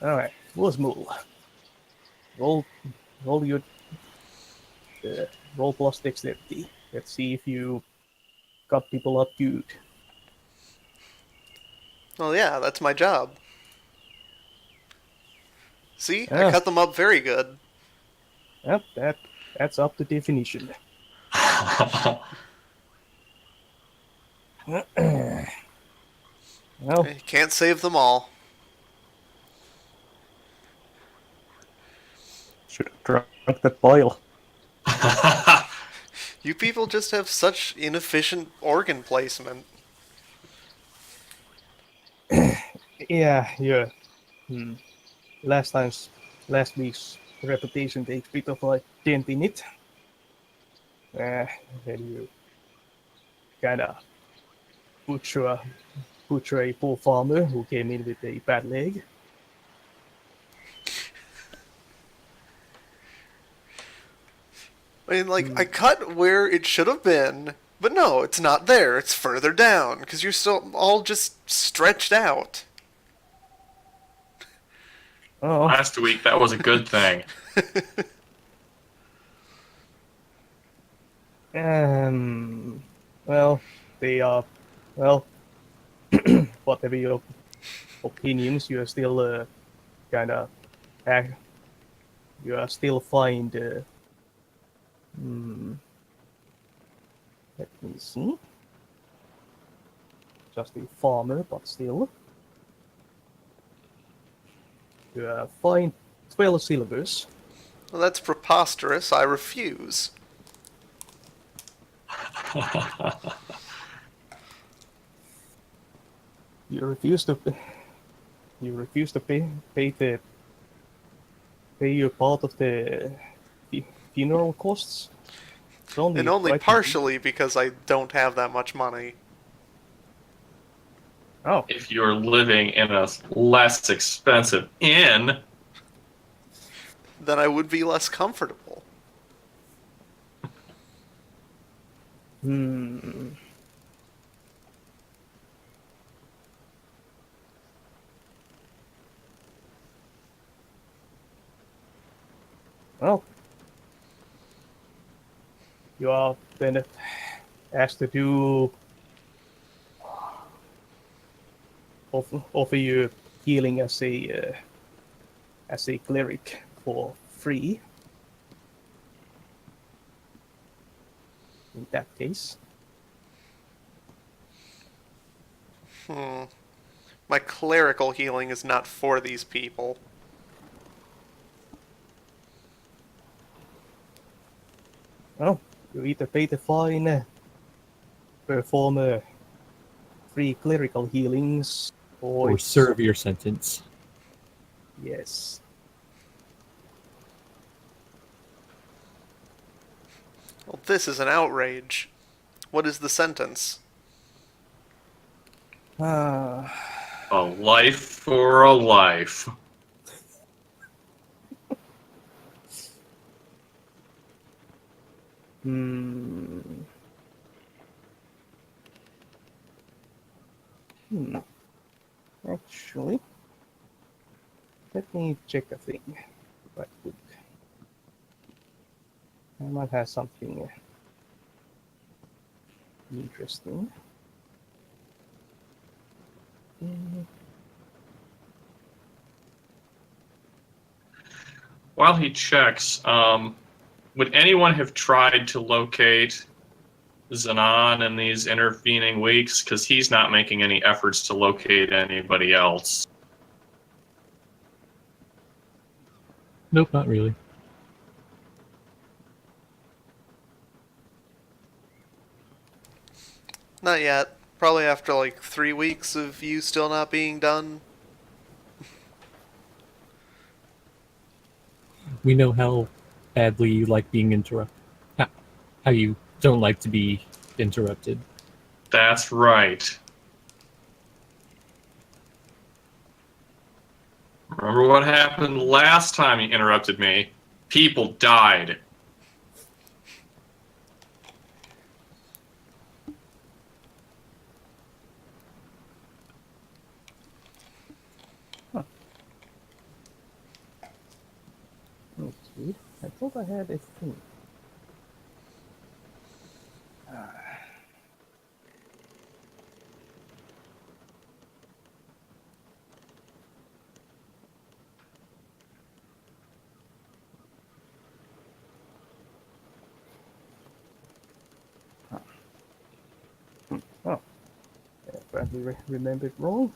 Alright, was move. Roll, roll your roll plus dexterity. Let's see if you cut people up good. Well, yeah, that's my job. See, I Yeah. cut them up very good. Yep, that's up to definition. Well, You can't save them all. Should have drunk that boil. You people just have such inefficient organ placement. yeah. Last week's reputation takes a bit of a dent in it. Then you kinda butcher a poor farmer who came in with a bad leg. I mean, like, I cut where it should have been, but no, it's not there. It's further down, because you're still all just stretched out. Oh, Last week, that was a good thing. well, they are, well, whatever your opinions, you are still kinda, you are still fine. Let me see. Just a farmer, but still. You are fine 12 silvers. Well, that's preposterous. I refuse. You refuse to pay your part of the funeral costs. It's only And only quite- partially because I don't have that much money. Oh, If you're living in a less expensive inn, Then I would be less comfortable. well, you are then asked to do offer you healing as a cleric for free. In that case, My clerical healing is not for these people. well, you either pay the fine, perform free clerical healings, or Or it's- serve your sentence. Yes. Well, this is an outrage. What is the sentence? Ah, a life for a life. actually, let me check a thing right quick. I might have something interesting. While he checks, would anyone have tried to locate Zanon in these intervening weeks? Because he's not making any efforts to locate anybody else. Nope, not really. Not yet. Probably after like 3 weeks of you still not being done. We know how badly you like being interrupted. How you don't like to be interrupted. That's right. Remember what happened last time you interrupted me? People died. Okay. I thought I had a thing. Oh, I apparently remembered wrong.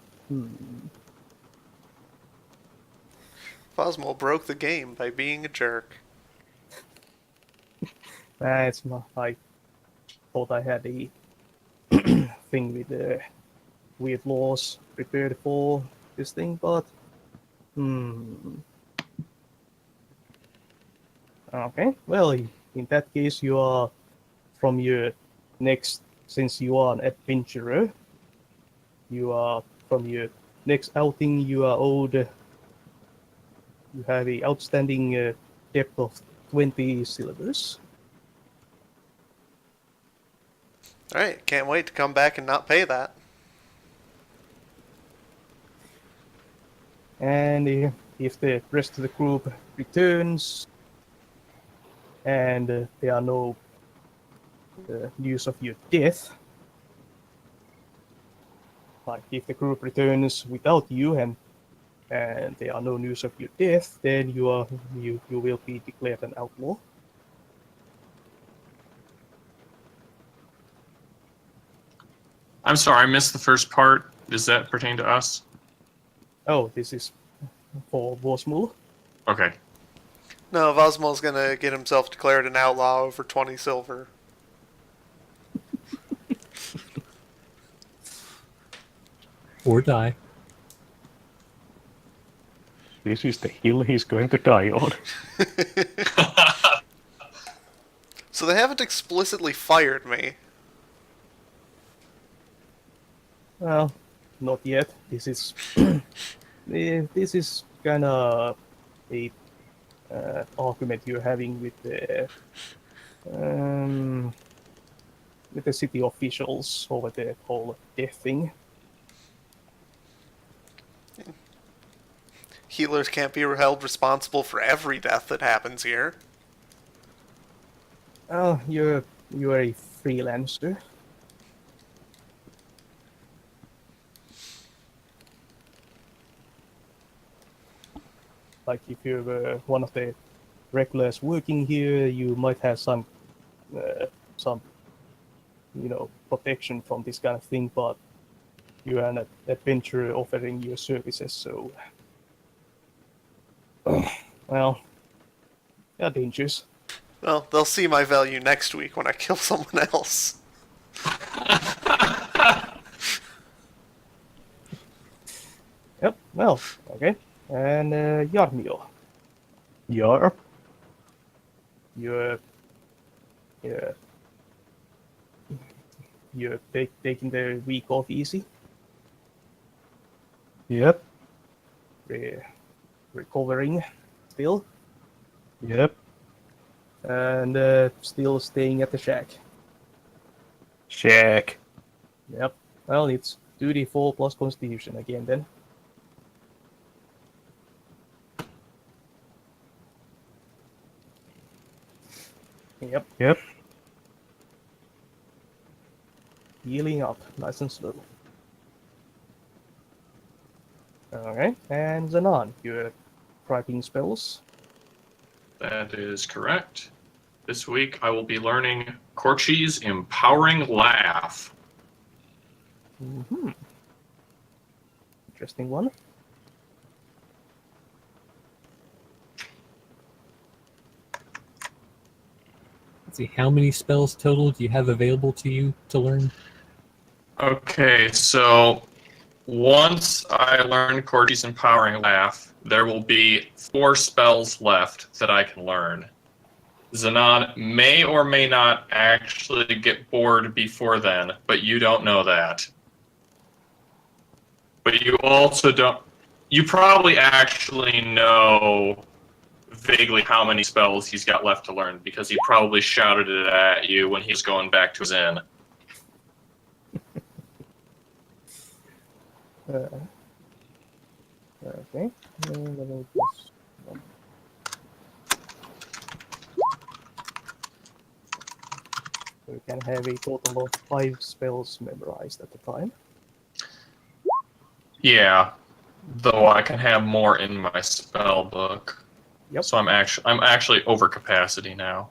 Phosmo broke the game by being a jerk. It's not. I thought I had a thing with weird laws prepared for this thing, but okay. Well, in that case, you are from your next, since you are an adventurer, you are from your next outing. You are owed. You have a outstanding debt of 20 silvers. Alright, can't wait to come back and not pay that. And if the rest of the group returns and there are no news of your death, like if the group returns without you and there are no news of your death, then you will be declared an outlaw. I'm sorry, I missed the first part. Does that pertain to us? Oh, this is for Vosmul. Okay. No, Vosmo's gonna get himself declared an outlaw over 20 silver. Or die. This is the hill he's going to die on. So they haven't explicitly fired me. Well, not yet. This is this is kind of a argument you're having with the city officials over the whole death thing. Healers can't be held responsible for every death that happens here. Oh, you're a freelancer. Like if you were one of the regulars working here, you might have some protection from this kind of thing, but you're an adventurer offering your services, so well, they're dangerous. Well, they'll see my value next week when I kill someone else. Yep. Well, okay. And Jarmio, Yeah. you're taking the week off easy, Yep. recovering still, Yep. and still staying at the shack. Check. Yep. Well, it's 2d4 plus Constitution again then. Yep. Yep. Healing up, nice and slow. Okay, and Zanon, your typing spells. That is correct. This week I will be learning Corchi's Empowering Laugh. Mm-hmm. Interesting one. Let's see, how many spells total do you have available to you to learn? Okay, so once I learn Corchi's Empowering Laugh, there will be 4 spells left that I can learn. Zanon may or may not actually get bored before then, but you don't know that. But you also don't. You probably actually know vaguely how many spells he's got left to learn because he probably shouted it at you when he was going back to his inn. Uh, okay. Let me just... We can have a total of 5 spells memorized at a time. Yeah, though I can have more in my spell book. Yep. So I'm actually over capacity now,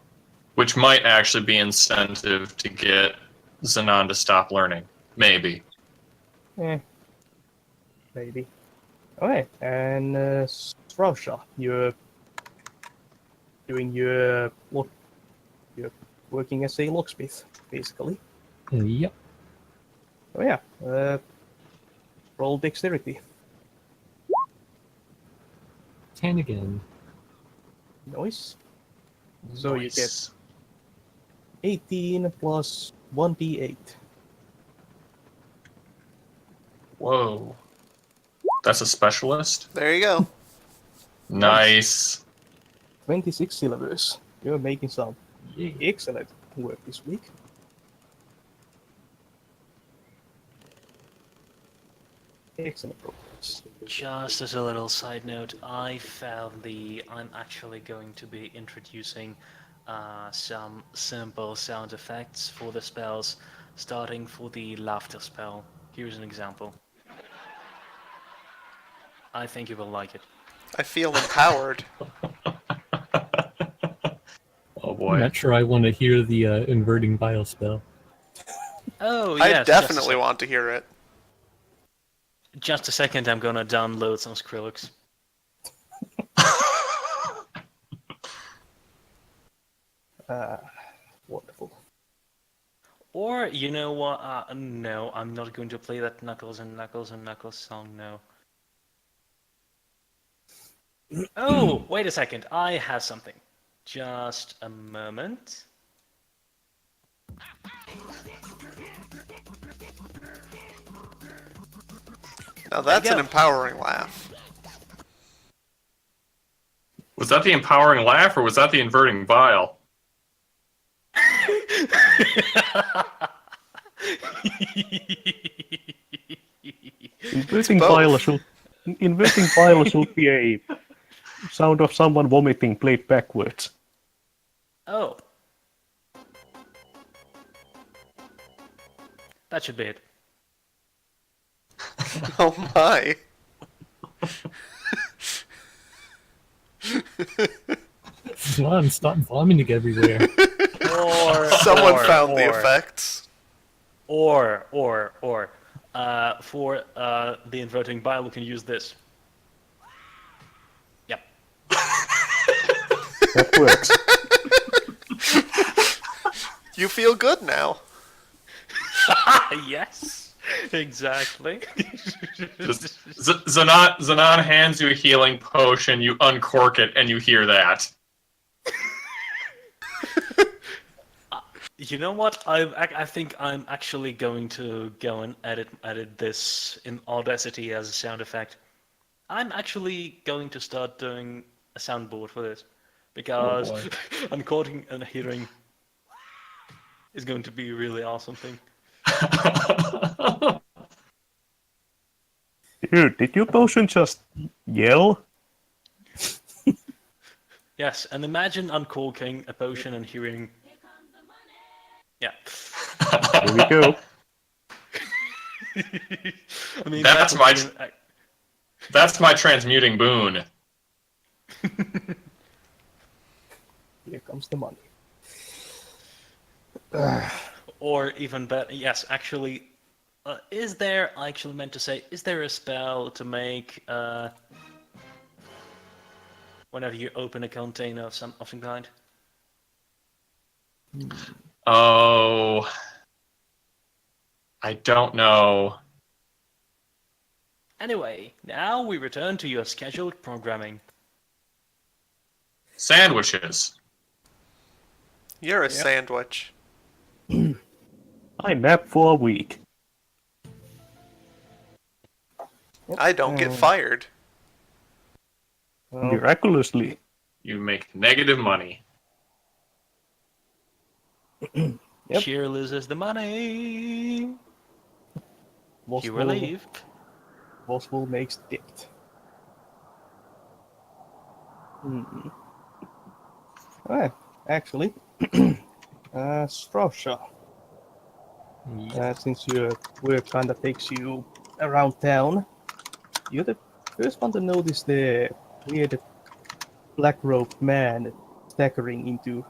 which might actually be incentive to get Zanon to stop learning. Maybe. Maybe. Okay, and Strausha, you're doing your lock. You're working as a locksmith, basically. Yep. Oh yeah. Roll dexterity. 10 again. Nice. So you get Nice. 18 plus 1d8. Whoa. That's a specialist? There you go. Nice. 26 silvers. You're making some Yay. excellent work this week. Excellent progress. Just as a little side note, I'm actually going to be introducing some simple sound effects for the spells, starting for the laughter spell. Here's an example. I think you will like it. I feel empowered. Oh I'm boy. not sure I want to hear the inverting bile spell. Oh, I yes. definitely want to hear it. Just a second, I'm gonna download some Skrillex. Wonderful. Or, you know what? No, I'm not going to play that Knuckles and Knuckles and Knuckles song, no. Oh, wait a second. I have something. Just a moment. Now that's go. an empowering laugh. Was that the empowering laugh or was that the inverting bile? Inverting both. bile should be a sound of someone vomiting played backwards. Oh. That should be it. Oh my. Come stop vomiting everywhere. Or Someone found the effects. For the inverting bile, we can use this. Yep. That works. You feel good now. Yes, exactly. Just Zanon hands you a healing potion, you uncork it, and you hear that. You know what? I think I'm actually going to go and edit this in Audacity as a sound effect. I'm actually going to start doing a soundboard for this because boy. uncording and hearing is going to be a really awesome thing. Dude, did your potion just yell? Yes, and imagine uncorking a potion and hearing. Yeah. Here we go. I mean, That's that my- would be That's my transmuting boon. Here comes the money. Or even better, yes, actually, is there, I actually meant to say, is there a spell to make, whenever you open a container of some kind? Oh, I don't know. Anyway, now we return to your scheduled programming. Sandwiches. You're a sandwich. I nap for a week. I don't get fired. Well, Miraculously. You make negative money. Yep. Cheer loses the money. You were Boswell, relieved. Boswell makes dipped. Ah, actually, Strasha, since your work kind of takes you around town, you're the first one to notice the weird black robed man staggering into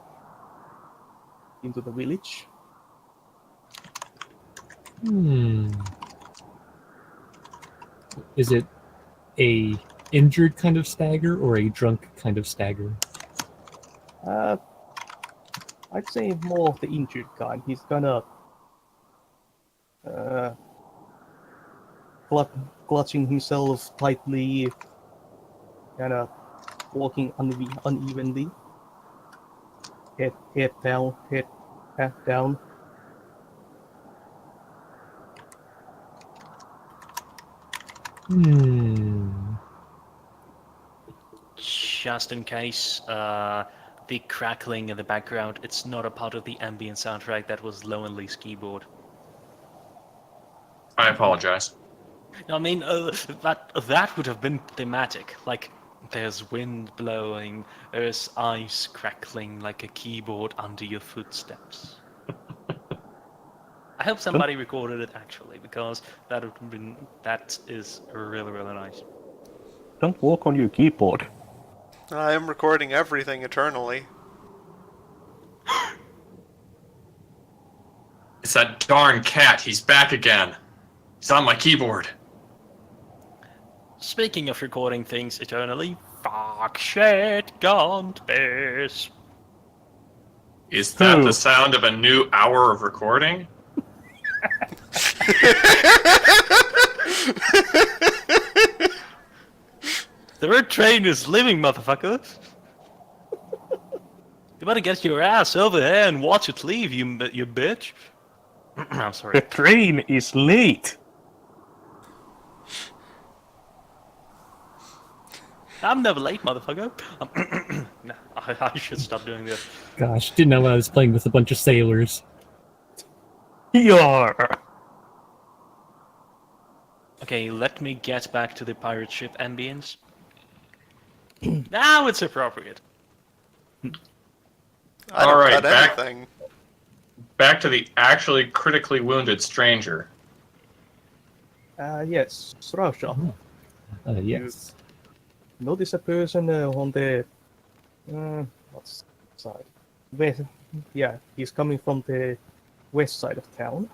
the village. Is it a injured kind of stagger or a drunk kind of stagger? I'd say more of the injured kind. He's kind of clutching himself tightly, kind of walking unevenly. Head down, head down. Just in case, the crackling in the background, it's not a part of the ambient soundtrack. That was Lonely's keyboard. I apologize. I mean, that would have been thematic. Like, there's wind blowing, there's ice crackling like a keyboard under your footsteps. I hope somebody recorded it actually, because that is really, really nice. Don't walk on your keyboard. I am recording everything eternally. It's that darn cat. He's back again. He's on my keyboard. Speaking of recording things eternally, fuck shit, gaunt bears. Is that Who? the sound of a new hour of recording? The red train is living, motherfucker. You better get your ass over here and watch it leave, you bitch. I'm The sorry. train is late. I'm never late, motherfucker. No, I should stop doing this. Gosh, didn't know I was playing with a bunch of sailors. Yar. Okay, let me get back to the pirate ship ambience. Now it's appropriate. I don't Alright, cut anything. back to the actually critically wounded stranger. Yes, Strasha. Yes. Notice a person on the what's side? West. Yeah, he's coming from the west side of town.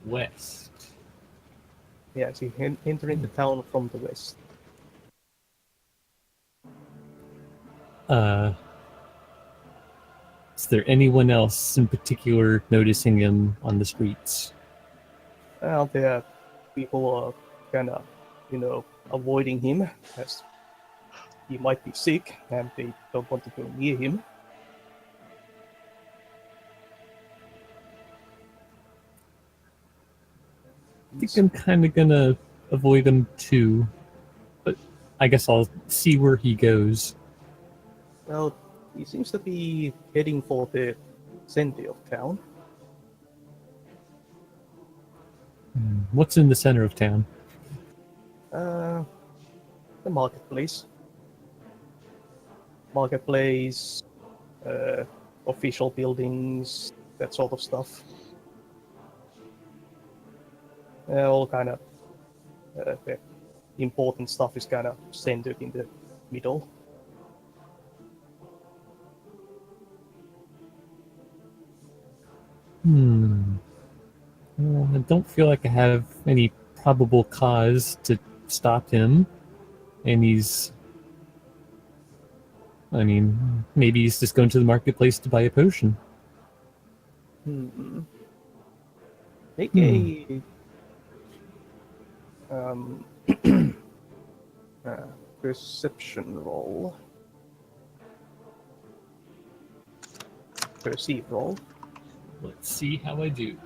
West. Yes, he's entering the town from the west. Is there anyone else in particular noticing him on the streets? Well, there are people are kind of, avoiding him as he might be sick and they don't want to go near him. I think I'm kind of gonna avoid him too, but I guess I'll see where he goes. Well, he seems to be heading for the center of town. What's in the center of town? The marketplace. Marketplace, official buildings, that sort of stuff. all kind of the important stuff is kind of centered in the middle. Well, I don't feel like I have any probable cause to stop him. And I mean, maybe he's just going to the marketplace to buy a potion. Make a perception roll. Perceive roll. Let's see how I do.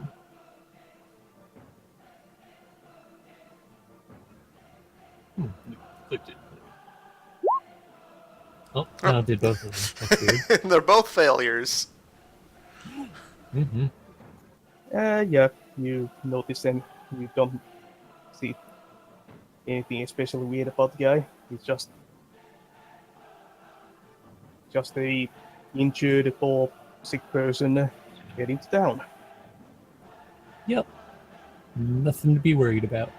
Clicked it. Oh, now I did both of them. That's weird. They're both failures. Mm-hmm. Yeah, you notice them. You don't see anything especially weird about the guy. He's just a injured or sick person heading to town. Yep. Nothing to be worried about.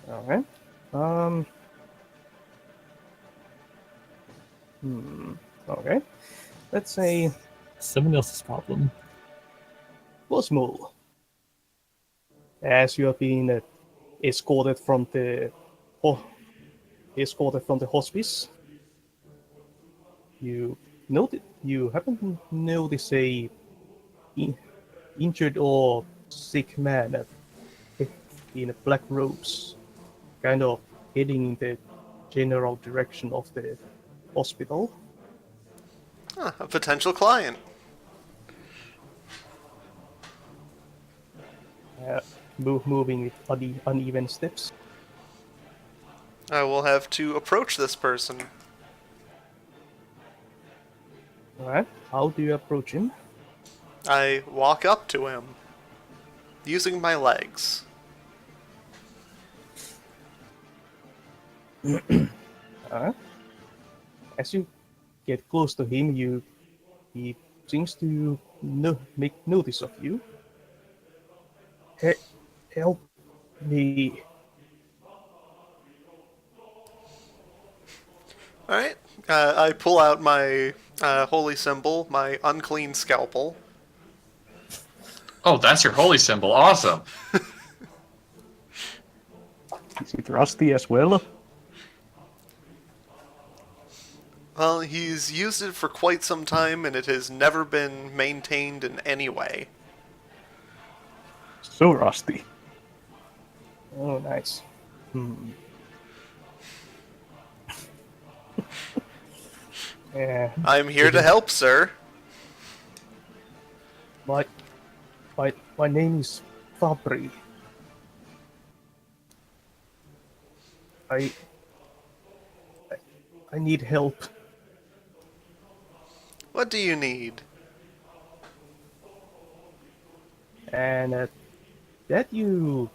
Alright. Okay. Let's say Someone else's problem. Bellmoore. As you are being escorted from the hospice, you happen to notice a injured or sick man in black robes, kind of heading in the general direction of the hospital. Huh, a potential client. Moving with uneven steps. I will have to approach this person. Alright, how do you approach him? I walk up to him, using my legs. As you get close to him, he seems to make notice of you. Help me. Alright, I pull out my holy symbol, my unclean scalpel. Oh, that's your holy symbol. Awesome. Is it rusty as well? Well, he's used it for quite some time, and it has never been maintained in any way. So rusty. Oh, nice. Yeah, I'm here to help, sir. my name is Fabri. I need help. What do you need? And that you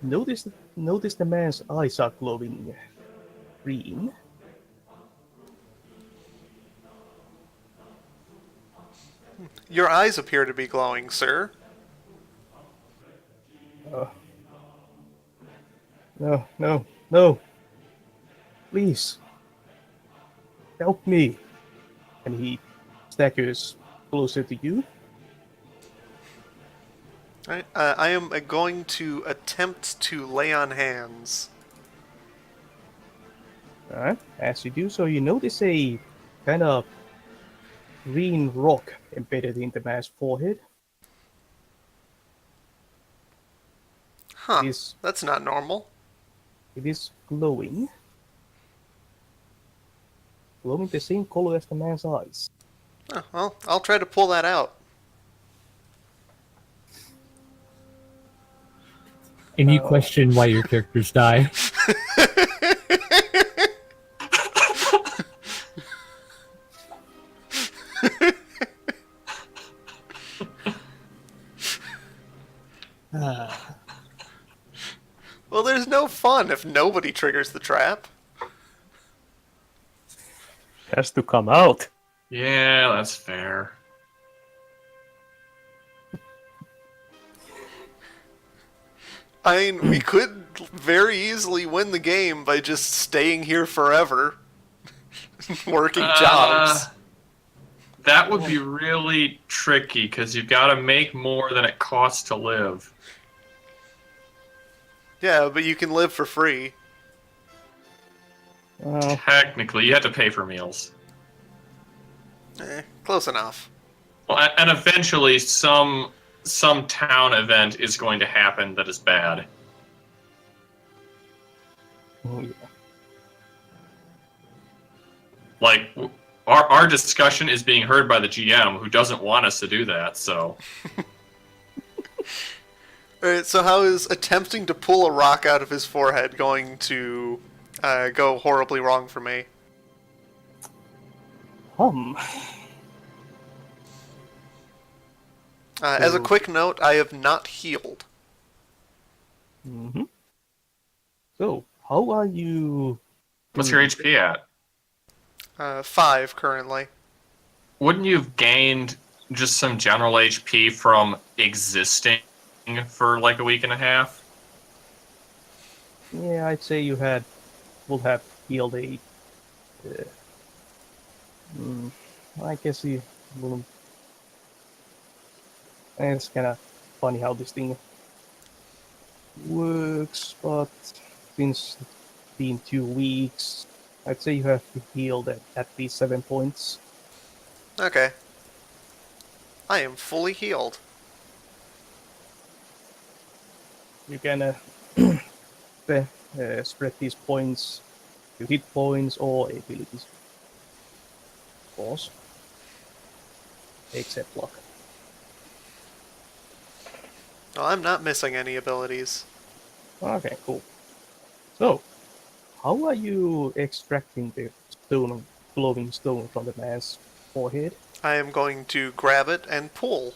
notice the man's eyes are glowing green. Your eyes appear to be glowing, sir. No. Please. Help me. And he staggers closer to you. Alright, I am going to attempt to lay on hands. Alright. As you do so, you notice a kind of green rock embedded in the man's forehead. Huh, Is- that's not normal. It is glowing. Glowing the same color as the man's eyes. Oh, well, I'll try to pull that out. And you question why your characters die. Well, there's no fun if nobody triggers the trap. has to come out. Yeah, that's fair. I mean, we could very easily win the game by just staying here forever, working jobs. That would be really tricky because you've got to make more than it costs to live. Yeah, but you can live for free. Well, Technically, you have to pay for meals. Close enough. Well, and eventually, some town event is going to happen that is bad. oh, yeah. Like our discussion is being heard by the GM, who doesn't want us to do that. So Alright, so how is attempting to pull a rock out of his forehead going to go horribly wrong for me? As a quick note, I have not healed. Mm-hmm. So, how are you? what's your HP at? 5 currently. Wouldn't you have gained just some general HP from existing for like a week and a half? Yeah, I'd say you would have healed a. I guess you wouldn't. It's kind of funny how this thing works, but since it's been 2 weeks, I'd say you have healed at least 7 points. Okay. I am fully healed. You can spread these points to hit points or abilities. Of course. Except luck. Well, I'm not missing any abilities. Okay, cool. So, how are you extracting the stone, glowing stone from the man's forehead? I am going to grab it and pull.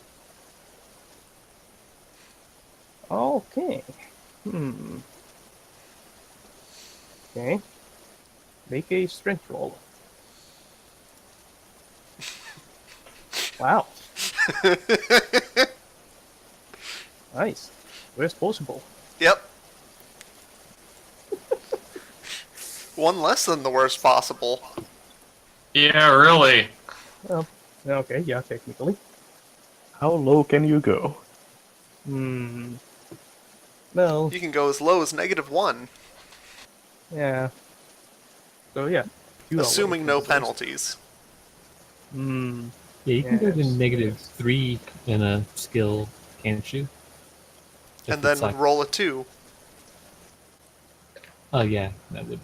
Okay. Okay. Make a strength roll. Wow. Nice. Where's possible? Yep. One less than the worst possible. Yeah, really. Well, okay, yeah, technically. How low can you go? Well, You can go as low as -1, yeah. So yeah. you are assuming well no resourced. penalties. Yeah, you can go to Yes. -3 in a skill, can't you? If And then it's like, roll a 2. oh yeah, that would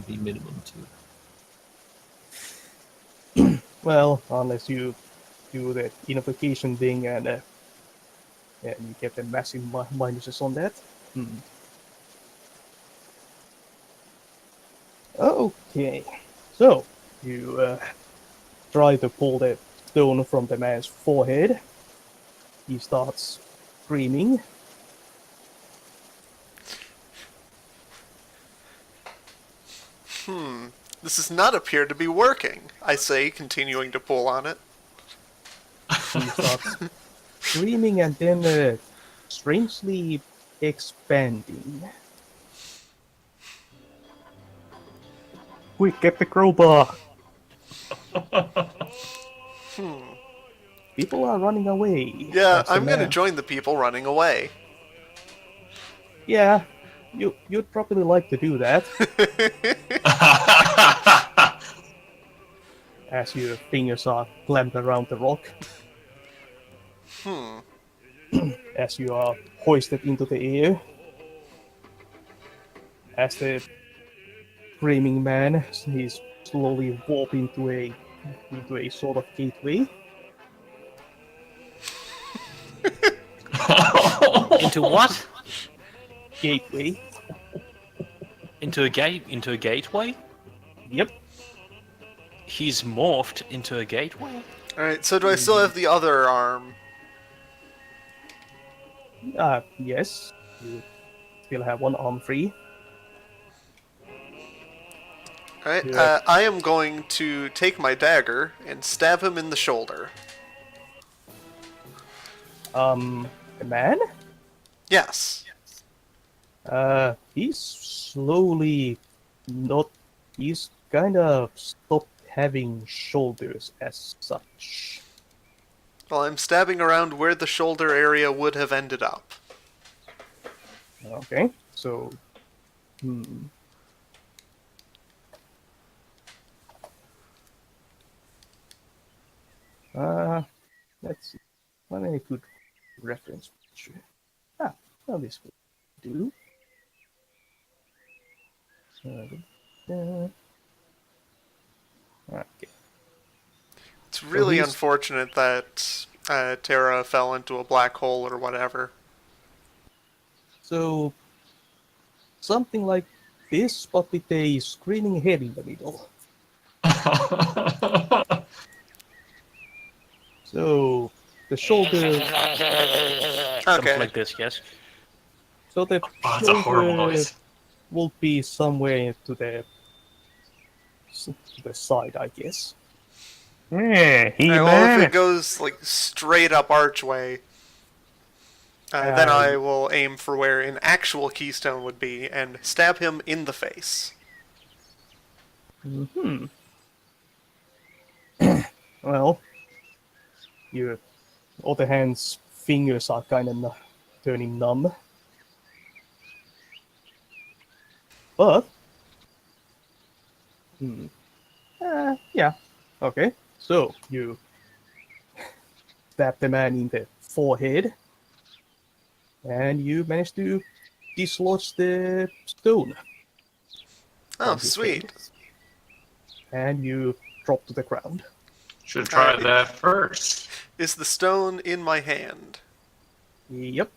be minimum 2. Well, unless you do the invocation thing and you get the massive minuses on that. Okay, so you try to pull the stone from the man's forehead. He starts screaming. This does not appear to be working, I say, continuing to pull on it. He starts screaming and then strangely expanding. Quick, get the crowbar. People are running away. Yeah, as the I'm gonna man- join the people running away. Yeah, you'd probably like to do that. As your fingers are clamped around the rock. As you are hoisted into the air. As the screaming man is slowly warping into a sort of gateway. Into what? Gateway. Into a gate? Into a gateway? Yep. He's morphed into a gateway? Alright, so do I still have the other arm? Yes. You still have one arm free. Alright, Yeah. I am going to take my dagger and stab him in the shoulder. The man? Yes. He's slowly not. He's kind of stopped having shoulders as such. Well, I'm stabbing around where the shoulder area would have ended up. Okay, so. Let's see. What a good reference picture. Well, this will do. Okay. It's really he's- unfortunate that Terra fell into a black hole or whatever. So, something like this, but with a screaming head in the middle. So, the shoulder. Something Okay. like this, yes. So the Oh, it's a horrible shoulder noise. will be somewhere to the side, I guess. Yeah, Alright, well, if it goes like straight up archway, then I will aim for where an actual keystone would be and stab him in the face. Well, your other hand's fingers are kind of turning numb. But, yeah, okay. So, you stab the man in the forehead, and you manage to dislodge the stone. Oh, from his sweet. head. And you drop to the ground. Should have tried that first. Is the stone in my hand? Yep.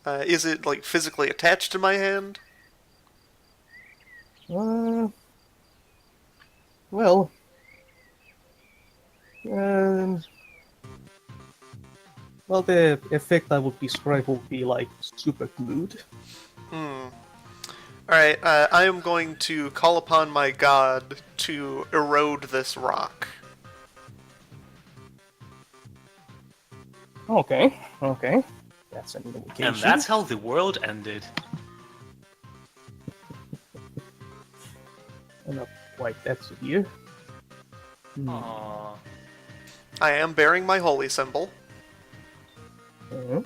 Is it like physically attached to my hand? Well, well, the effect I would describe would be like super glued. Alright, I am going to call upon my god to erode this rock. Okay, okay. That's an invocation. And that's how the world ended. Not quite that severe. Aww. I am bearing my holy symbol. Okay.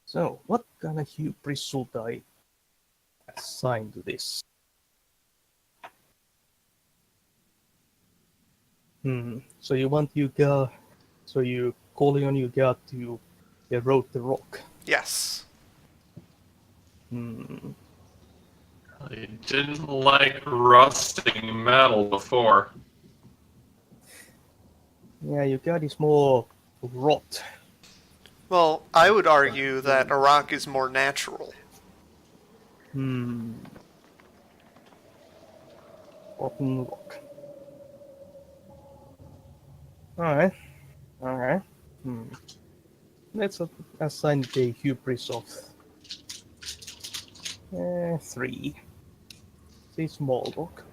So, what kind of hubris should I assign to this? So you want your god, so you calling on your god to erode the rock. Yes. I didn't like rusting metal before. Yeah, your god is more rot. Well, I would argue that a rock is more natural. Rotten rock. Alright. Alright. Let's assign the hubris of 3. It's a small rock.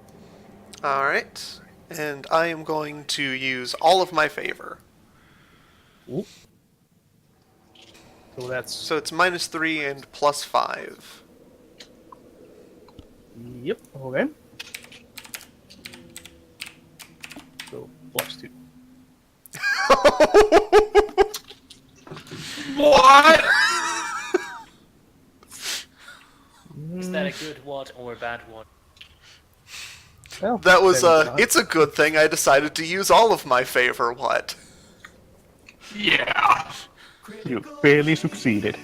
Alright. And I am going to use all of my favor. Ooh. So that's So it's -3 and +5. yep, okay. So +2. What? Is that a good one or a bad one? Well, That was then, it's a good thing I decided to use all of my favor, what? Yeah. You barely succeeded.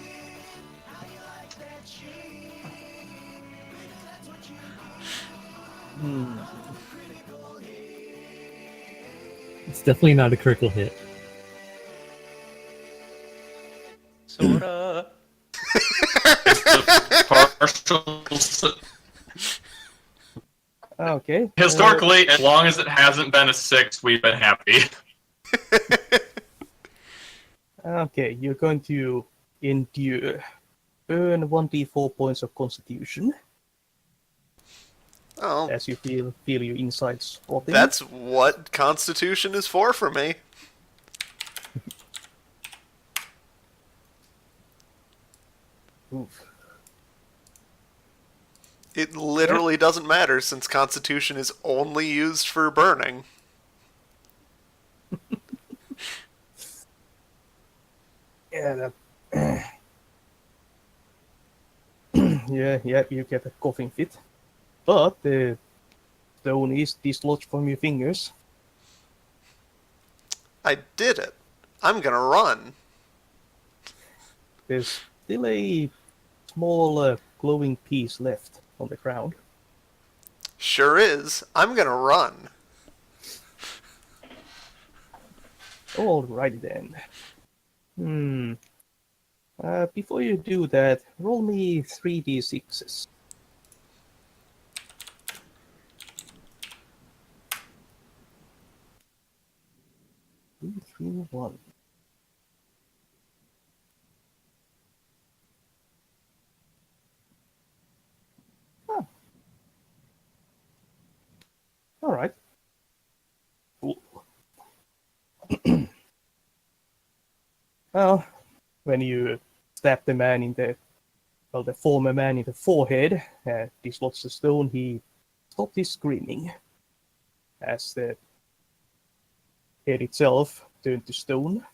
It's definitely not a critical hit. Sorta. Partial. Okay. Historically, as long as it hasn't been a 6, we've been happy. Okay, you're going to endure. Burn 1d4 points of constitution Oh, as you feel your insides rotting. that's what Constitution is for me. Oof. It literally doesn't matter since Constitution is only used for burning. Yeah, yeah, you get a coughing fit. But the stone is dislodged from your fingers. I did it. I'm gonna run. There's still a small glowing piece left on the ground. Sure is. I'm gonna run. Alrighty then. Before you do that, roll me 3d6s. 2, 3, 1. Oh. Alright. Cool. Well, when you stab the man in the former man in the forehead, dislodge the stone, he stopped his screaming as the head itself turned to stone.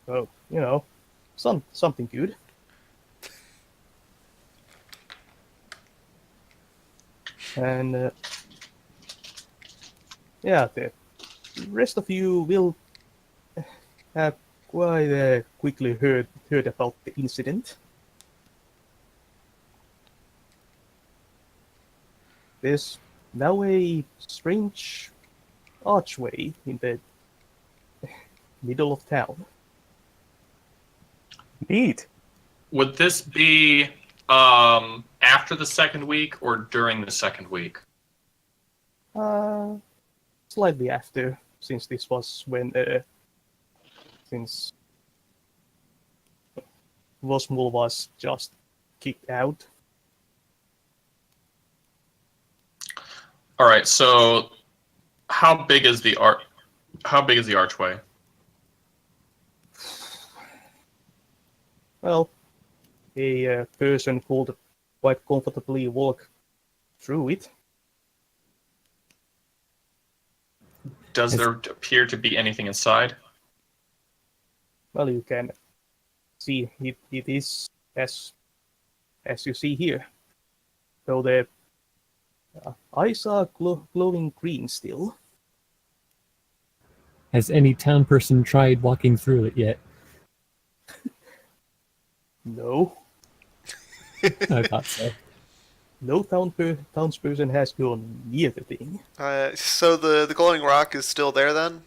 So, something good. And yeah, the rest of you will have quite quickly heard about the incident. There's now a strange archway in the middle of town. Neat. Would this be after the second week or during the second week? Slightly after, since this was when since Vosmul was just kicked out. All right. So, how big is the archway? Well, a person could quite comfortably walk through it. Does there appear to be anything inside? Well, you can see it is as you see here. So the eyes are glowing green still. Has any town person tried walking through it yet? No, I thought so. no townsperson has gone near the thing. So the glowing rock is still there then?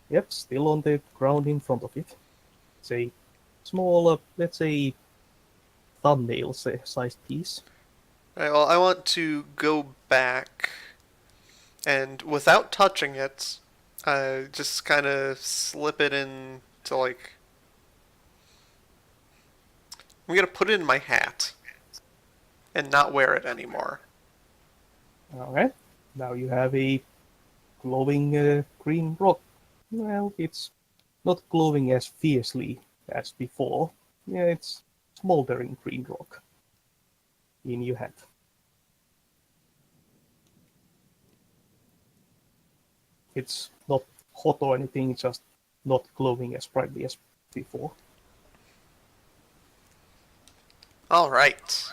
Yep, still on the ground in front of it. It's a small, let's say, thumbnail-sized piece. Alright, well, I want to go back and without touching it, just kind of slip it into like. I'm gonna put it in my hat and not wear it anymore. Alright, now you have a glowing green rock. Well, it's not glowing as fiercely as before. Yeah, it's smoldering green rock in your hat. It's not hot or anything, it's just not glowing as brightly as before. Alright.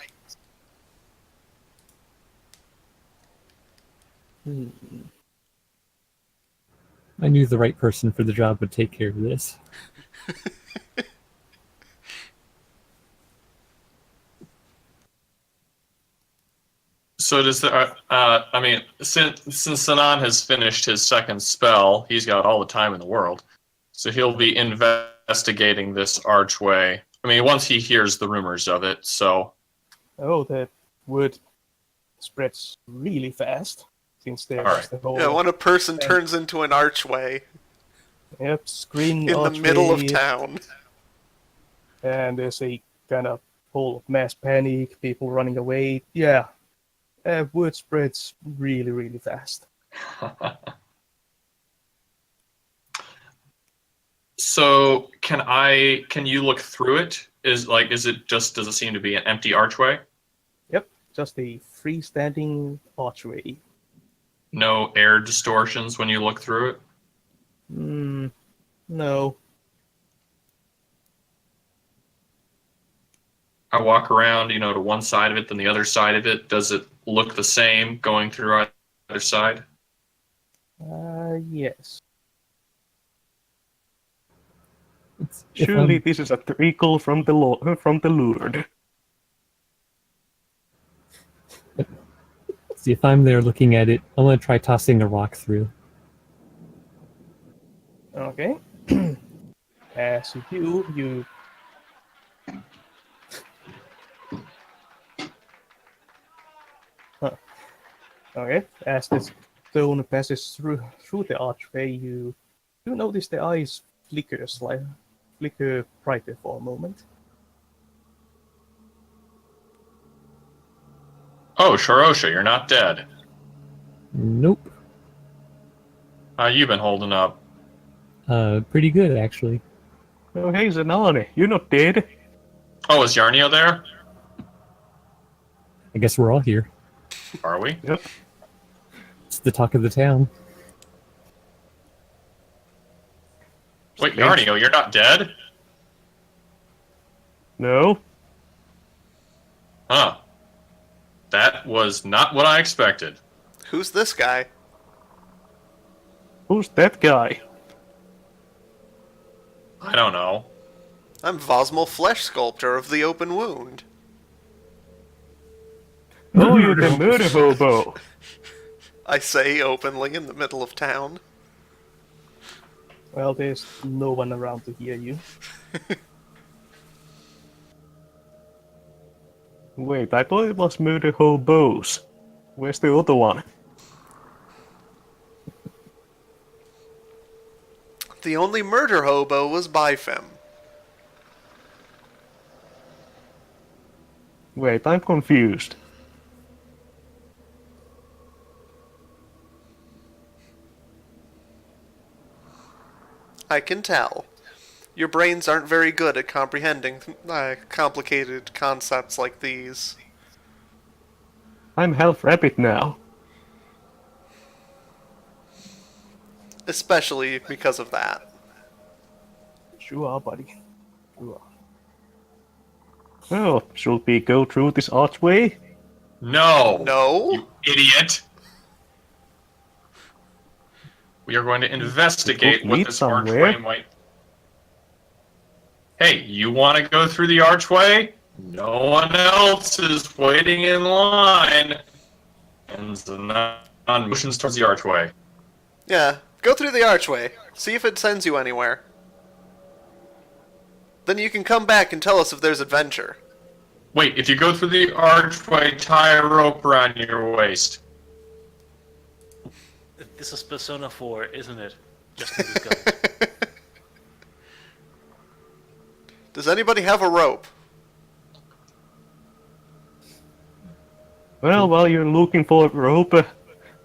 I knew the right person for the job would take care of this. So does the I mean, since Sanan has finished his second spell, he's got all the time in the world. So he'll be investigating this archway. I mean, once he hears the rumors of it, so Oh, the word spreads really fast since there was Alright. the whole. Yeah, when a person turns into an archway. Yep, screen In the middle of archway, town. and there's a kind of whole mass panic, people running away. Yeah, word spreads really, really fast. So can you look through it? Is it just, does it seem to be an empty archway? Yep, just a freestanding archway. No air distortions when you look through it? Hmm, no. I walk around, to one side of it, then the other side of it. Does it look the same going through either side? Yes. If Surely I'm, this is a trickle from the Lord. see, if I'm there looking at it, I'm gonna try tossing a rock through. Okay. As you do, you okay. As the stone passes through the archway, you notice the eyes flicker brighter for a moment. Oh, Sharosha, you're not dead. Nope. How you been holding up? Pretty good actually. Oh, hey, Zanani, you're not dead. Oh, is Yarnio there? I guess we're all here. Are we? Yep. It's the talk of the town. Wait, Yarnio, you're not dead? No. Huh. That was not what I expected. Who's this guy? Who's that guy? I don't know. I'm Vosmal Flesh Sculptor of the Open Wound. Oh, you're the murder hobo. I say openly in the middle of town. Well, there's no one around to hear you. Wait, I thought it was murder hobos. Where's the other one? The only murder hobo was Bifem. Wait, I'm confused. I can tell. Your brains aren't very good at comprehending complicated concepts like these. I'm half rabbit now. Especially because of that. Sure, buddy. Sure. Oh, should we go through this archway? No! No? You idiot! We are going to investigate could what lead this somewhere. archway might... Hey, you want to go through the archway? No one else is waiting in line. And Zanon motions towards the archway. Yeah, go through the archway. See if it sends you anywhere. Then you can come back and tell us if there's adventure. Wait, if you go through the archway, tie a rope around your waist. This is Persona 4, isn't it? Just to discuss. Does anybody have a rope? Well, while you're looking for a rope,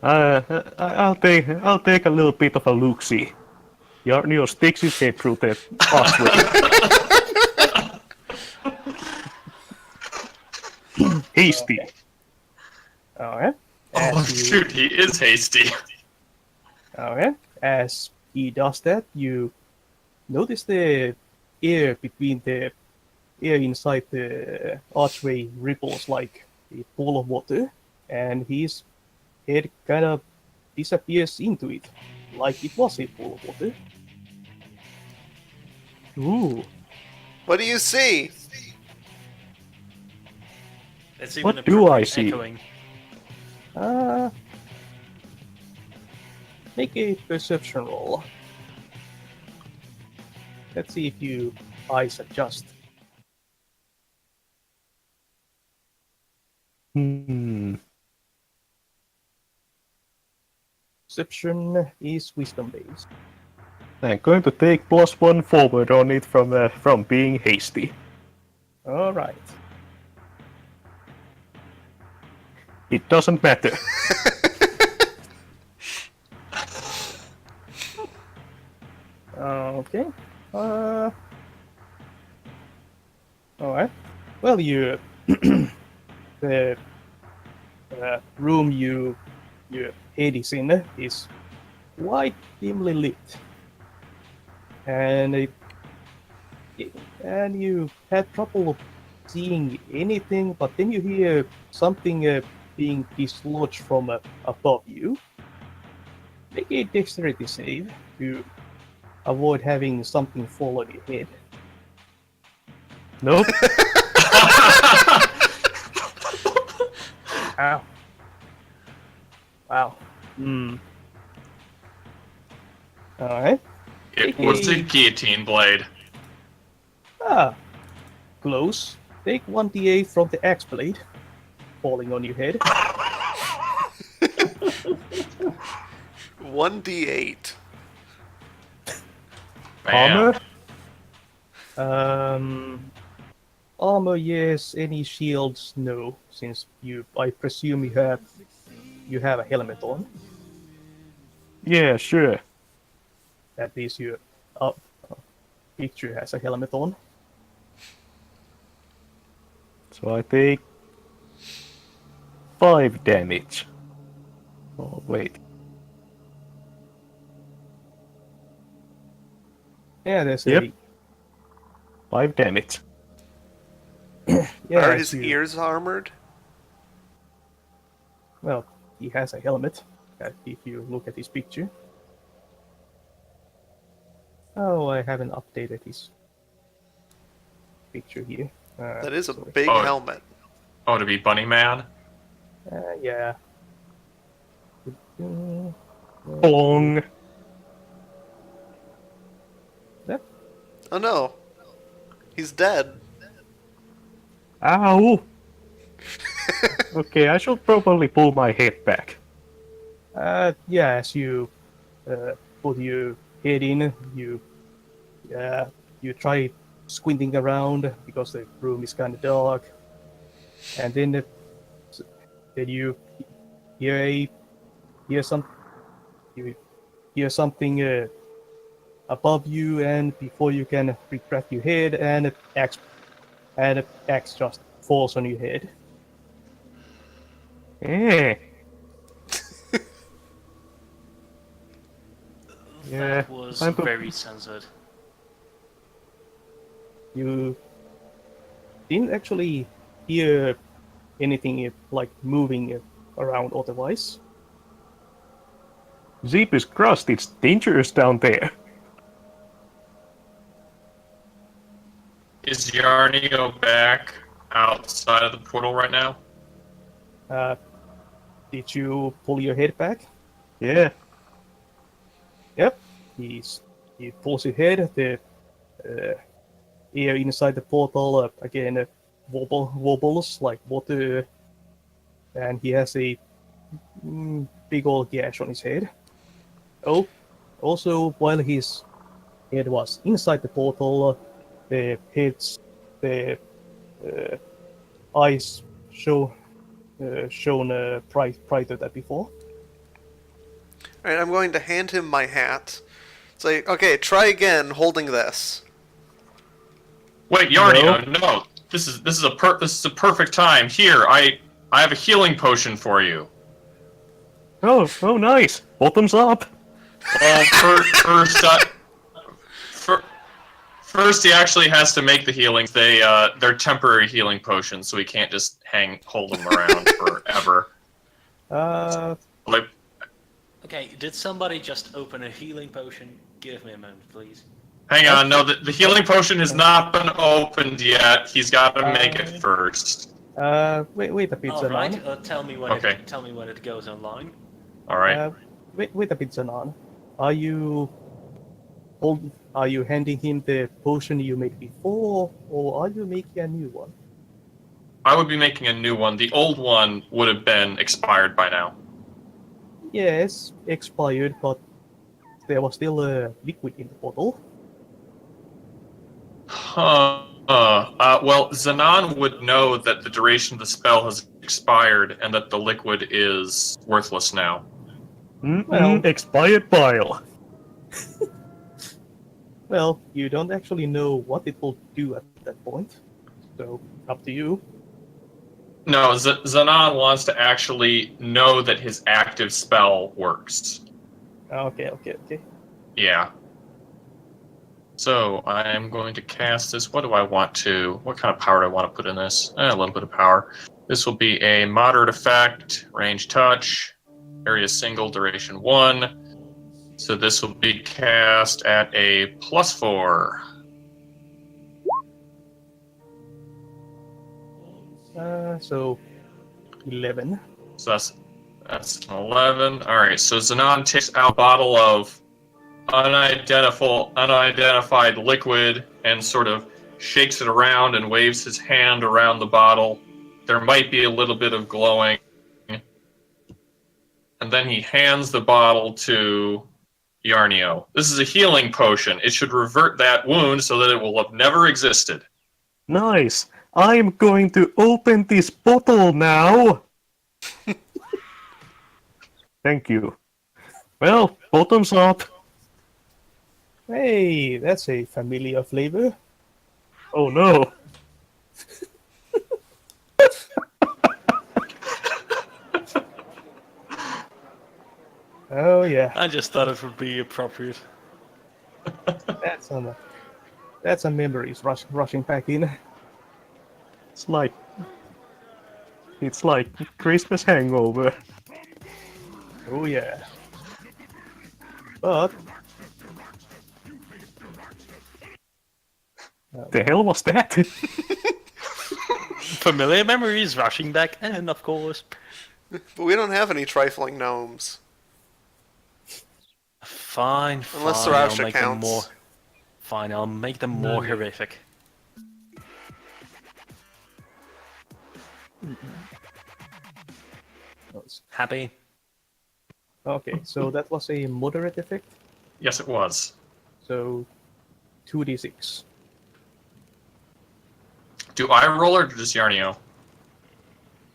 I'll take a little bit of a look-see. Yarnio sticks his head through the archway. Hasty. Alright. Oh, As you, shoot, he is hasty. alright. As he does that, you notice the air inside the archway ripples like a pool of water, and his head kind of disappears into it, like it was a pool of water. Ooh. What do you see? It's even What do I appropriate see? echoing. Make a perception roll. Let's see if your eyes adjust. Hmm. Perception is wisdom based. I'm going to take +1 forward on it from being hasty. All right. It doesn't matter. Okay. All right. Well, you the room your head is in is quite dimly lit, and and you had trouble seeing anything, but then you hear something being dislodged from above you. Make a dexterity save to avoid having something fall on your head. Nope. Ow. Wow. Hmm. Alright. It was a guillotine blade. Ah. Close. Take 1d8 from the axe blade falling on your head. 1d8. Bam. Armor? Armor, yes. Any shields, no. Since I presume you have a helmet on. Yeah, sure. At least your uh, picture has a helmet on. So I take 5 damage. Oh, wait. Yeah, there's Yep. 5 damage. yeah. Are as his you- ears armored? Well, he has a helmet. If you look at his picture. Oh, I haven't updated his picture here. That is a sorry. big Oh. helmet. Oh, to be Bunny Man? Yeah. Bong. Yep. Oh no. He's dead. Ow! Okay, I should probably pull my head back. Yeah, as you put your head in, you try squinting around because the room is kind of dark, and then you hear something above you, and before you can retract your head, and an axe just falls on your head. Eh. Yeah, That was time to- very censored. You didn't actually hear anything like moving around otherwise. Jeepers Christ, it's dangerous down there. Is Yarnio back outside of the portal right now? Did you pull your head back? Yeah. Yep. He pulls your head. The air inside the portal again wobbles like water, and he has a big old gash on his head. Oh, also while his head was inside the portal, the eyes shown brighter than before. Alright, I'm going to hand him my hat. Say, okay, try again holding this. Wait, Yarnio, no. This is a perfect time. Here, I have a healing potion for you. Oh, nice. Bottoms up. Well, first he actually has to make the healings. They're temporary healing potions, so he can't just hold them around forever. Like, Okay, did somebody just open a healing potion? Give me a moment, please. hang on, no, the healing potion has not been opened yet. He's got to make it first. Wait a bit, All Zanon. right, tell me when Okay. tell me when it goes online. All right. Wait a bit, Zanon. Are you handing him the potion you made before, or are you making a new one? I would be making a new one. The old one would have been expired by now. Yes, expired, but there was still liquid in the bottle. Well, Zanon would know that the duration of the spell has expired and that the liquid is worthless now. Well- Expired bile. Well, you don't actually know what it will do at that point, so up to you. No, Zanon wants to actually know that his active spell works. Okay. Yeah. So I'm going to cast this. What kind of power do I want to put in this? A little bit of power. This will be a moderate effect, range touch, area single, duration 1. So this will be cast at a +4. So 11. So that's an 11. All right. So Zanon takes out a bottle of unidentified liquid and sort of shakes it around and waves his hand around the bottle. There might be a little bit of glowing. And then he hands the bottle to Yarnio. This is a healing potion. It should revert that wound so that it will have never existed. Nice. I'm going to open this bottle now. Thank you. Well, bottoms up. Hey, that's a familiar flavor. Oh no. Oh yeah, I just thought it would be appropriate. that's a memories rushing back in. It's like Christmas hangover. Oh yeah. But The hell was that? Familiar memories rushing back, and of course, But we don't have any trifling gnomes. fine. Unless I'll Sriracha make them counts. more. Fine, I'll make them more horrific. Happy? okay, so that was a moderate effect. Yes, it was. So 2d6. Do I roll or does Yarnio?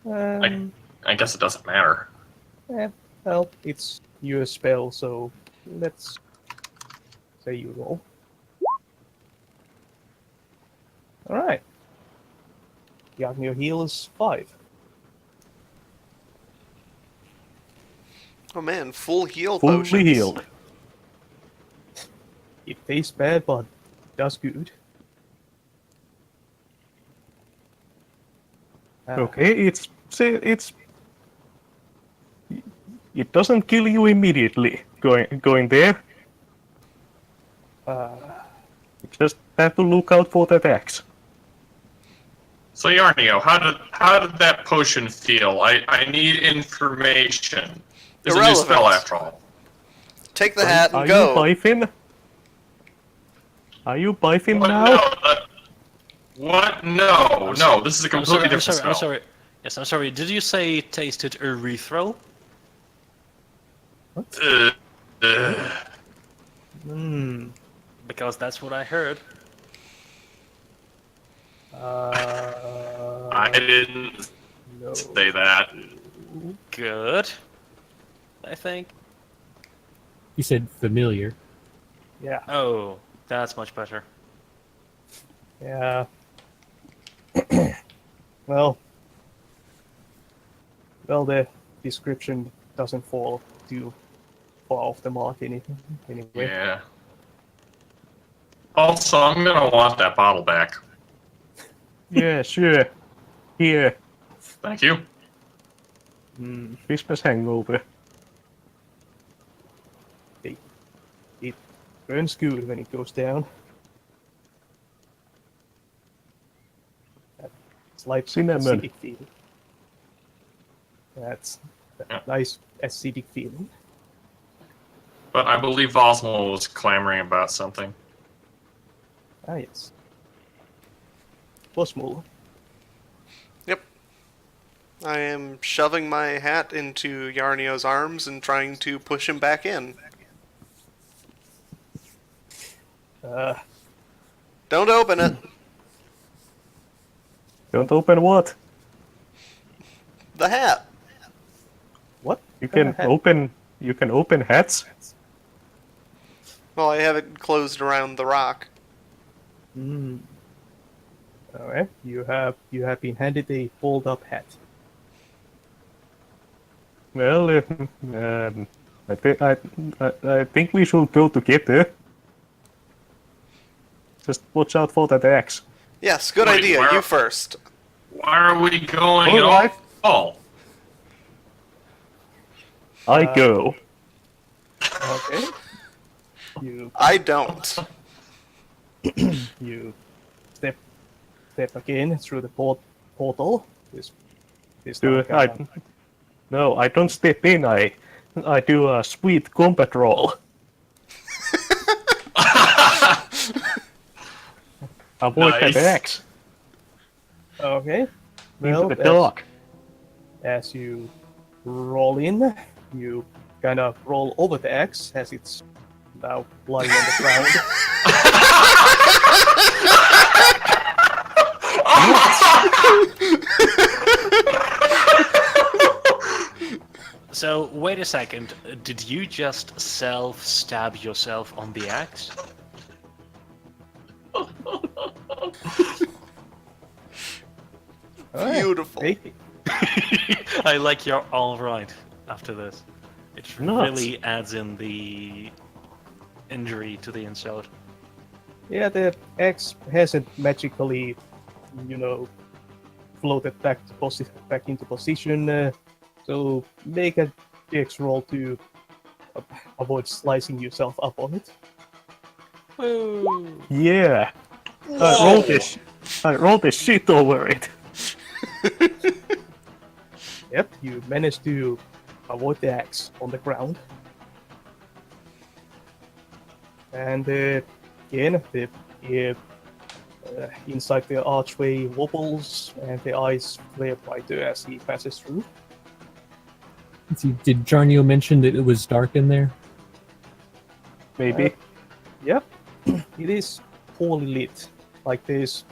Um, I guess it doesn't matter. well, it's your spell, so let's say you roll. Alright. Yagnir heals 5. Oh man, full heal Fully potions. healed. It tastes bad, but does good. Okay, it doesn't kill you immediately going there. You just have to look out for the attacks. So Yarnio, how did that potion feel? I need information. It's a new spell Irrelevant. after all. Take the hat and Are go. you Biffin? Are you Biffin What? now? No. What? No. This is a completely different spell. I'm sorry. Yes, I'm sorry. Did you say it tasted erythral? Uh, Hmm. Because that's what I heard. I didn't No. say that. Good. I think. You said familiar. Yeah. Oh, that's much better. Yeah. well, the description doesn't fall too far off the mark anyway. Yeah. Also, I'm gonna want that bottle back. Yeah, sure. Here, Thank you. Christmas hangover. It burns good when it goes down. It's like Cinnamon. acidic feeling. That's Yeah. nice acidic feeling. But I believe Vosmo was clamoring about something. Ah, yes. Bosmul. Yep. I am shoving my hat into Yarnio's arms and trying to push him back in. Uh, Don't open it. Don't open what? The hat. what? You kind can of hat? open. You can open hats. Well, I have it closed around the rock. Hmm. Alright, you have been handed a fold-up hat. Well, I think we should go together. Just watch out for that axe. Yes, good Wait, idea. where- You first. Why are we going at Alright. all? I go. Okay. You I don't. you step again through the portal. This Do time kind of- No, I don't step in. I do a sweet combat roll. Avoid Nice. that axe. Okay. Well, Into the dark. as you roll in, you kind of roll over the axe as it's now lying on the ground. So, wait a second. Did you just self-stab yourself on the axe? Alright, Beautiful. take it. I like your alright after this. It Nuts. really adds in the injury to the insult. Yeah, the axe hasn't magically, floated back into position. So make a dex roll to avoid slicing yourself up on it. Yeah. I rolled this shit over it. Yep, you managed to avoid the axe on the ground. And again, the inside the archway wobbles, and the eyes flare brighter as he passes through. Let's see, did Jarnio mention that it was dark in there? Maybe. Yep, it is poorly lit. Like there's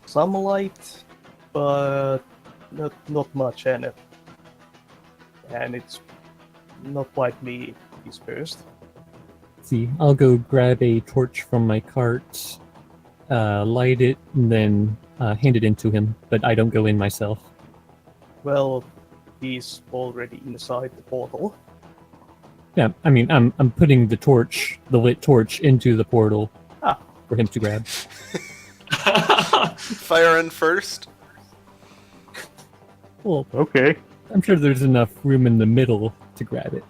some light, but not much, and it's not widely dispersed. Let's see, I'll go grab a torch from my cart, light it, and then hand it in to him, but I don't go in myself. Well, he's already inside the portal. Yeah, I mean, I'm putting the torch, the lit torch, into the portal Ah. for him to grab. Fire in first. Well, Okay. I'm sure there's enough room in the middle to grab it.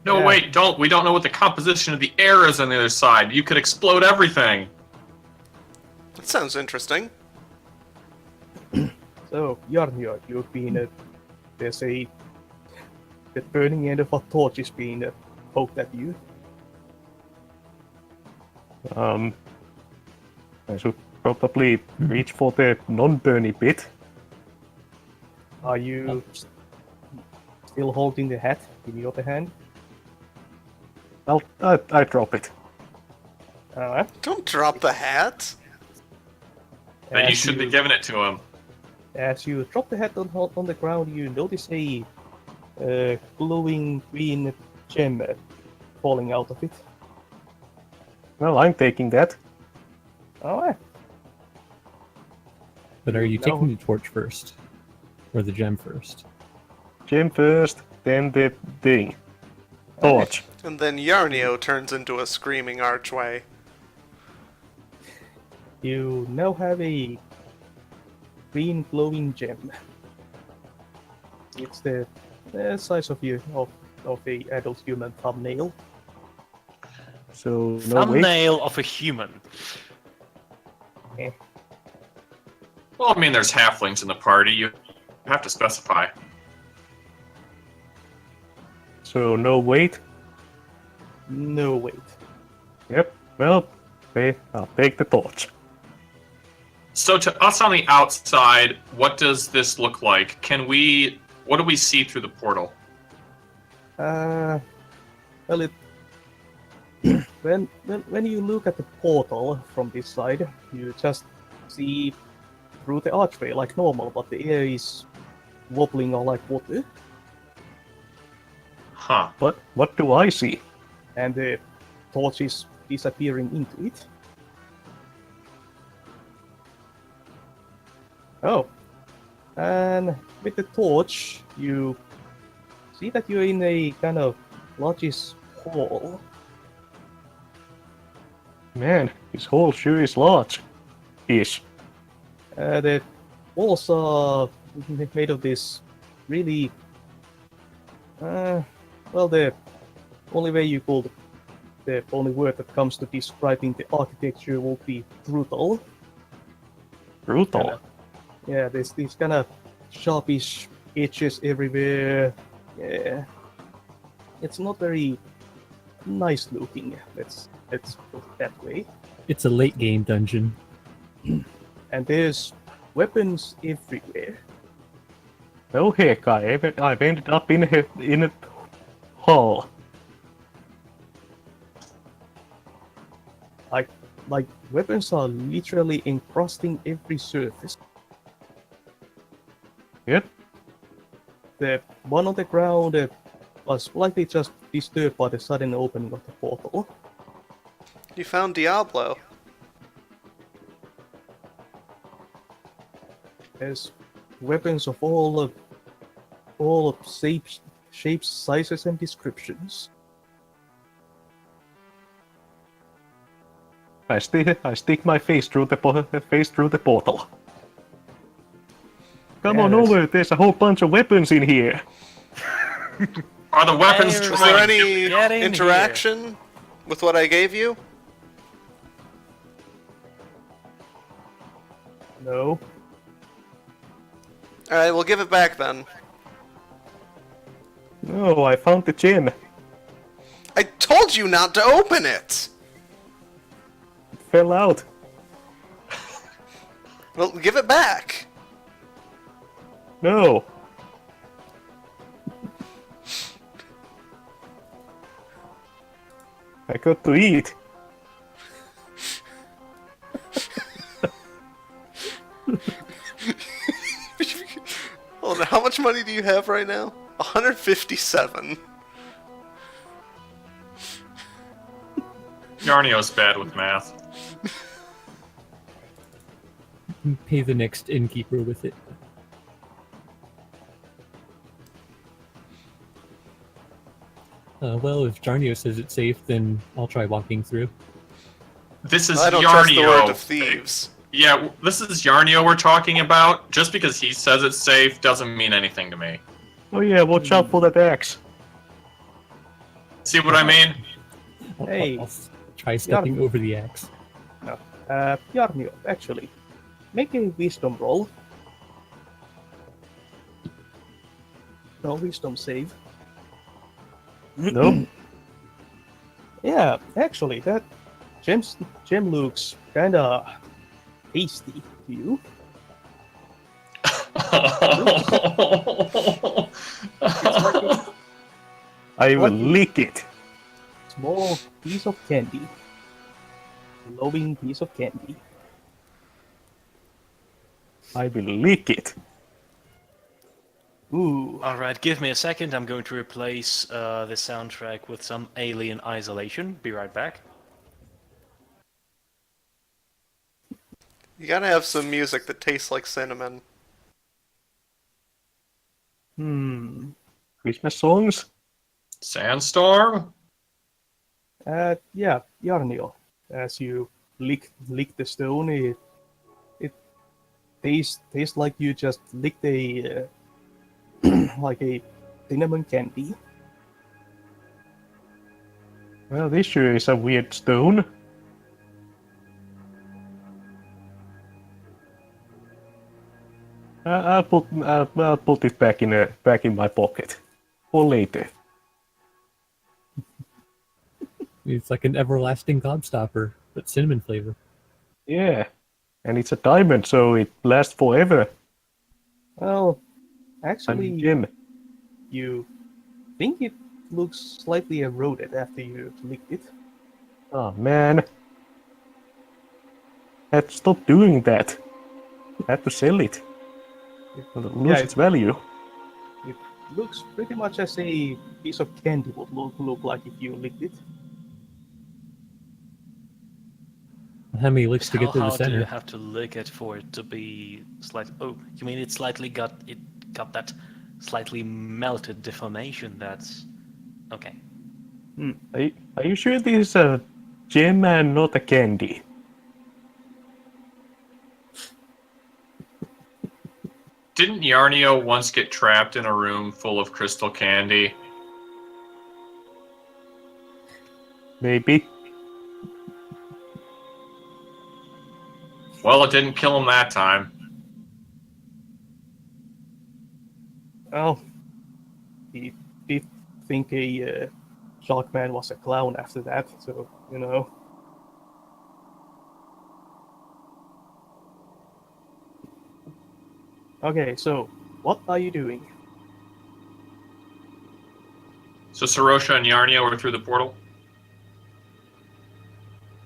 No, Yeah. wait, don't. We don't know what the composition of the air is on the other side. You could explode everything. That sounds interesting. So, Yarnjord, you've been the burning end of a torch is being poked at you. I should probably reach for the non-burny bit. Are you still holding the hat in your other hand? I drop it. Alright. Don't drop the hat. Then you As should be giving it to him. As you drop the hat on the ground, you notice a glowing green gem falling out of it. Well, I'm taking that. Alright. But are you No. taking the torch first? Or the gem first? Gem first, then the thing. Torch. And then Yarnio turns into a screaming archway. You now have a green glowing gem. It's the size of a adult human thumbnail. So, no wait. Thumbnail of a human. Well, I mean, there's halflings in the party. You have to specify. So, no wait. No wait. Yep. Well, I'll take the torch. So to us on the outside, what does this look like? What do we see through the portal? Well, when you look at the portal from this side, you just see through the archway like normal, but the air is wobbling or like water, Huh. What do I see? and the torch is disappearing into it. Oh, and with the torch, you see that you're in a kind of largish hall. Man, this whole sure is large. Ish. The walls are made of this really, well, the only way you could, the only word that comes to describing the architecture will be brutal. Brutal. Yeah, there's these kind of sharpish edges everywhere. Yeah, it's not very nice looking. Let's put it that way. It's a late game dungeon. And there's weapons everywhere. Oh heck, I've ended up in a hall. Like weapons are literally encrusting every surface. Yep. The one on the ground was likely just disturbed by the sudden opening of the portal. You found Diablo. There's weapons of all shapes, sizes, and descriptions. I stick my face through the portal. Come on Yes. over. There's a whole bunch of weapons in here. Are the weapons Hey, Was there trying? any Get in interaction with what I gave you? No. Alright, we'll give it back then. No, I found the gem. I told you not to open it! It fell out. Well, give it back. No. I got to eat. Hold on, how much money do you have right now? 157. Yarnio's bad with math. Pay the next innkeeper with it. Well, if Jarnio says it's safe, then I'll try walking through. This is I don't trust the word Yarnio. of thieves. Yeah, this is Yarnio we're talking about. Just because he says it's safe doesn't mean anything to me. Oh yeah, watch out for that axe. See what I mean? Hey. I'll try stepping over the axe. No. Yarnio, actually. Make a wisdom roll. No wisdom save. Nope. Yeah, actually, that gem looks kinda tasty to you. I will What? lick it. Small piece of candy. Glowing piece of candy. I will lick it. Ooh. Alright, give me a second. I'm going to replace the soundtrack with some Alien Isolation. Be right back. You gotta have some music that tastes like cinnamon. Christmas songs? Sandstorm? Yeah, Yarnio. As you lick the stone, it tastes like you just licked a like a cinnamon candy. Well, this sure is a weird stone. I'll put it back in my pocket for later. It's like an everlasting gobstopper, but cinnamon flavor. Yeah, and it's a diamond, so it lasts forever. Well, And actually, gem. you think it looks slightly eroded after you licked it. Oh man. Had to stop doing that. Had to sell it. It'll lose Yeah, its value. it looks pretty much as a piece of candy would look like if you licked it. How many licks to How get to the hard do you center? have to lick it for it to be slight? Oh, you mean it got that slightly melted deformation? That's okay. Are you sure this is a gem and not a candy? Didn't Yarnio once get trapped in a room full of crystal candy? Maybe. Well, it didn't kill him that time. Well, he did think a Sharkman was a clown after that, so, you know. Okay, so, what are you doing? So Sarosha and Yarnio are through the portal?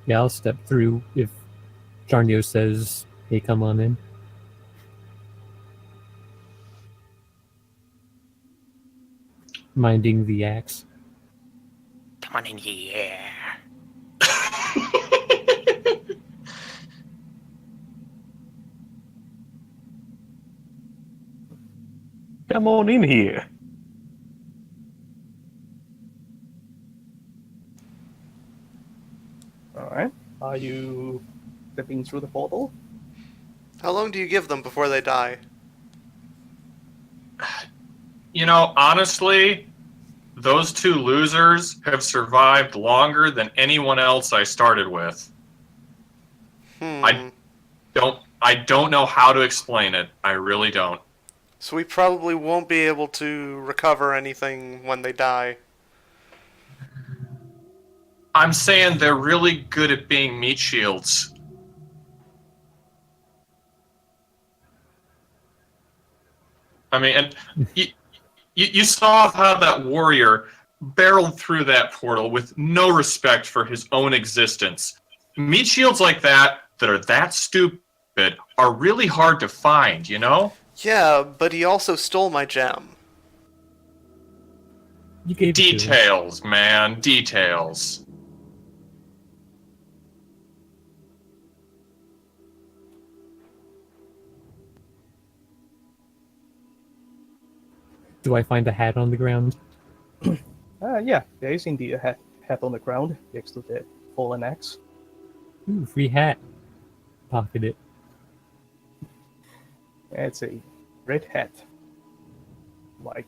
Yeah, I'll step through if Jarnio says, hey, come on in. Minding the axe. Come on in here. Come on in here. Alright. Are you stepping through the portal? How long do you give them before they die? You know, honestly, those two losers have survived longer than anyone else I started with. I don't know how to explain it. I really don't. So we probably won't be able to recover anything when they die. I'm saying they're really good at being meat shields. I mean, and you saw how that warrior barreled through that portal with no respect for his own existence. Meat shields like that are that stupid are really hard to find, you know? Yeah, but he also stole my gem. You gave it to him. Details, man, details. Do I find a hat on the ground? Yeah, there is indeed a hat on the ground next to the fallen axe. Ooh, free hat. Pocket it. It's a red hat. Like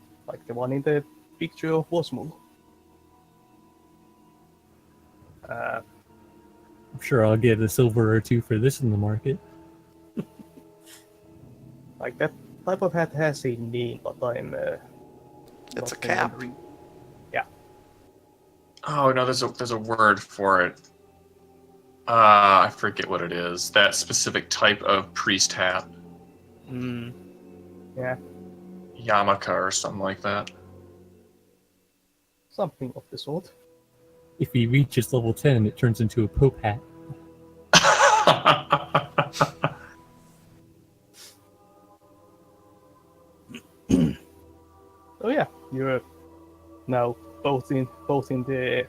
the one in the picture of Wasmul. I'm sure I'll get a silver or two for this in the market. Like that type of hat has a name, but I'm It's not a cap. remembering. Yeah. Oh no, there's a word for it. I forget what it is. That specific type of priest hat. Yeah, Yarmulke or something like that. something of the sort. If he reaches level 10, it turns into a Pope hat. Oh yeah, you're now both in the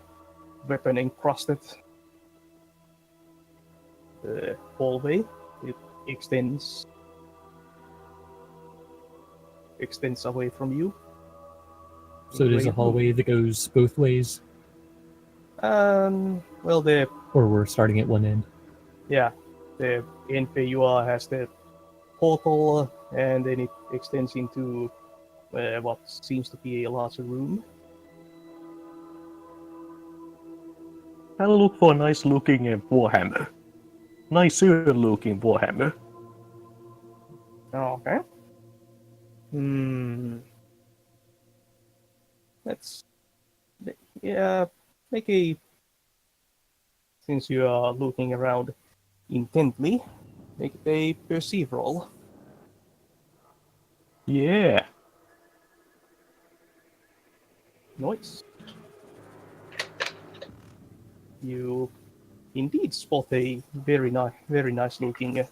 weapon encrusted hallway. It extends away from you. So there's a hallway that goes both ways, Well, the or we're starting at one end. the end where you are has the portal, and then it extends into what seems to be a larger room. I'll look for a nice looking warhammer. Nicer looking warhammer. Okay. Let's make a, since you are looking around intently, make a perceive roll. Yeah. Noise. You indeed spot a very nice looking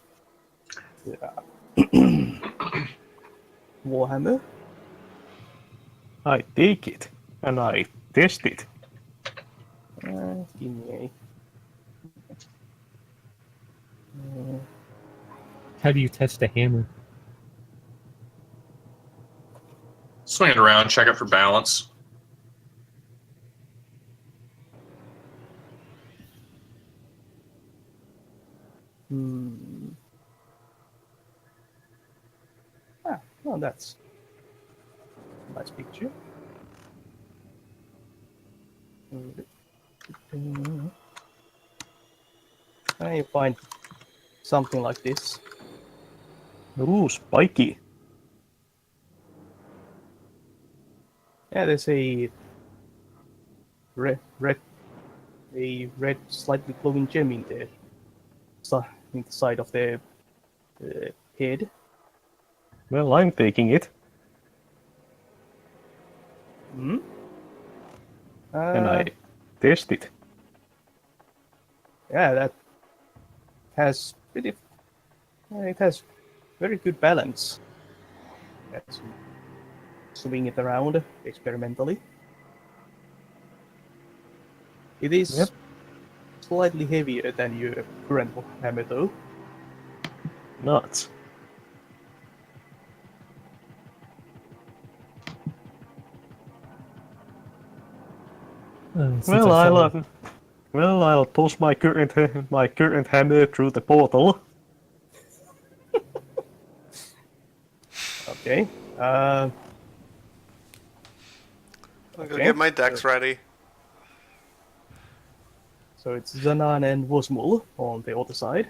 warhammer. I take it, and I test it. Give me How do you test a hammer? Swing it around, check it for balance. well, that's a nice picture. I find something like this. Ooh, spiky. Yeah, there's a red, slightly glowing gem in the side of the head. Well, I'm taking it, and I test it. Yeah, that has pretty. It has very good balance. Let's swing it around experimentally. It is Yep. slightly heavier than your current hammer, though. Nuts. Since Well, I saw- I'll toss my current hammer through the portal. Okay. I'll go Okay. get my decks ready. So it's Zanan and Vosmul on the other side.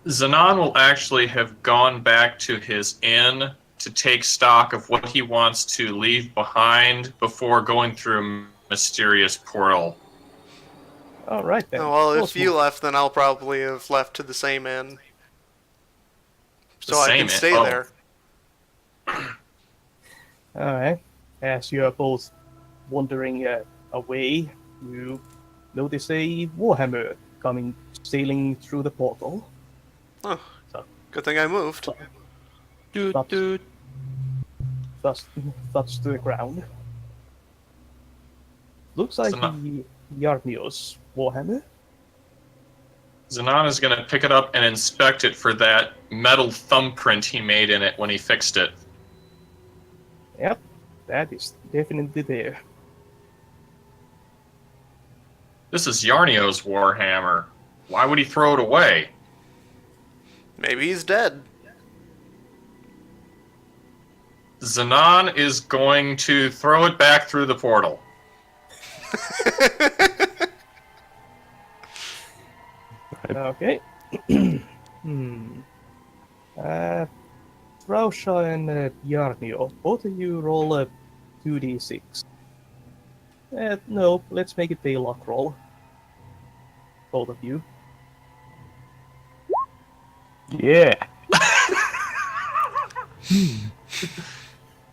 Zanon will actually have gone back to his inn to take stock of what he wants to leave behind before going through a mysterious portal. All right then. Oh, well, if Vosmul. you left, then I'll probably have left to the same inn. So I same can inn? stay Oh. there. All right. As you are both wandering away, you notice a warhammer sailing through the portal. Oh, So, good thing I moved. Thuds to the ground. Looks like the Yarnios warhammer. Zanon is going to pick it up and inspect it for that metal thumbprint he made in it when he fixed it. Yep, that is definitely there. This is Yarnio's warhammer. Why would he throw it away? Maybe he's dead. Zanon is going to throw it back through the portal. Okay. Rausha and Yarnio, both of you roll a 2d6. No, let's make it a luck roll. Both of you. Yeah.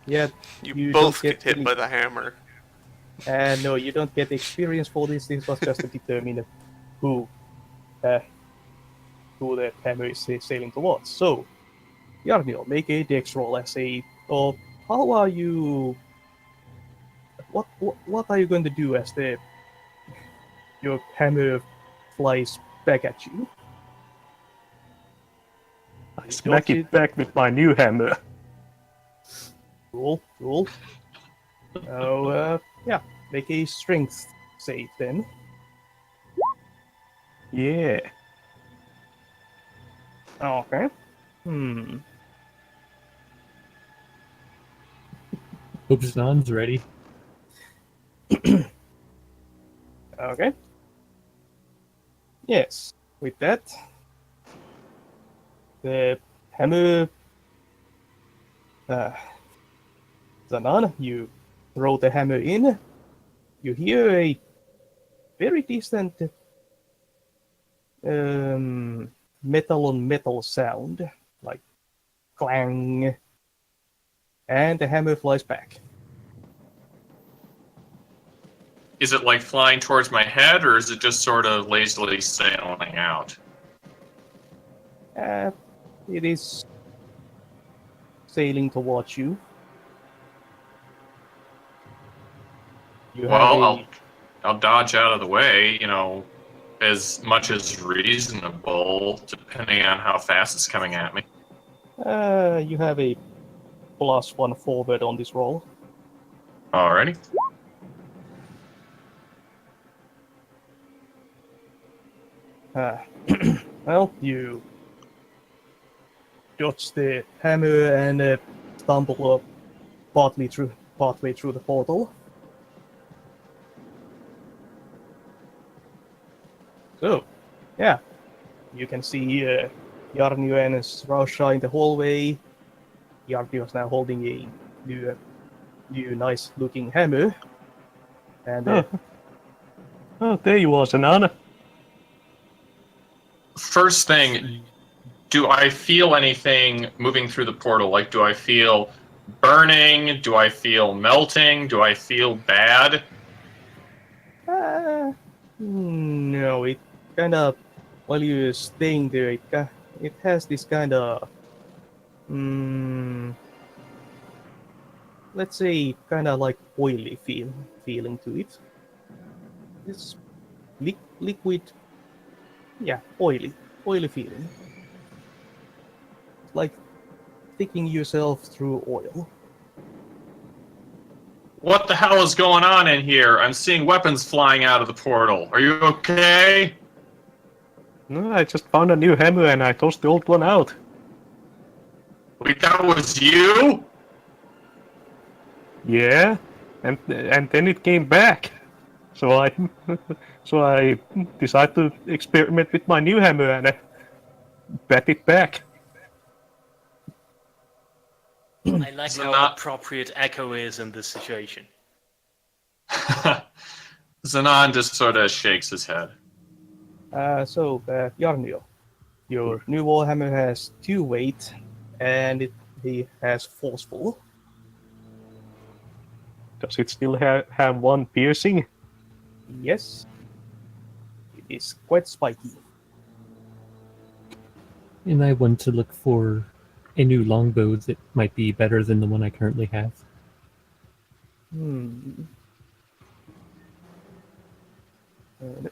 Yeah, You don't both get hit any- by the hammer. No, you don't get experience for this. This was just to determine who the hammer is sailing towards. So, Yarnio, make a dex roll as a. Or how are you? What are you going to do as your hammer flies back at you? I smack it back with my new hammer. Cool. So, yeah, make a strength save then. Yeah. Okay. Hope Zanon's ready. Okay. Yes. With that, the hammer. Zanan, you throw the hammer in. You hear a very distant metal on metal sound, like clang, and the hammer flies back. is it like flying towards my head, or is it just sort of lazily sailing out? It is sailing towards you. You have Well, a I'll dodge out of the way, you know, as much as reasonable, depending on how fast it's coming at me. you have a +1 forward on this roll. Alrighty. Well, you dodge the hammer and stumble up partway through the portal. So, yeah, you can see Yarnio and Rausha in the hallway. Yarnio is now holding a new nice-looking hammer, and Oh, there you are, Zanana. First thing, do I feel anything moving through the portal? Like, do I feel burning? Do I feel melting? Do I feel bad? no, it kind of while you're staying there, it has this kind of let's say kind of like oily feeling to it. It's liquid, yeah, oily feeling. It's like sticking yourself through oil. What the hell is going on in here? I'm seeing weapons flying out of the portal. Are you okay? No, I just found a new hammer and I tossed the old one out. Wait, that was you? Yeah, and then it came back. So I so I decided to experiment with my new hammer and I bat it back. I like So how not- appropriate Echo is in this situation. Zanon just sort of shakes his head. Yarnio, your new warhammer has 2 weight, and he has forceful. Does it still have 1 piercing? Yes, it is quite spiky. And I want to look for a new longbow that might be better than the one I currently have. Uh,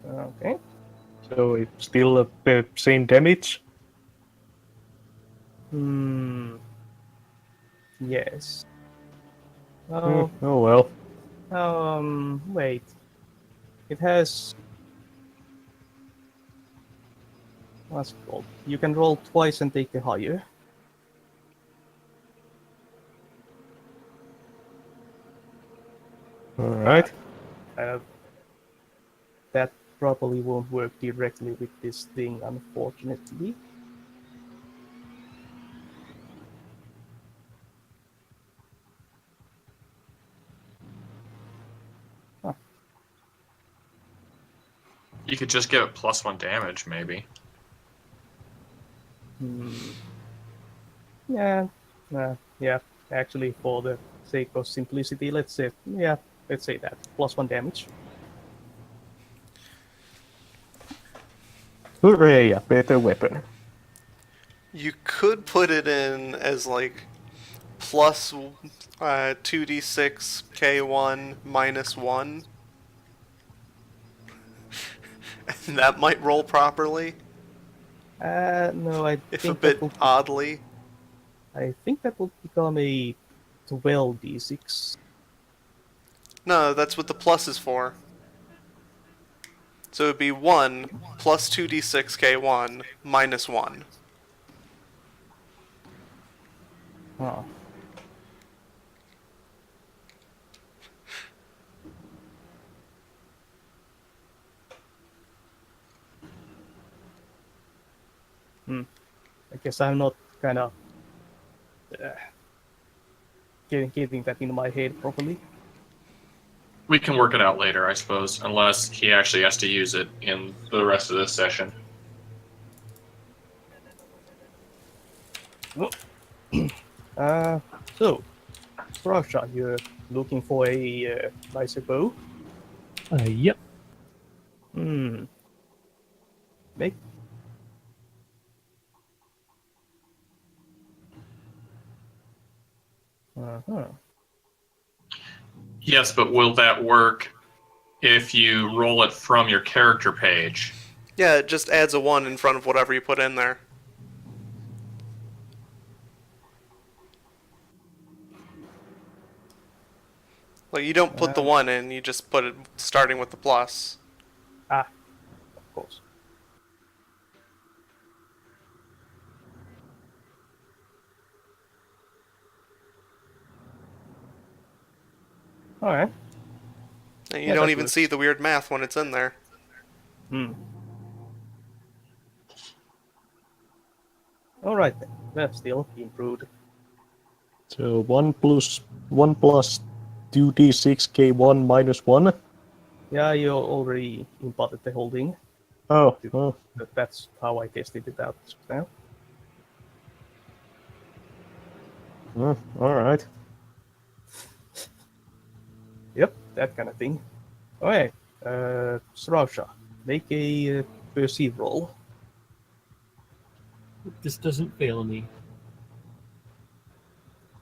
Okay. So it's still the same damage? Yes. Oh well. Wait. It has. What's it called? You can roll twice and take a higher. Alright. That probably won't work directly with this thing, unfortunately. You could just give it +1 damage, maybe. Yeah. Yeah. Actually, for the sake of simplicity, let's say that +1 damage. Hooray, a better weapon. You could put it in as like plus 2d6 k1 -1. And that might roll properly, No, I if a think bit oddly. I think that will become a 12d6. No, that's what the plus is for. So it would be 1 plus 2d6 k1 -1. Huh. I guess I'm not kind of getting that in my head properly. we can work it out later, I suppose, unless he actually has to use it in the rest of this session. So, Russia, you're looking for a nicer bow? Yep. Hmm. Make. Uh-huh. Yes, but will that work if you roll it from your character page? Yeah, it just adds a 1 in front of whatever you put in there. Like, you don't put the 1 in, you just put it starting with the plus. Of course. Alright. And you Yeah, don't that even works. see the weird math when it's in there. Hmm. Alright then. That's still improved. So 1 plus 2d6k1 minus 1. Yeah, you already inputted the whole thing. Oh, That's how I tested it out just now. alright. Yep, that kind of thing. Alright, Srausha, make a perceive roll. This doesn't fail me.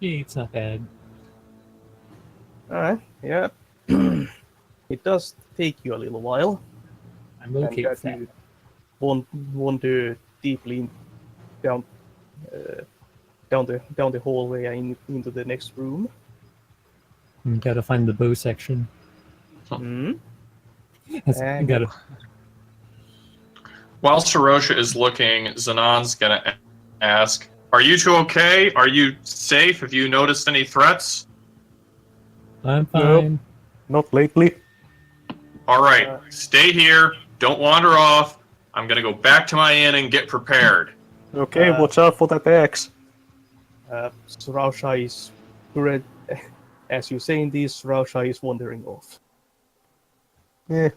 Yeah, it's not bad. Alright, yeah. It does take you a little while, I'm and okay that with that. you wander deeply down, down the hallway and into the next room. Gotta find the bow section. Hmm. I gotta. While Sarosha is looking, Zanon's gonna ask, "Are you two okay? Are you safe? Have you noticed any threats?" I'm Nope. fine. Not lately. All right, stay here. Don't wander off. I'm gonna go back to my inn and get prepared. Okay, watch out for that axe. Srausha is current. As you're saying this, Srausha is wandering off. Yeah.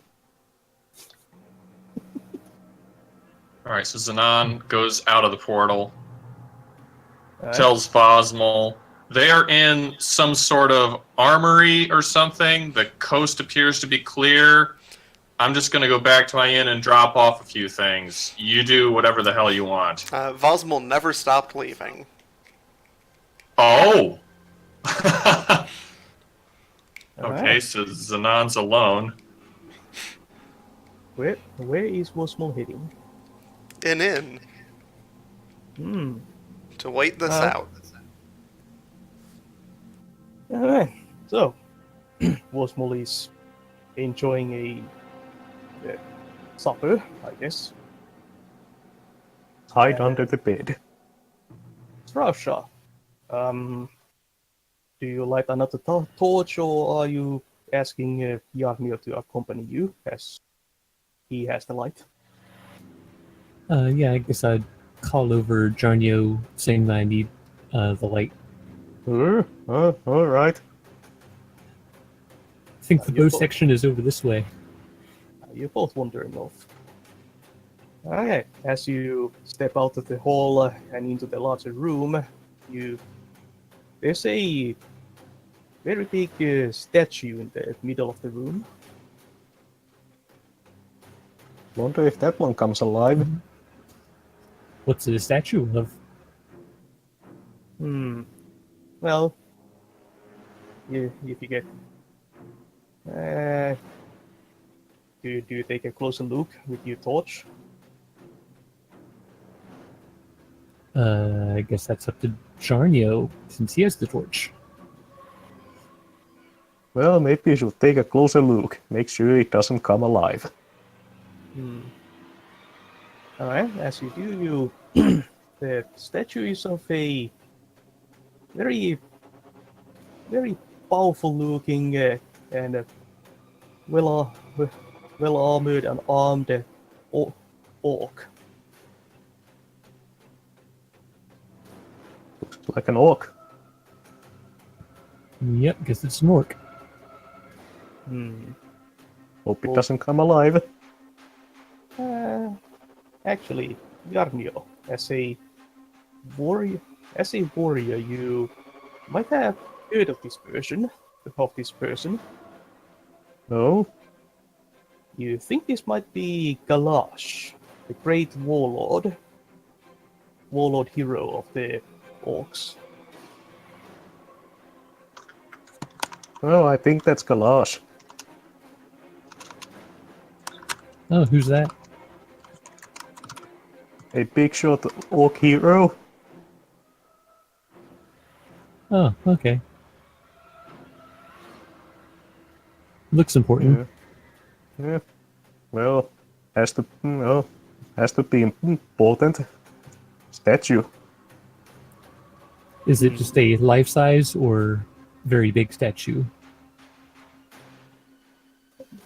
All right, so Zanon goes out of the portal, Alright. tells Vosmal they are in some sort of armory or something. The coast appears to be clear. I'm just going to go back to my inn and drop off a few things. You do whatever the hell you want. Vosmal never stopped leaving. Oh! Okay, Alright. so Zanon's alone. Where is Wosmol heading? An inn. Hmm. To wait this out. Alright. So, Wosmol is enjoying a supper, I guess. Hide under the bed. Srausha, do you light another torch, or are you asking Yarmir to accompany you, as he has the light? Yeah, I guess I'd call over Jarnio saying that I need the light. Alright. I think the you're bow both- section is over this way. You're both wandering off. Alright, as you step out of the hall and into the larger room, there's a very big statue in the middle of the room. Wonder if that one comes alive. What's the statue of? Well, if you get... do you take a closer look with your torch? I guess that's up to Jarnio, since he has the torch. Well, maybe you should take a closer look. Make sure it doesn't come alive. Alright, as you do, you the statue is of a very, very powerful looking and well armored and armed orc. Looks like an orc. Yep, guess it's an orc. Hmm. Hope it Well- doesn't come alive. Actually, Yarnio, as a warrior, you might have heard of this person. No? You think this might be Galash, the great warlord hero of the orcs. Oh, I think that's Kalash. Oh, who's that? A big shot orc hero. Oh, okay. Looks important. Yeah. Well, has to be important. Statue. Is it just a life size or very big statue?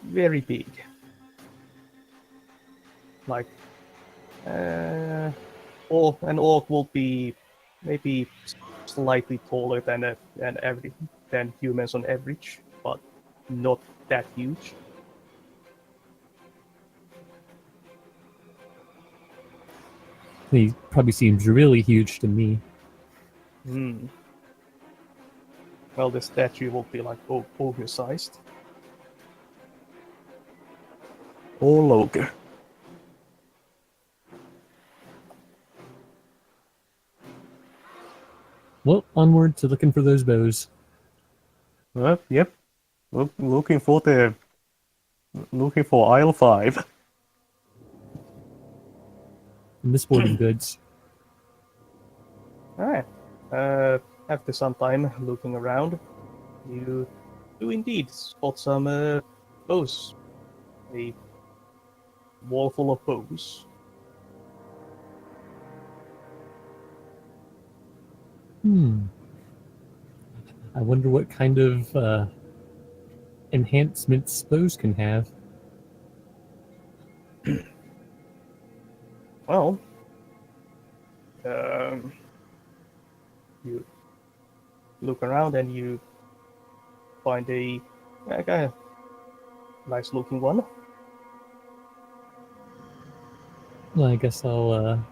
Very big. Like, or an orc will be maybe slightly taller than humans on average, but not that huge. He probably seems really huge to me. Hmm. Well, the statue will be like oversized. All ogre. Well, onward to looking for those bows. Yep. Looking for aisle 5. And the sporting goods. Alright. After some time looking around, you do indeed spot some bows. A wall full of bows. I wonder what kind of enhancements bows can have. Well, you look around and you find a nice looking one. Well, I guess I'll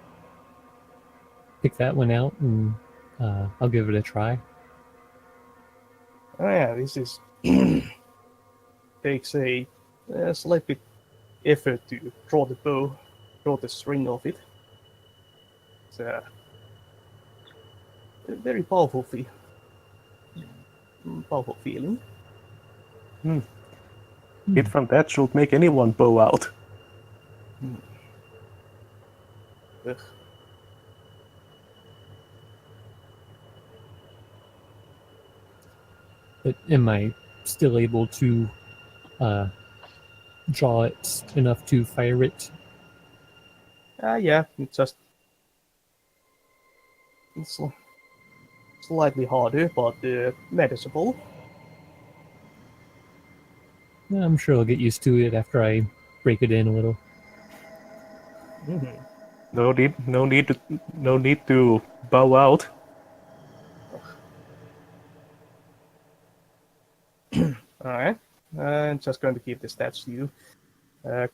pick that one out and I'll give it a try. Oh yeah, this is takes a slight bit effort to draw the string of it. It's a very powerful feeling. Hit from that should make anyone bow out. Ugh. But am I still able to draw it enough to fire it? Yeah, it's slightly harder, but manageable. Yeah, I'm sure I'll get used to it after I break it in a little. Mhm. No need to bow out. Alright, I'm just going to keep the stats to you.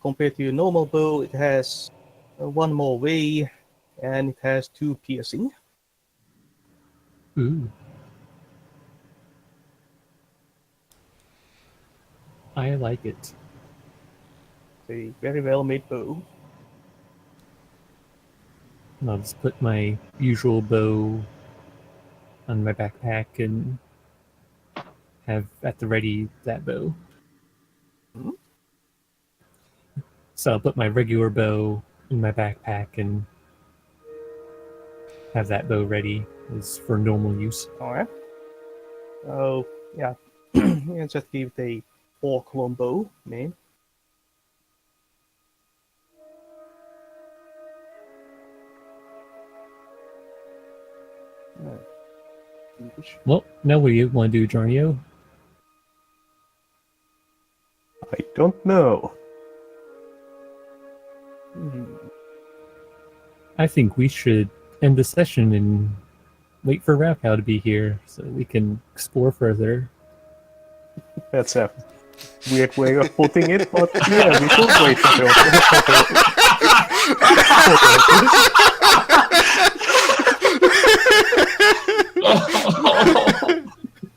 Compared to your normal bow, it has one more way, and it has 2 piercing. Ooh. I like it. It's a very well made bow. And I'll just put my usual bow on my backpack and have at the ready that bow. Mhm. So I'll put my regular bow in my backpack and have that bow ready as for normal use. Alright. Oh, yeah. Yeah, just give it a 4-clone bow name. English. Well, now what do you want to do, Jarnio? I don't know. I think we should end the session and wait for Raocow to be here so we can explore further. That's a weird way of putting it, but yeah, we should wait for the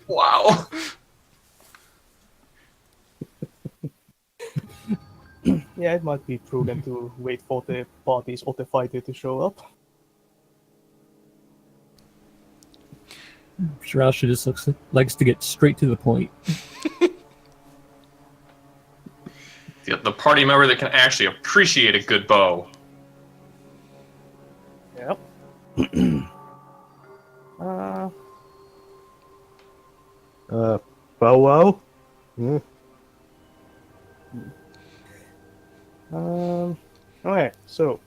Wow. Yeah, it might be prudent to wait for the parties or the fighter to show up. Shirasha just likes to get straight to the point. The party member that can actually appreciate a good bow. Yep. Bow wow? Hmm. Okay, so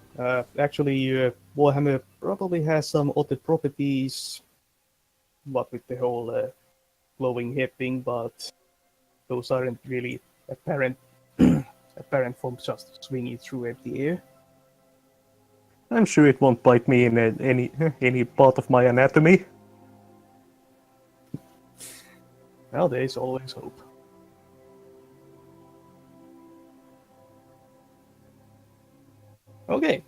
actually, Warhammer probably has some other properties, what with the whole glowing head thing, but those aren't really apparent apparent from just swinging through empty air. I'm sure it won't bite me in any part of my anatomy. Well, there's always hope. Okay,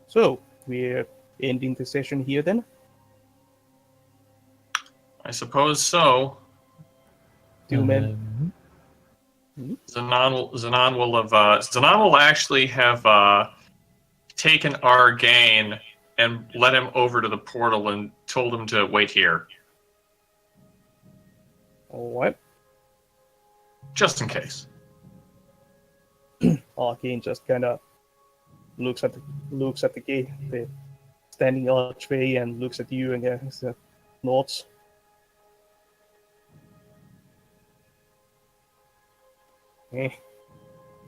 so we're ending the session here then. I suppose so. Two men. Zanon will actually have taken Argain and led him over to the portal and told him to wait here, Alright. just in case. Arcane just kind of looks at the gate, the standing archway, and looks at you and nods.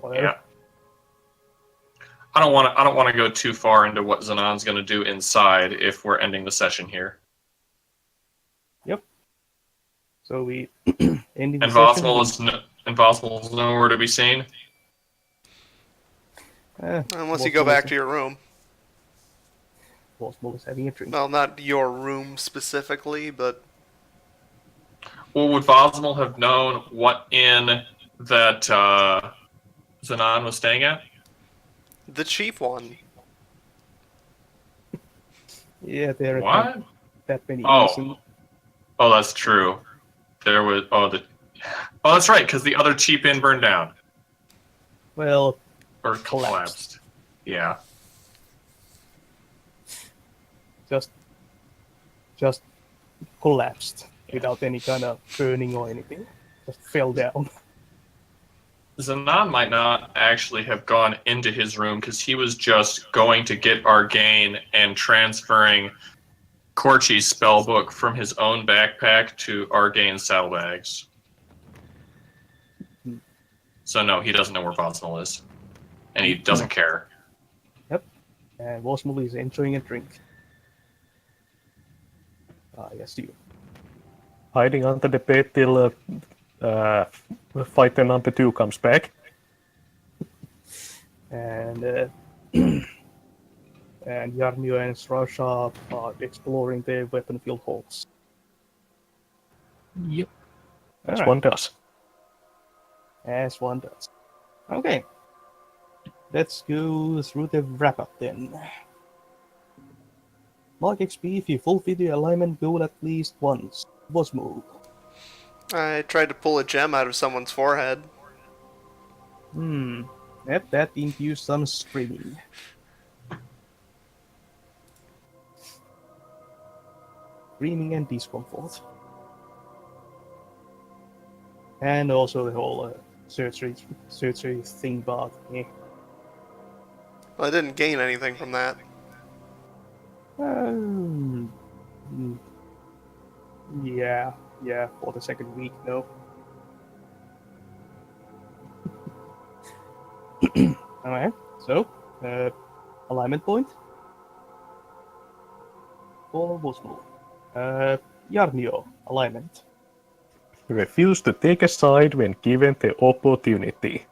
Whatever. Yeah. I don't want to go too far into what Zanon's going to do inside if we're ending the session here. Yep. So we ending the And session. Vossmal is nowhere to be seen. Unless you go back to your room. Vossmal is having a drink. Well, not your room specifically, but Well, would Vossmal have known what inn that Zanon was staying at? the cheap one. Yeah, there are What? that many Oh. easy. Oh, that's true. There was that's right, because the other cheap inn burned down Well, or collapsed. Yeah. just collapsed without any kind of burning or anything. Just fell down. Zanon might not actually have gone into his room because he was just going to get Argain and transferring Corchi's spellbook from his own backpack to Argain's saddlebags. So no, he doesn't know where Vossmal is. And he doesn't care. And Vossmal is enjoying a drink. Yes, you. Hiding under the bed till fighter number 2 comes back. And and Yarmio and Srasha are exploring the weapon field halls. Yep. As Alright. one does. As one does. Okay. Let's go through the wrap up then. Mark XP if you fulfill the alignment goal at least once. Was move. I tried to pull a gem out of someone's forehead. Let that induce some screaming. Screaming and discomfort. And also the whole surgery thing, but Well, I didn't gain anything from that. Yeah, for the second week, no. Alright, so, alignment point. For Vosmo. Yarnio, alignment. Refuse to take a side when given the opportunity.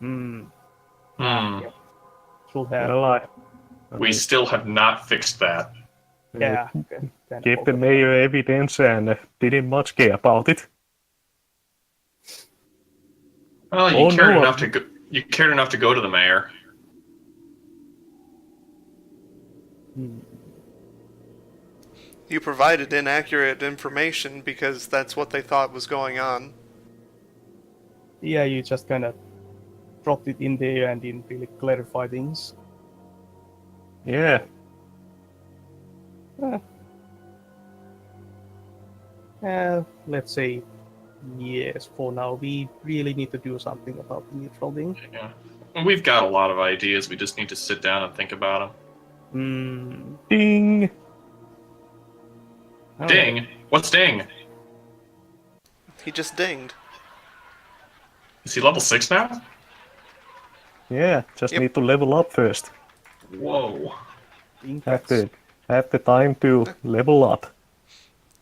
Yeah. Should have. Well, We still have not fixed that. Yeah. Okay. Gave the mayor evidence and didn't much care about it. Well, you Oh, cared no, enough to go. You cared enough to go to the mayor. Hmm. You provided inaccurate information because that's what they thought was going on. Yeah, you just kind of dropped it in there and didn't really clarify things. Yeah. Let's say yes for now. We really need to do something about the neutral thing. Yeah. And we've got a lot of ideas. We just need to sit down and think about them. Ding! All Ding. right. What's ding? He just dinged. Is he level 6 now? Yeah, just Yep. need to level up first. Whoa. Have the time to level up.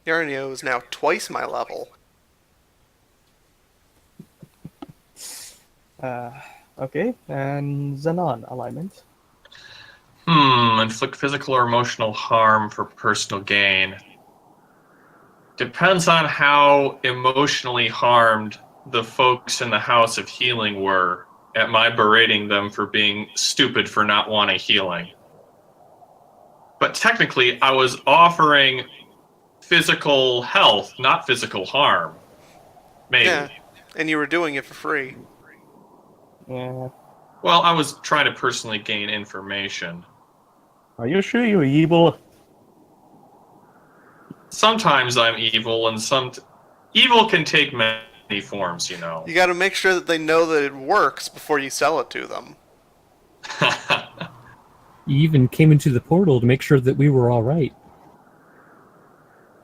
Yarnio is now twice my level. Okay, and Zanan alignment. Inflict physical or emotional harm for personal gain. Depends on how emotionally harmed the folks in the House of Healing were at my berating them for being stupid for not wanting healing. But technically, I was offering physical health, not physical harm. Maybe. Yeah, and you were doing it for free. Yeah. Well, I was trying to personally gain information. Are you sure you're evil? Sometimes I'm evil, and evil can take many forms, you know. You gotta make sure that they know that it works before you sell it to them. You even came into the portal to make sure that we were all right.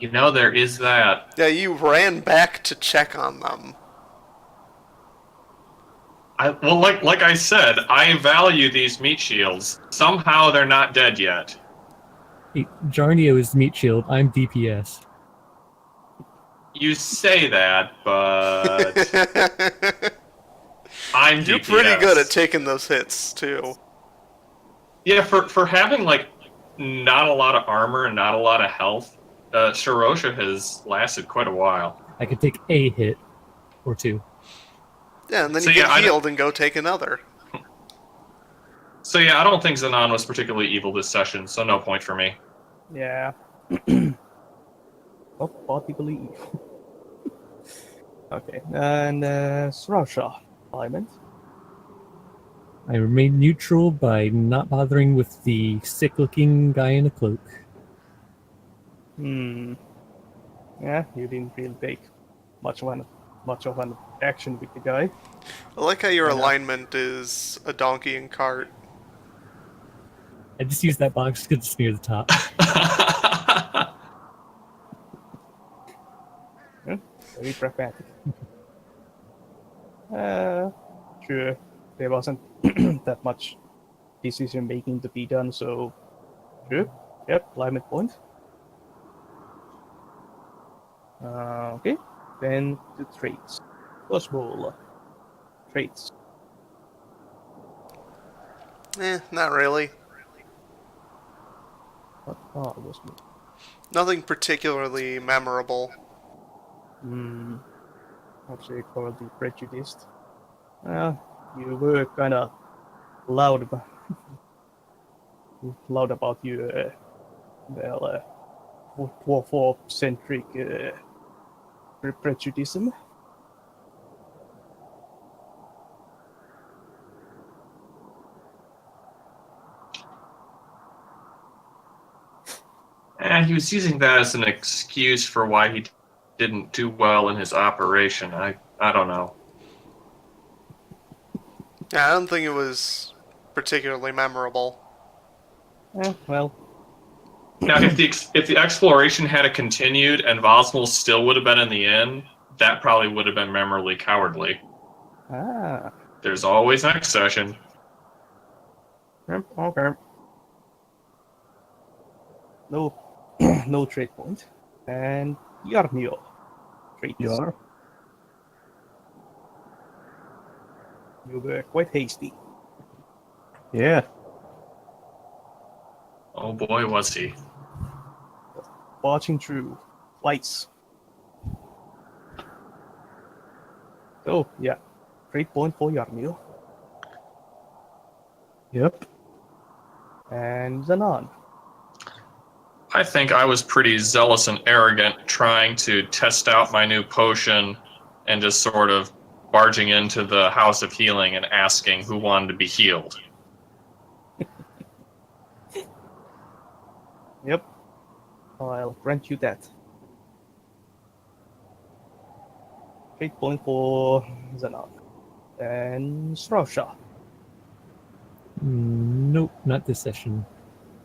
You know, there is that. Yeah, you ran back to check on them. Well, like I said, I value these meat shields. Somehow they're not dead yet. Hey, Jarnio is meat shield. I'm DPS. You say that, but I'm You're DPS. pretty good at taking those hits, too. Yeah, for having, like, not a lot of armor and not a lot of health, Shirosha has lasted quite a while. I could take a hit or two. Yeah, and then So, you yeah, get I don't- healed and go take another. So yeah, I don't think Xenon was particularly evil this session, so no point for me. Yeah. Not particularly. Okay, and Srausha alignment. I remain neutral by not bothering with the sick-looking guy in a cloak. Yeah, you didn't really take much of an action with the guy. I like how your Yeah. alignment is a donkey and cart. I just use that box because it's near the top. Very pragmatic. Sure, there wasn't that much decision making to be done, so sure. Yep, alignment point. Okay, then the traits. Possible traits. Not really. What are those? Nothing particularly memorable. Actually, called the prejudiced. You were kind of loud, loud about your dwarf-centric prejudice. And he was using that as an excuse for why he didn't do well in his operation. I don't know. Yeah, I don't think it was particularly memorable. Well, Now, if the exploration had continued and Vosmel still would have been in the inn, that probably would have been memorably cowardly. There's always next session. Okay. No, no trade point. And Yarmio. Traits. Yeah. You were quite hasty. Yeah. Oh boy, was he. Watching through twice. Oh, yeah. Great point for Yarmil. Yep. And Zanan. I think I was pretty zealous and arrogant trying to test out my new potion and just sort of barging into the House of Healing and asking who wanted to be healed. Yep. I'll grant you that. Great point for Zanan. And Srausha. Nope, not this session.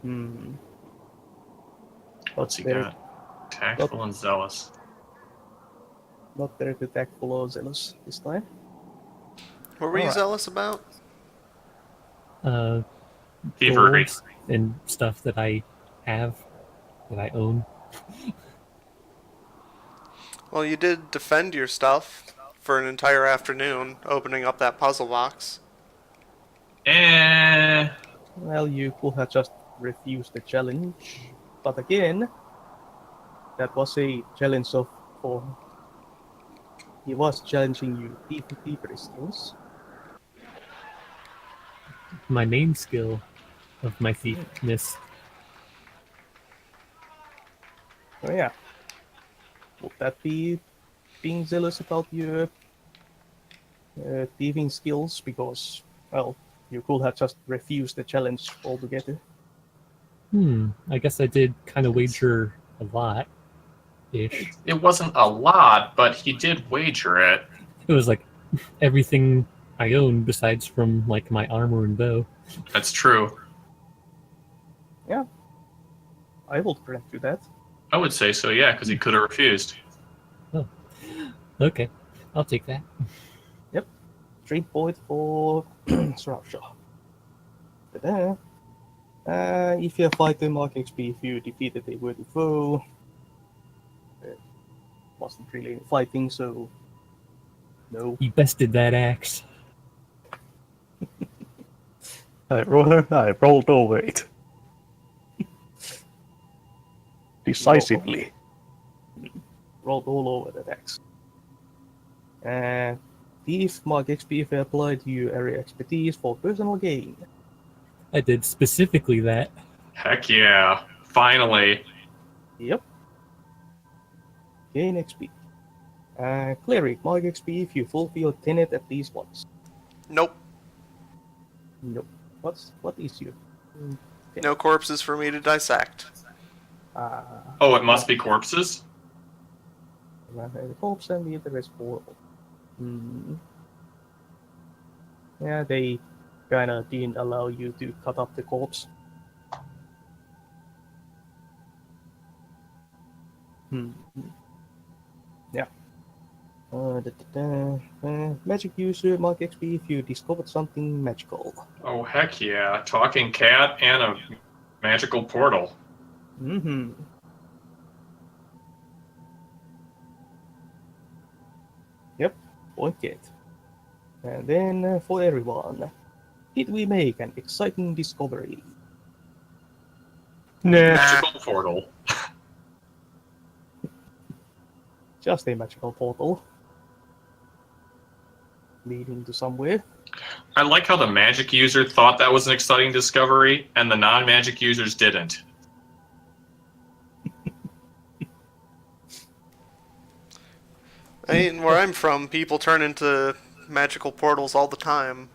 Hmm. What's he Very- got? Tactful and zealous. Not very good tactful or zealous this time. What were you Alright. zealous about? Thievery. Gold and stuff that I have, that I own. Well, you did defend your stuff for an entire afternoon, opening up that puzzle box. Well, you could have just refused the challenge. But again, that was a challenge for... He was challenging you thievery skills. My main skill of my thiefness. So yeah. Would that be being zealous about your thieving skills? Because, well, you could have just refused the challenge altogether. I guess I did kind of wager a lot. Ish. It wasn't a lot, but he did wager it. It was like everything I own besides from like my armor and bow. That's true. I will grant you that. I would say so, yeah, because he could have refused. Okay, I'll take that. 3 point for Srausha. Ta-da. If you fight the mark XP, if you defeated a worthy foe, it wasn't really any fighting, so no. He bested that axe. I rolled over it. Decisively. Rolled all over the decks. Thief mark XP if applied to your area expertise for personal gain. I did specifically that. Heck yeah. Finally. Yep. Gain XP. Cleric mark XP if you fulfill tenet at least once. Nope. Nope. What is your? No corpses for me to dissect. Oh, it must be corpses? The corpse and the other is horrible. Yeah, they kinda didn't allow you to cut up the corpse. Yeah. Magic user mark XP if you discovered something magical. Oh, heck yeah. Talking cat and a magical portal. Yep, point get. And then for everyone, did we make an exciting discovery? Nah. Magical portal. Just a magical portal. Leading to somewhere. I like how the magic user thought that was an exciting discovery, and the non-magic users didn't. I mean, where I'm from, people turn into magical portals all the time.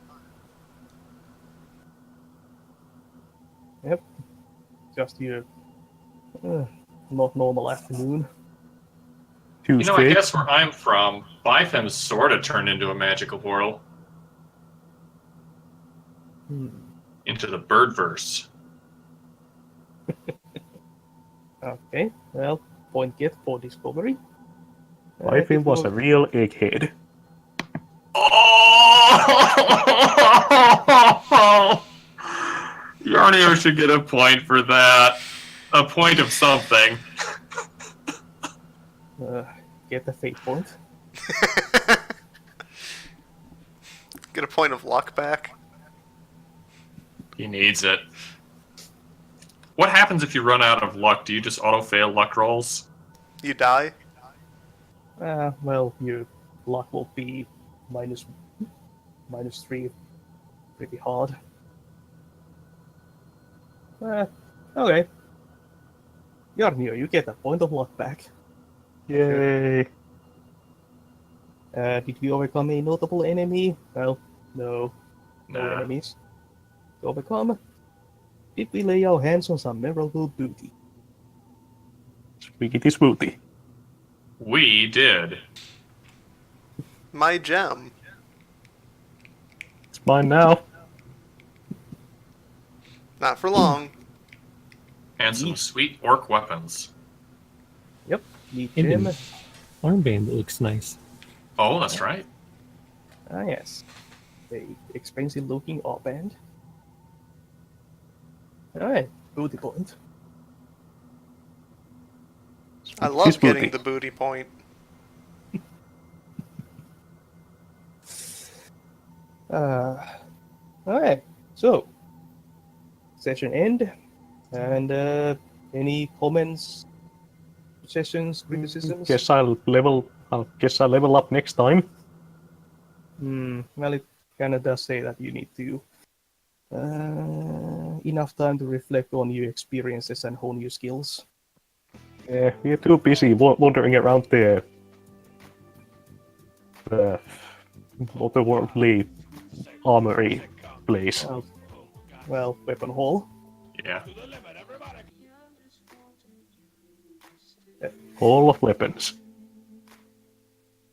Yep. Just your not normal afternoon. You know, I Tuesday. guess where I'm from, Bifem sort of turned into a magical portal. Into the birdverse. Okay, well, point get for discovery. Wifey was a real egghead. Oh! Yarnio should get a point for that. A point of something. Get the fate point. Get a point of luck back. He needs it. What happens if you run out of luck? Do you just auto-fail luck rolls? You die. Well, your luck will be minus -3, pretty hard. Okay. Yarnio, you get a point of luck back. Yay! Did we overcome a notable enemy? Well, no. No Nah. enemies to overcome. Did we lay our hands on some memorable booty? Spaghetti smoothie. We did. My gem. It's mine now. Not for long. And some sweet orc weapons. Yep. Neat And gem. an armband that looks nice. Oh, that's right. Ah, yes. A expensive looking armband. Alright, booty point. I love Spaghetti getting smoothie. the booty point. Alright, so session end. And any comments, suggestions, criticisms? Guess I'll level up next time. Well, it kind of does say that you need to enough time to reflect on your experiences and hone your skills. Yeah, we're too busy wandering around the otherworldly armory place. Well, weapon hall. Yeah. All of weapons.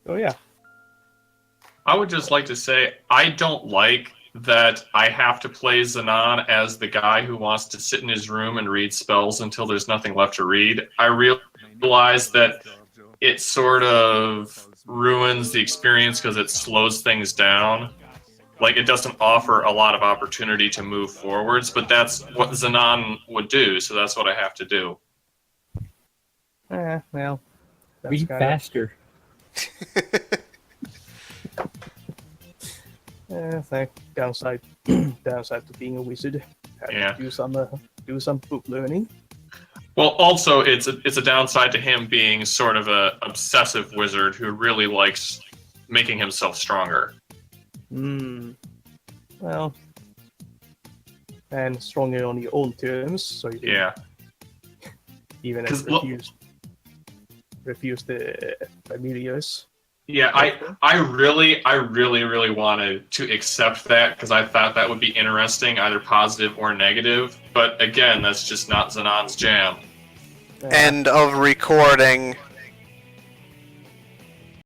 Oh yeah. I would just like to say I don't like that I have to play Xenon as the guy who wants to sit in his room and read spells until there's nothing left to read. I realize that it sort of ruins the experience because it slows things down. Like, it doesn't offer a lot of opportunity to move forwards, but that's what Xenon would do, so that's what I have to do. Well. That's Read kinda- faster. Thank downside to being a wizard. Have Yeah. to do some book learning. Well, also, it's a downside to him being sort of a obsessive wizard who really likes making himself stronger. Well, and stronger on your own terms, so you can Yeah. even 'Cause look- refuse the familiars. Yeah, I really wanted to accept that because I thought that would be interesting, either positive or negative. But again, that's just not Xenon's jam. End of recording.